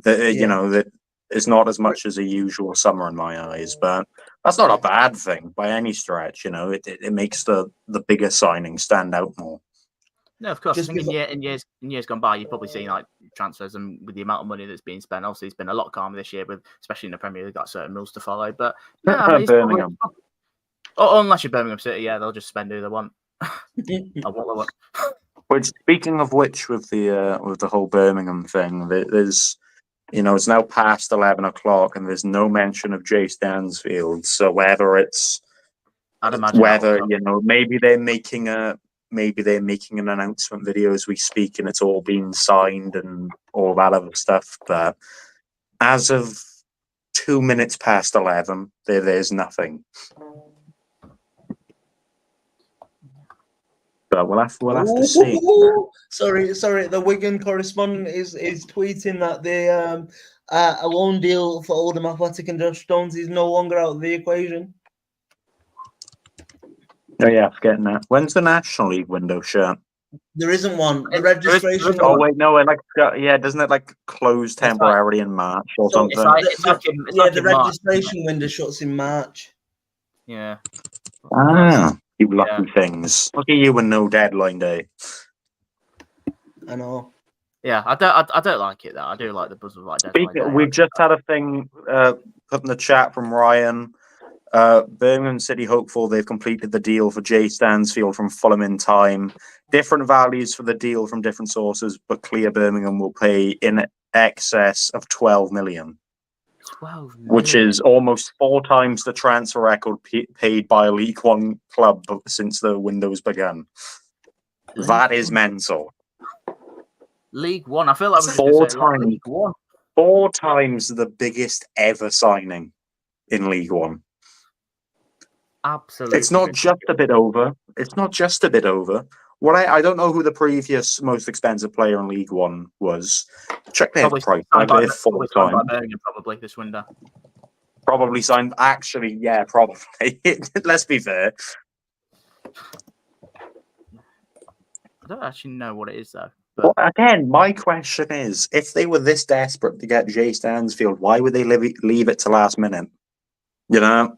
That is not as much as a usual summer in my eyes, but that's not a bad thing by any stretch. It makes the bigger signings stand out more. No, of course. I think in years gone by, you've probably seen like transfers, and with the amount of money that's being spent, obviously it's been a lot calmer this year, especially in the Premier League, got certain rules to follow. But Birmingham. Unless you're Birmingham City, yeah, they'll just spend who they want. Which, speaking of which, with the whole Birmingham thing, there's it's now past 11 o'clock, and there's no mention of Jay Stansfield. So maybe they're making an announcement video as we speak, and it's all been signed and all that other stuff. But as of 2 minutes past 11, there's nothing. So we'll have to see. Sorry. The Wigan correspondent is tweeting that the a loan deal for Oldham Athletic and Josh Stones is no longer out of the equation. Oh yeah, forgetting that. When's the National League window shut? There isn't one. The registration. Oh wait, no. Doesn't it close temporarily in March or something? The registration window shuts in March. Yeah. You lucky things. Look at you and no deadline day. I know. Yeah, I don't like it though. I do like the buzz of deadline day. We've just had a thing put in the chat from Ryan. Birmingham City hopeful they've completed the deal for Jay Stansfield from Fulham in time. Different values for the deal from different sources, but clear Birmingham will pay in excess of 12 million. 12 million. Which is almost 4 times the transfer record paid by a League One club since the window's begun. That is mental. League One. I feel like League One. 4 times the biggest ever signing in League One. Absolutely. It's not just a bit over. I don't know who the previous most expensive player in League One was. Check their price. Probably They're full time. Birmingham, probably this window. Probably signed. Actually, yeah, probably. Let's be fair. I don't actually know what it is though. Well, again, my question is: if they were this desperate to get Jay Stansfield, why would they leave it to last minute? You know,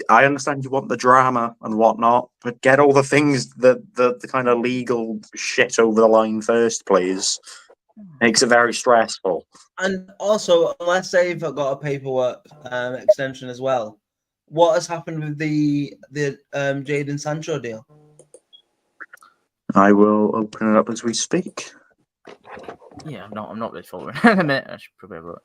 I understand you want the drama and whatnot, but get all the things the kind of legal shit over the line first, please. Makes it very stressful. And also, unless they've got a paperwork extension as well, what has happened with the Jadon Sancho deal? I will open it up as we speak. Yeah, I'm not really following. In a minute, I should probably have a look.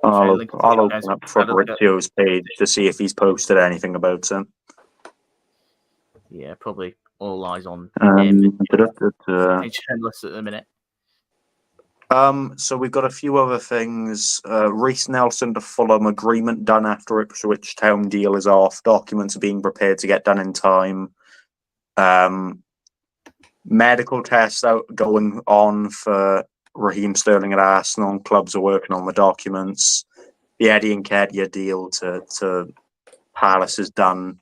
I'll open up Fabrizio's page to see if he's posted anything about it. Yeah, probably all eyes on him. Journalists at the minute. So we've got a few other things. Reece Nelson to Fulham, agreement done after Ipswich Town deal is off. Documents are being prepared to get done in time. Medical tests going on for Raheem Sterling at Arsenal. Clubs are working on the documents. The Eddie Nketiah deal to Palace is done.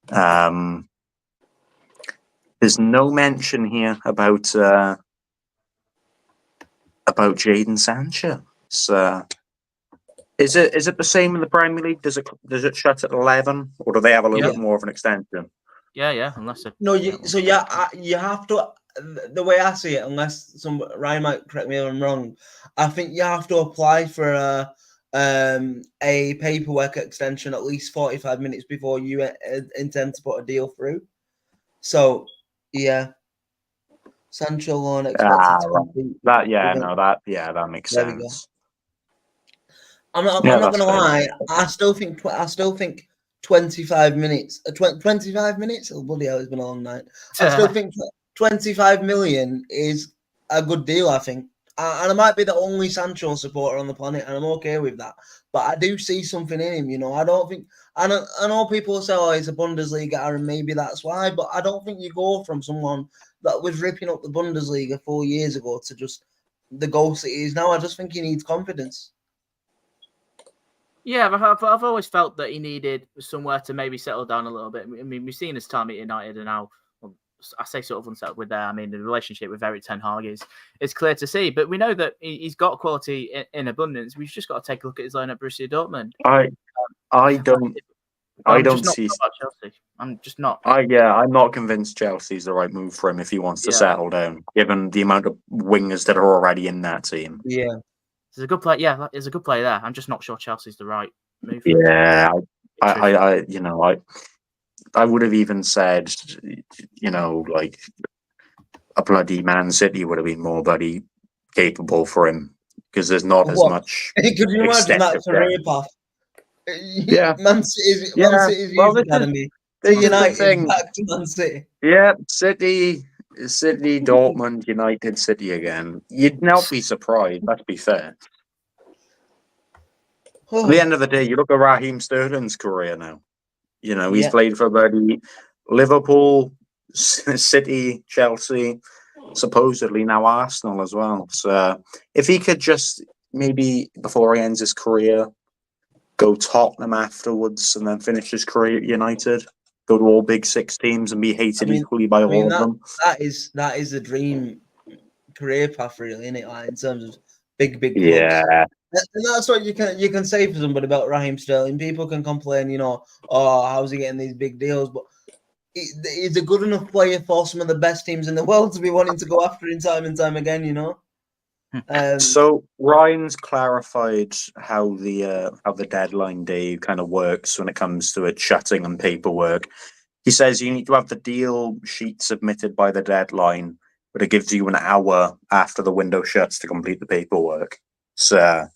There's no mention here about Jadon Sancho. So, is it the same in the Premier League? Does it shut at 11, or do they have a little bit more of an extension? Yeah. Unless you have to. The way I see it, unless Ryan might correct me if I'm wrong, I think you have to apply for a paperwork extension at least 45 minutes before you intend to put a deal through. So, yeah. Sancho loan expected to complete. That makes sense. I'm not gonna lie. I still think 25 minutes. 25 minutes. Oh bloody hell! It's been a long night. I still think 25 million is a good deal. I think, and I might be the only Sancho supporter on the planet, and I'm okay with that. But I do see something in him. I don't think. I know people say, "Oh, he's a Bundesliga," and maybe that's why. But I don't think you go from someone that was ripping up the Bundesliga 4 years ago to just the ghost it is now. I just think he needs confidence. Yeah, but I've always felt that he needed somewhere to maybe settle down a little bit. I mean, we've seen his time at United, and now I say sort of unsettled with there. I mean, the relationship with Erik ten Hag is clear to see. But we know that he's got quality in abundance. We've just got to take a look at his line at Borussia Dortmund. I don't see. Chelsea. I'm just not. I'm not convinced Chelsea's the right move for him if he wants to settle down, given the amount of wingers that are already in that team. Yeah. There's a good play. Yeah, there's a good play there. I'm just not sure Chelsea's the right move. Yeah, I would have even said, like a bloody Man City would have been more bloody capable for him because there's not as much. Could you imagine that career path? Yeah, Man City's youth academy. The United back to Man City. Yeah, City, Dortmund, United, City again. You'd not be surprised. Let's be fair. At the end of the day, you look at Raheem Sterling's career now. He's played for Liverpool, City, Chelsea, supposedly now Arsenal as well. So if he could just maybe before he ends his career, go Tottenham afterwards and then finish his career at United, go to all big six teams and be hated equally by all of them. That is a dream career path, really, isn't it? Like, in terms of big clubs. Yeah. And that's what you can say for somebody about Raheem Sterling. People can complain, how's he getting these big deals? But he's a good enough player for some of the best teams in the world to be wanting to go after him time and time again, So Ryan's clarified how the deadline day kind of works when it comes to it shutting and paperwork. He says you need to have the deal sheet submitted by the deadline, but it gives you an hour after the window shuts to complete the paperwork. So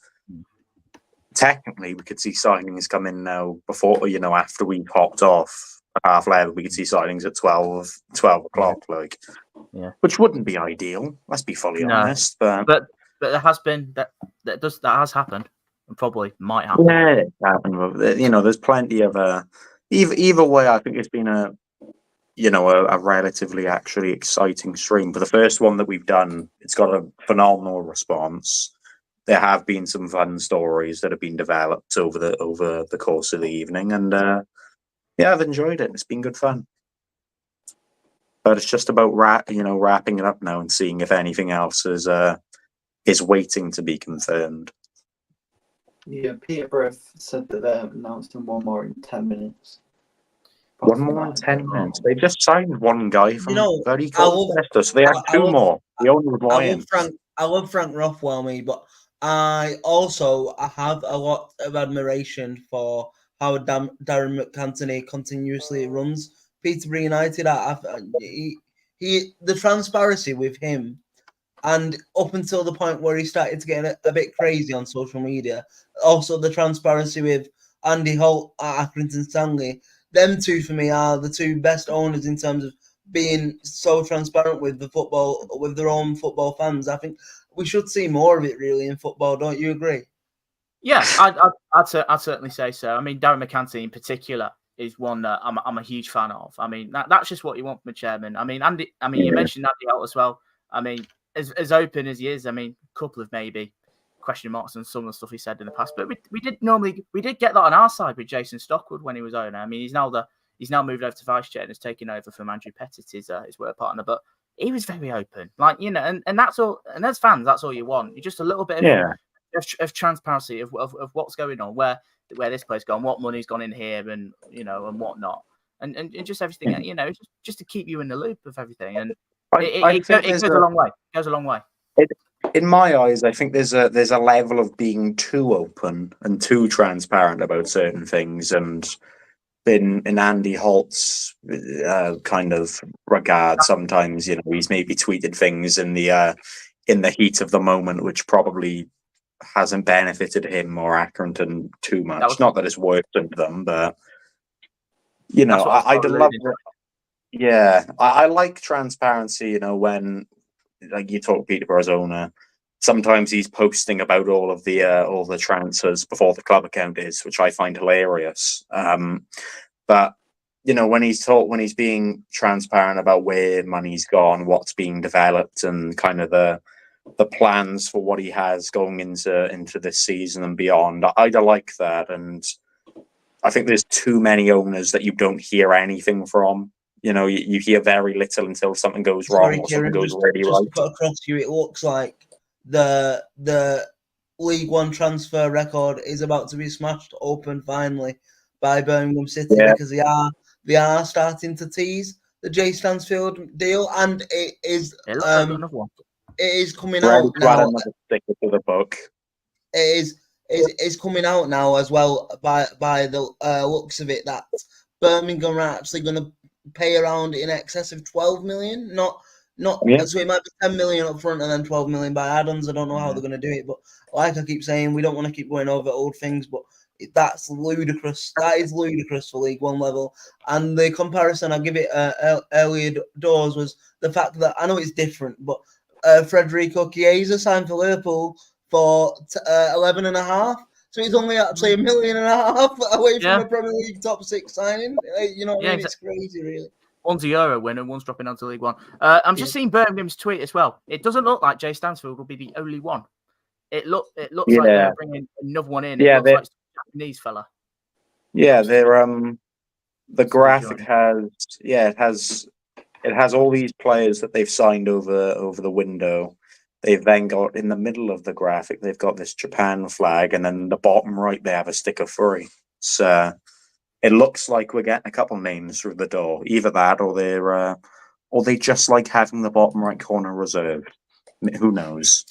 technically, we could see signings come in now before, after we popped off at 11:30, we could see signings at 12 o'clock, which wouldn't be ideal. Let's be fully honest. But there has been that has happened and probably might happen. Yeah, it's happened. There's plenty of either way. I think it's been a relatively actually exciting stream. For the first one that we've done, it's got a phenomenal response. There have been some fun stories that have been developed over the course of the evening, and I've enjoyed it. It's been good fun. But it's just about wrapping it up now and seeing if anything else is waiting to be confirmed. Yeah, Peterborough said that they're announcing one more in 10 minutes. One more in 10 minutes. They've just signed one guy from bloody Colchester, so they had two more. The only Lions. I love Frank Rothwell, but I have a lot of admiration for how Darren McAntony continuously runs Peterborough United. The transparency with him, and up until the point where he started to get a bit crazy on social media, also the transparency with Andy Holt at Accrington Stanley. Them two for me are the two best owners in terms of being so transparent with the football, with their own football fans. I think we should see more of it really in football. Don't you agree? Yeah, I'd certainly say so. I mean, Darren McAntony in particular is one that I'm a huge fan of. I mean, that's just what you want from a chairman. I mean, you mentioned Andy Holt as well. I mean, as open as he is, I mean, a couple of maybe question marks on some of the stuff he said in the past, but we did get that on our side with Jason Stockwood when he was owner. I mean, he's now moved over to vice chair and has taken over from Andrew Pettit, his work partner, but he was very open, and that's all. And as fans, that's all you want. You're just a little bit of transparency of what's going on, where this player's gone, what money's gone in here, and and whatnot, and just everything, just to keep you in the loop of everything. And it goes a long way. It goes a long way. In my eyes, I think there's a level of being too open and too transparent about certain things, and in Andy Holt's kind of regard, sometimes he's maybe tweeted things in the heat of the moment, which probably hasn't benefited him or Accrington too much. Not that it's worsened them, but I'd love. I like transparency. When you talk Peterborough's owner, sometimes he's posting about all the transfers before the club account is, which I find hilarious. But when he's being transparent about where money's gone, what's being developed, and kind of the plans for what he has going into this season and beyond, I'd like that. And I think there's too many owners that you don't hear anything from. You hear very little until something goes wrong or something goes really right. To put across to you, it looks like the League One transfer record is about to be smashed open finally by Birmingham City, because they are starting to tease the Jay Stansfield deal, and it is coming out now. Stick to the book. It is coming out now as well by the looks of it that Birmingham are actually going to pay around in excess of 12 million, so it might be 10 million up front and then 12 million by add-ons. I don't know how they're going to do it, but like I keep saying, we don't want to keep going over old things, but that's ludicrous. That is ludicrous for League One level. And the comparison I give it earlier doors was the fact that I know it's different, but Federico Chiesa signed for Liverpool for 11.5. So he's only actually $1.5 million away from a Premier League top 6 signing. It's crazy, really. One's a Euro winner, one's dropping down to League One. I'm just seeing Birmingham's tweet as well. It doesn't look like Jay Stansfield will be the only one. It looks like they're bringing another one in. It looks like a Japanese fella. Yeah, they're the graphic has all these players that they've signed over the window. They've then got, in the middle of the graphic, they've got this Japan flag, and then the bottom right, they have a sticker free. So it looks like we're getting a couple names through the door. Either that, or they just like having the bottom right corner reserved. Who knows?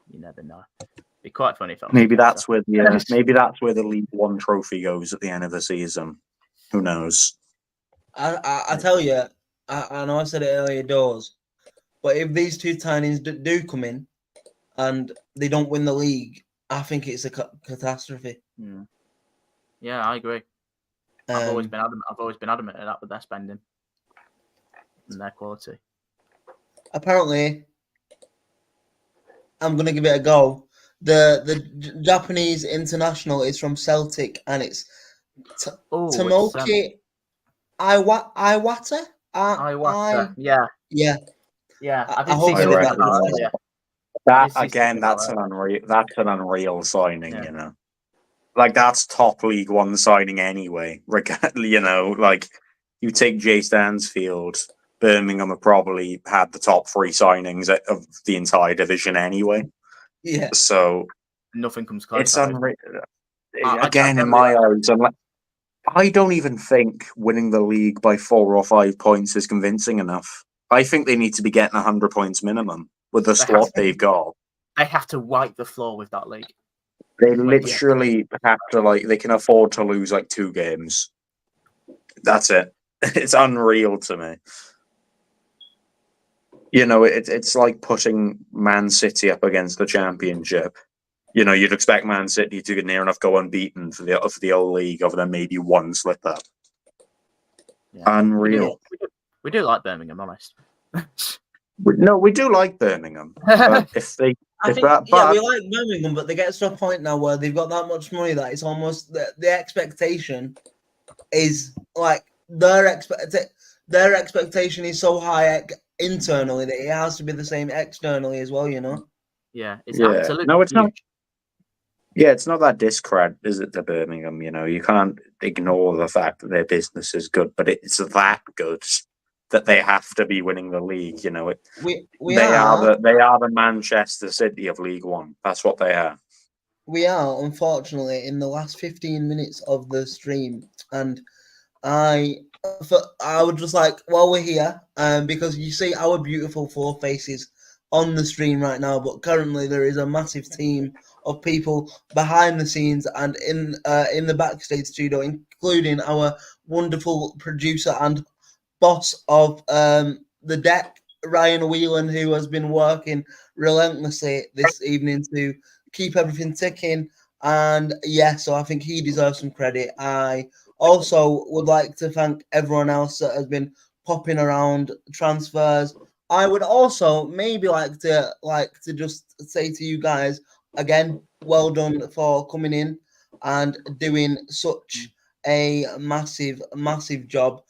You never know. Be quite funny if maybe that's where the League One trophy goes at the end of the season. Who knows? I tell you. I know I said it earlier doors, but if these two signings do come in and they don't win the league, I think it's a catastrophe. Yeah, I agree. I've always been adamant at that with their spending and their quality. Apparently, I'm going to give it a go. The Japanese international is from Celtic, and it's Tomoki Iwata. Iwata. Yeah. Yeah. I did hope see I I did something that reckon about good. it. Yeah. that see again. something about That's an unreal signing. Yeah. You know, like that's top League One signing anyway. You know, like you take Jay Stansfield, Birmingham have probably had the top 3 signings of the entire division anyway. Yeah. So Nothing comes close. it's I don't unreal. I Again, in don't my really eyes, I don't even think winning the league by 4 or 5 points is convincing enough. I think they need to be getting 100 points minimum with the They squad have to. they've got. They have to wipe the floor with that league. They Wait, literally have to, like, they can afford to lose like 2 games. That's it. It's unreal to me. You know, it's like putting Man City up against the Championship. You know, you'd expect Man City to get near enough go unbeaten for the whole league, other than maybe one slip up. Yeah. Unreal. We do like Birmingham, honest. No, we do like Birmingham, but if they, I if think, that, yeah, but we like Birmingham, but they get to a point now where they've got that much money that it's almost the expectation is like their expectation is so high internally that it has to be the same externally as well. You know. Yeah, it's yeah, absolutely no, it's huge. not. Yeah, it's not that discred, is it, to Birmingham? You know, you can't ignore the fact that their business is good, but it's that good that they have to be winning the league. You know, they are the Manchester City of League One. That's what they are. We are, unfortunately, in the last 15 minutes of the stream, and I would just like, while we're here, because you see our beautiful 4 faces on the stream right now, but currently there is a massive team of people behind the scenes and in the backstage studio, including our wonderful producer and boss of the deck, Ryan Whelan, who has been working relentlessly this evening to keep everything ticking. And yeah, so I think he deserves some credit. I also would like to thank everyone else that has been popping around transfers. I would also maybe like to just say to you guys again, well done for coming in and doing such a massive job,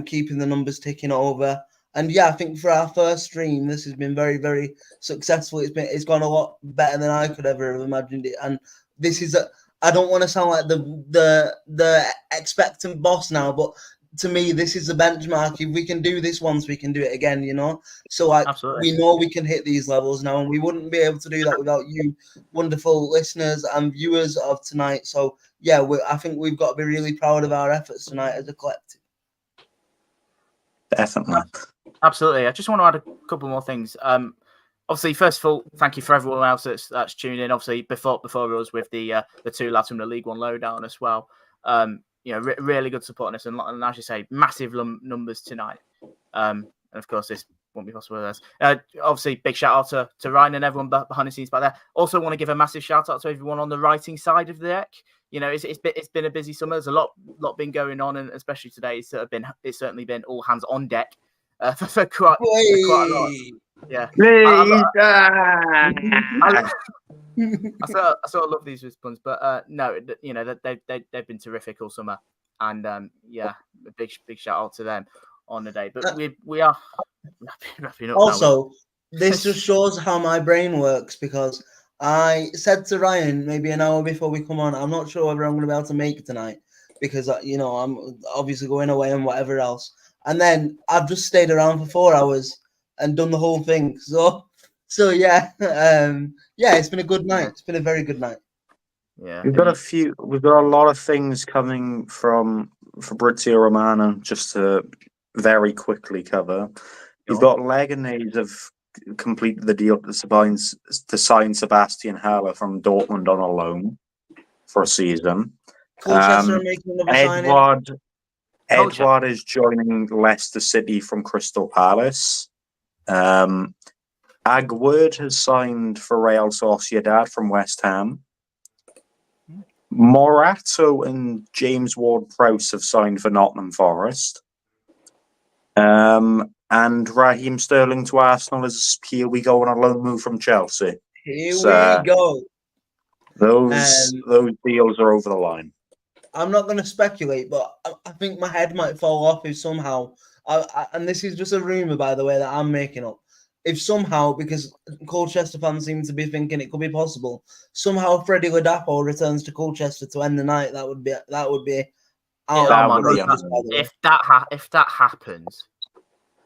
keeping the numbers ticking over. And yeah, I think for our first stream, this has been very, very successful. It's gone a lot better than I could ever have imagined it. And this is I don't want to sound like the expectant boss now, but to me, this is the benchmark. If we can do this once, we can do it again, you know? So like Absolutely. we know we can hit these levels now, and we wouldn't be able to do that without you wonderful listeners and viewers of tonight. So yeah, I think we've got to be really proud of our efforts tonight as a collective. Definitely. Absolutely. I just want to add a couple more things. Obviously, first of all, thank you for everyone else that's tuned in. Obviously, before us with the 2 lads from the League One Lowdown as well. You know, really good support on this, and as you say, massive numbers tonight. And of course, this won't be possible without us. Obviously, big shout out to Ryan and everyone behind the scenes back there. Also, want to give a massive shout out to everyone on the writing side of the deck. You know, it's been a busy summer. There's a lot been going on, and especially today, it's certainly been all hands on deck for quite a lot. Yeah, I sort of love these puns, but no, you know they've been terrific all summer, and yeah, a big shout out to them on the day. But we are wrapping up also, now. This just shows how my brain works, because I said to Ryan maybe an hour before we come on, I'm not sure whether I'm going to be able to make it tonight because you know I'm obviously going away and whatever else. And then I've just stayed around for 4 hours and done the whole thing. So yeah, yeah, it's been a good night. It's been a very good night. Yeah, We've got a lot of things coming from Fabrizio Romano, just to very quickly cover. You've got Leganés have completed the deal to sign Sebastian Haller from Dortmund on a loan for a season. Colchester are making another signing. Edward is joining Leicester City from Crystal Palace. Agward has signed for Real Sociedad from West Ham. Morato and James Ward-Prowse have signed for Nottingham Forest. And Raheem Sterling to Arsenal is here we go on a loan move from Chelsea. Here we go. Those deals are over the line. I'm not going to speculate, but I think my head might fall off if somehow, and this is just a rumor, by the way, that I'm making up. If somehow, because Colchester fans seem to be thinking it could be possible, somehow Freddie Ladapo returns to Colchester to end the night, that would be out That of would be this, by the way. If that happens,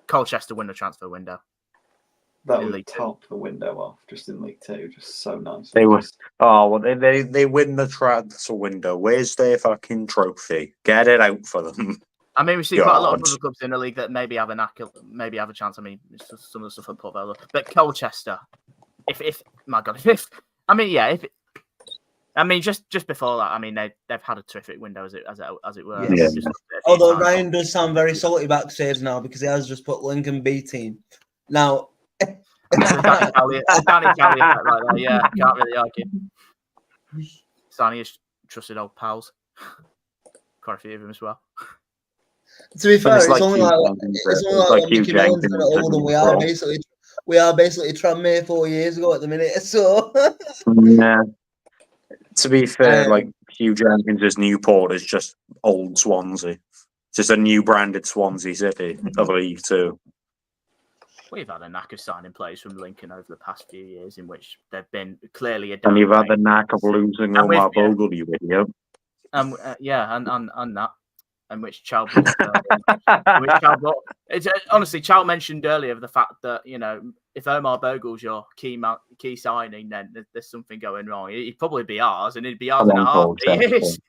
Colchester win the transfer window. That in would League Two. top the window off just in League Two. Just so nice. They were. Oh well, they win the transfer window. Where's their fucking trophy? Get it out for them. I mean, we see quite a lot of God. other clubs in the league that maybe have maybe have a chance. I mean, it's just some of the stuff at Port Vale, but Colchester, if my God, I mean, yeah, just before that, I mean, they've had a terrific window as it were. Yes. Just a few Although times. Ryan does sound very salty backstage now because he has just put Lincoln B team. Now, Danny Kelly effect right there. Yeah, can't really argue. Sani is trusted old pals. Quite a few of them as well. to be fair, it's like only Hugh like Jenkins, it's only it's like like Hugh Mickey Mellon's Jenkins been older than we are. We are basically Tranmere 4 years ago at the minute. So Yeah. To be fair, like Hugh Jenkins' Newport is just old Swansea. Just a new branded Swansea City of League Two. We've had a knack of signing players from Lincoln over the past few years, in which they've been clearly a. And you've had the knack of losing Omar Bogle, you idiot. And that, and which Chow honestly, Chow mentioned earlier the fact that if Omar Bogle's your key signing, then there's something going wrong. He'd probably be ours, and it'd be ours in a heartbeat.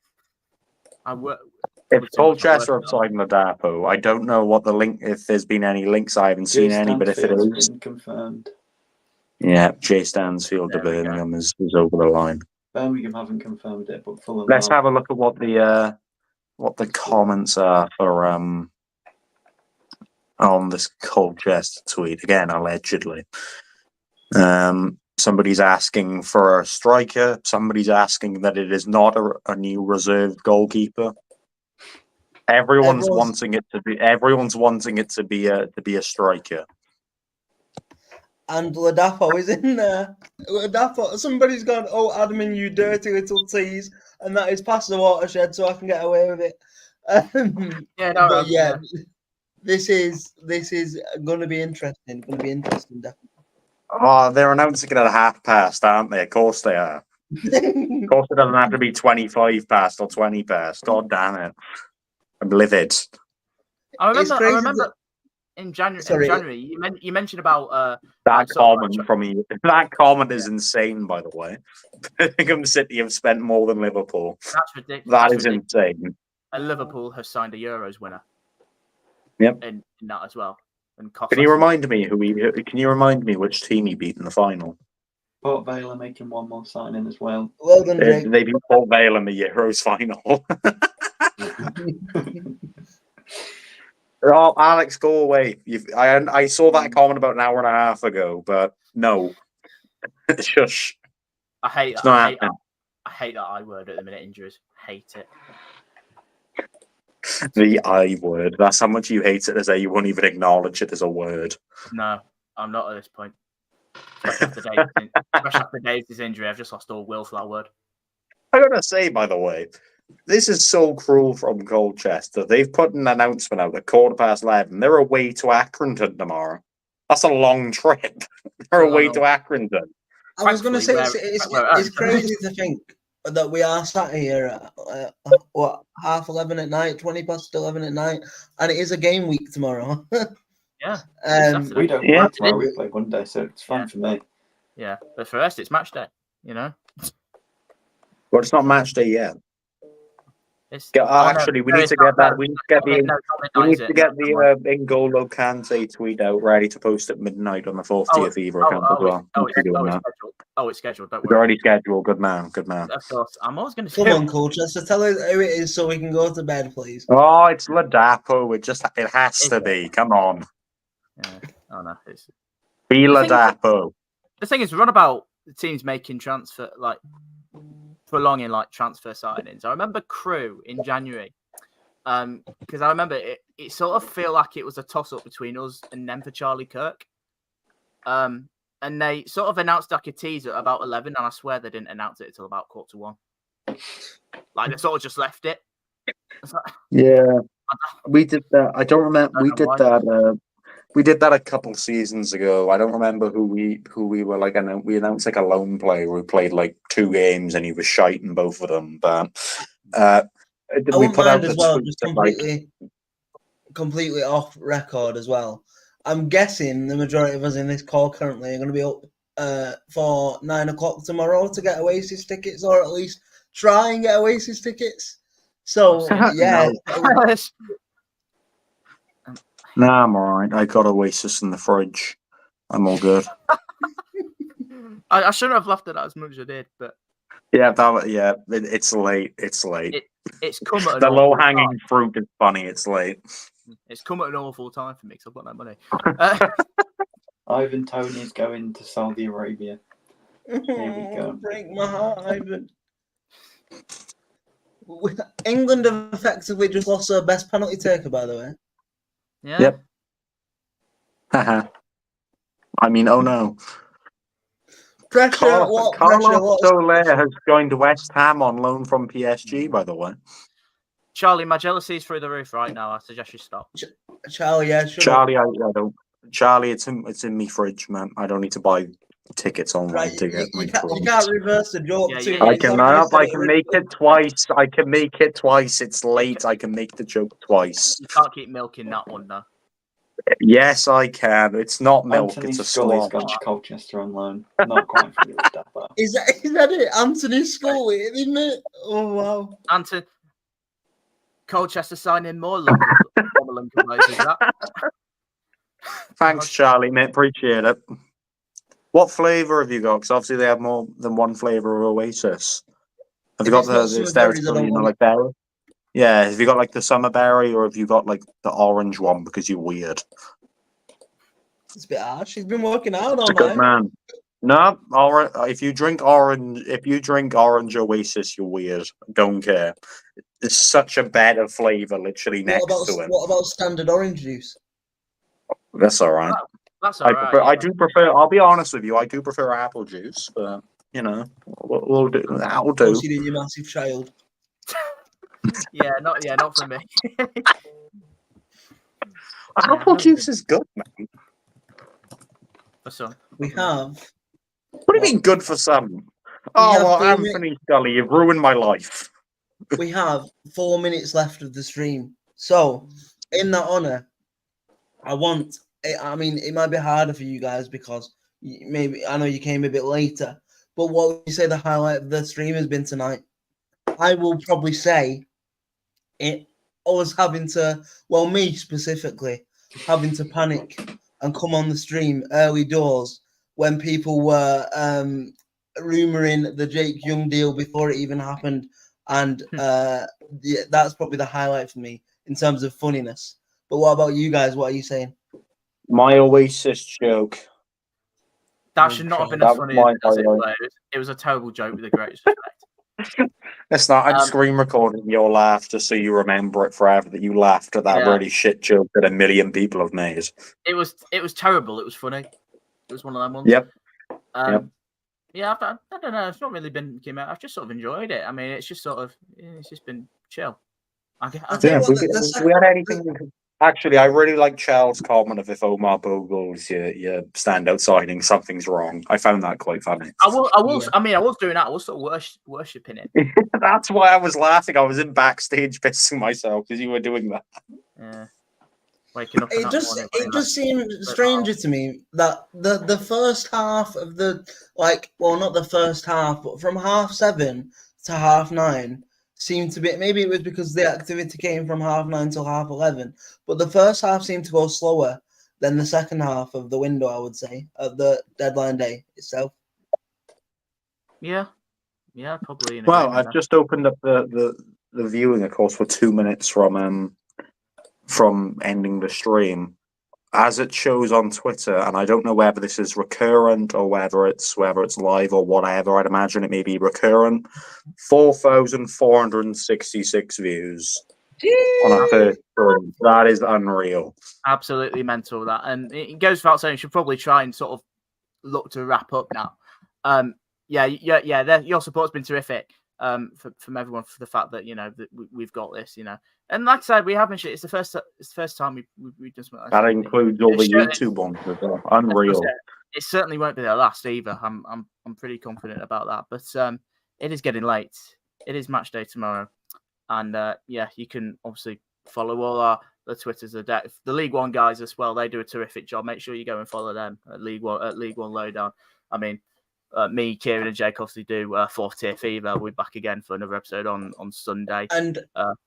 If Colchester have signed Ladapo, I don't know what the link. If there's been any links, I haven't seen any. But if it is confirmed, yeah, Jay Stansfield to Birmingham is over the line. Birmingham haven't confirmed it, but Fulham. Let's have a look at what the comments are for on this Colchester tweet again, allegedly. Somebody's asking for a striker. Somebody's asking that it is not a new reserved goalkeeper. Everyone's wanting it to be a striker. And Ladapo is in there. Ladapo, somebody's gone, oh, Admin, you dirty little tease, and that is past the watershed, so I can get away with it. This is going to be interesting. Definitely. Oh, they're announcing it at 1/2 aren't they? Of course they are. Of course, it doesn't have to be 25 past or 20 past. God damn it! I'm livid. I remember in January, you mentioned about that comment from you. That comment is insane, by the way. Birmingham City have spent more than Liverpool. That's ridiculous. That is insane. And Liverpool has signed a Euros winner. Yep. In that as well. And can you remind me which team he beat in the final? Port Vale are making one more signing as well. Well done, Jake. They beat Port Vale in the Euros final. Oh, Alex, go away. I saw that comment about an hour and a half ago, but no. Shush. I hate that. I hate that I word at the minute, injuries. Hate it. The I word. That's how much you hate it as you won't even acknowledge it as a word. No, I'm not at this point. Especially after Dave's injury, I've just lost all will for that word. I gotta say, by the way, this is so cruel from Colchester. They've put an announcement out at 11:15. They're away to Accrington tomorrow. That's a long trip. They're away to Accrington. I was going to say, it's crazy to think that we are sat here at 11:30 at night, 11:20 at night, and it is a game week tomorrow. Yeah. We don't play tomorrow, we play Monday, so it's fun for me. Yeah, but for us, it's match day, Well, it's not match day yet. Actually, we need to get that. We need to get the N'Golo Kante tweet out ready to post at midnight on the 40th Fever account as well. It's scheduled. Don't worry. It's already scheduled. Good man. Good man. Of course. I'm always going to. Come on, Colchester. Tell us who it is so we can go to bed, please. Oh, it's Ladapo. It has to be. Come on. Yeah. Oh no, it's be Ladapo. The thing is, we're on about the teams making prolonging transfer signings. I remember Crew in January, because I remember it sort of feel like it was a toss up between us and them for Charlie Kirk. And they sort of announced a teaser at about 11, and I swear they didn't announce it until about 1:45. They sort of just left it, Yeah, we did that. I don't remember. We know did why. that. We did that a couple seasons ago. I don't remember who we were like. We announced like a lone player who played like 2 games and he was shite in both of them. But I we wouldn't put out mind the as well, tweet just that, like, completely off record as well. I'm guessing the majority of us in this call currently are going to be up for 9 o'clock tomorrow to get Oasis tickets, or at least try and get Oasis tickets. So yeah, Nah, I'm alright. I got Oasis in the fridge. I'm all good. I shouldn't have laughed at that as much as I did, but Yeah, it's late. It's late. It's come at an The awful low-hanging time. fruit is funny. It's late. It's come at an awful time for me because I've got no money. Ivan Toney's going to Saudi Arabia. Here we go. Break my heart, Ivan. England have effectively just lost their best penalty taker, by the way. Yeah. Yep. Haha. I mean, oh no. Pressure. Carlos Soler has joined West Ham on loan from PSG, by the way. Charlie, my jealousy is through the roof right now. I suggest you stop. Charlie, yeah, Charlie, I don't. Charlie, it's in me fridge, man. I don't need to buy tickets online right, to get you can't reverse the joke. I can make it twice. I can make it twice. It's late. I can make the joke twice. You can't keep milking that one, though. Yes, I can. It's not milk. Anthony it's a Scully's slog. gone to Colchester on loan. Not quite familiar with that, but Is that it? Anthony Scully, isn't it? Oh wow. Anthony Colchester signing more London players. Is that? Thanks, Charlie, mate. Appreciate it. What flavour have you got? Because obviously they have more than one flavour of Oasis. Have you got the stereotypical, you know, like berry? Yeah, have you got like the summer berry, or have you got like the orange one because you're weird? It's a bit harsh. He's been working out all It's a good night. man. No, if you drink orange Oasis, you're weird. Don't care. It's such a better flavour, literally next to him. What about standard orange juice? That's all right. That's all right. I do prefer. I'll be honest with you. I do prefer apple juice, but you know, we'll do. That'll do. Considering your massive child. Not for me. Apple juice is good, man. For some, we have. What do you mean good for some? Oh well, Anthony Scully, you've ruined my life. We have 4 minutes left of the stream, so in that honor, I mean, it might be harder for you guys because maybe I know you came a bit later, but what would you say the highlight of the stream has been tonight? I will probably say it. I was having to, well, me specifically, having to panic and come on the stream early doors when people were rumoring the Jake Young deal before it even happened, and that's probably the highlight for me in terms of funniness. But what about you guys? What are you saying? My Oasis joke. That should not have been as funny as it was. It was a terrible joke with the greatest respect. It's not. I'm screen recording your laugh just so you remember it forever that you laughed at that really shit joke that a million people have made. It was terrible. It was funny. It was one of them ones. Yep. Yeah, I don't know. It's not really been came out. I've just sort of enjoyed it. I mean, it's just sort of it's just been chill. We had anything. Actually, I really like Charles' comment of if Omar Bogle's your standout signing, something's wrong. I found that quite funny. I will. Yeah. I mean, I was doing that. I was sort of worshipping it. That's why I was laughing. I was in backstage pissing myself because you were doing that. Yeah. Waking up. It just seemed stranger to me that the first half of the not the first half, but from 7:30 to 9:30 seemed to be, maybe it was because the activity came from 9:30 till 11:30, but the first half seemed to go slower than the second half of the window, I would say, of the deadline day itself. Yeah, probably. Well, I've just opened up the viewing, of course, for 2 minutes from ending the stream. As it shows on Twitter, and I don't know whether this is recurrent or whether it's live or whatever. I'd imagine it may be recurrent. 4,466 views on our first stream. That is unreal. Absolutely mental, that. And it goes without saying, you should probably try and sort of look to wrap up now. Your support's been terrific. from everyone for the fact that that we've got this, And like I said, we haven't. It's the first time we just. That includes all the YouTube ones as well. Unreal. It certainly won't be the last either. I'm pretty confident about that. But it is getting late. It is match day tomorrow, and you can obviously follow all the Twitters of the League One guys as well. They do a terrific job. Make sure you go and follow them at League One Lowdown. I mean, me, Kieran, and Jake obviously do Fourth Tier Fever. We're back again for another episode on Sunday. And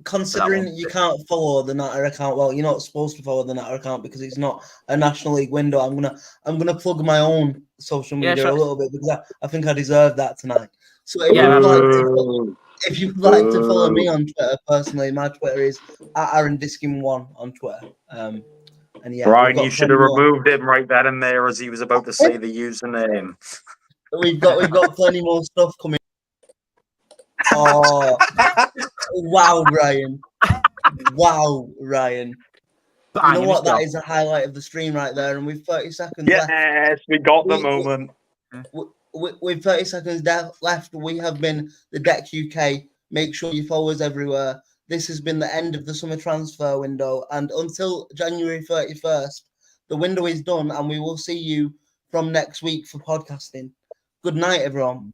considering you can't follow the Natter account, well, you're not supposed to follow the Natter account because it's not a National League window. I'm gonna plug my own social media a little bit because I think I deserve that tonight. So if you'd like to follow me on Twitter personally, my Twitter is @AaronDiskin1 on Twitter. And Brian, you should have removed him right then and there as he was about to say the username. We've got plenty more stuff coming. Oh, wow, Ryan! Wow, Ryan! You know what? That is a highlight of the stream right there, and with 30 seconds left. Yes, we got the moment. With 30 seconds left, we have been the Deck UK. Make sure you follow us everywhere. This has been the end of the summer transfer window, and until January 31st, the window is done, and we will see you from next week for podcasting. Good night, everyone.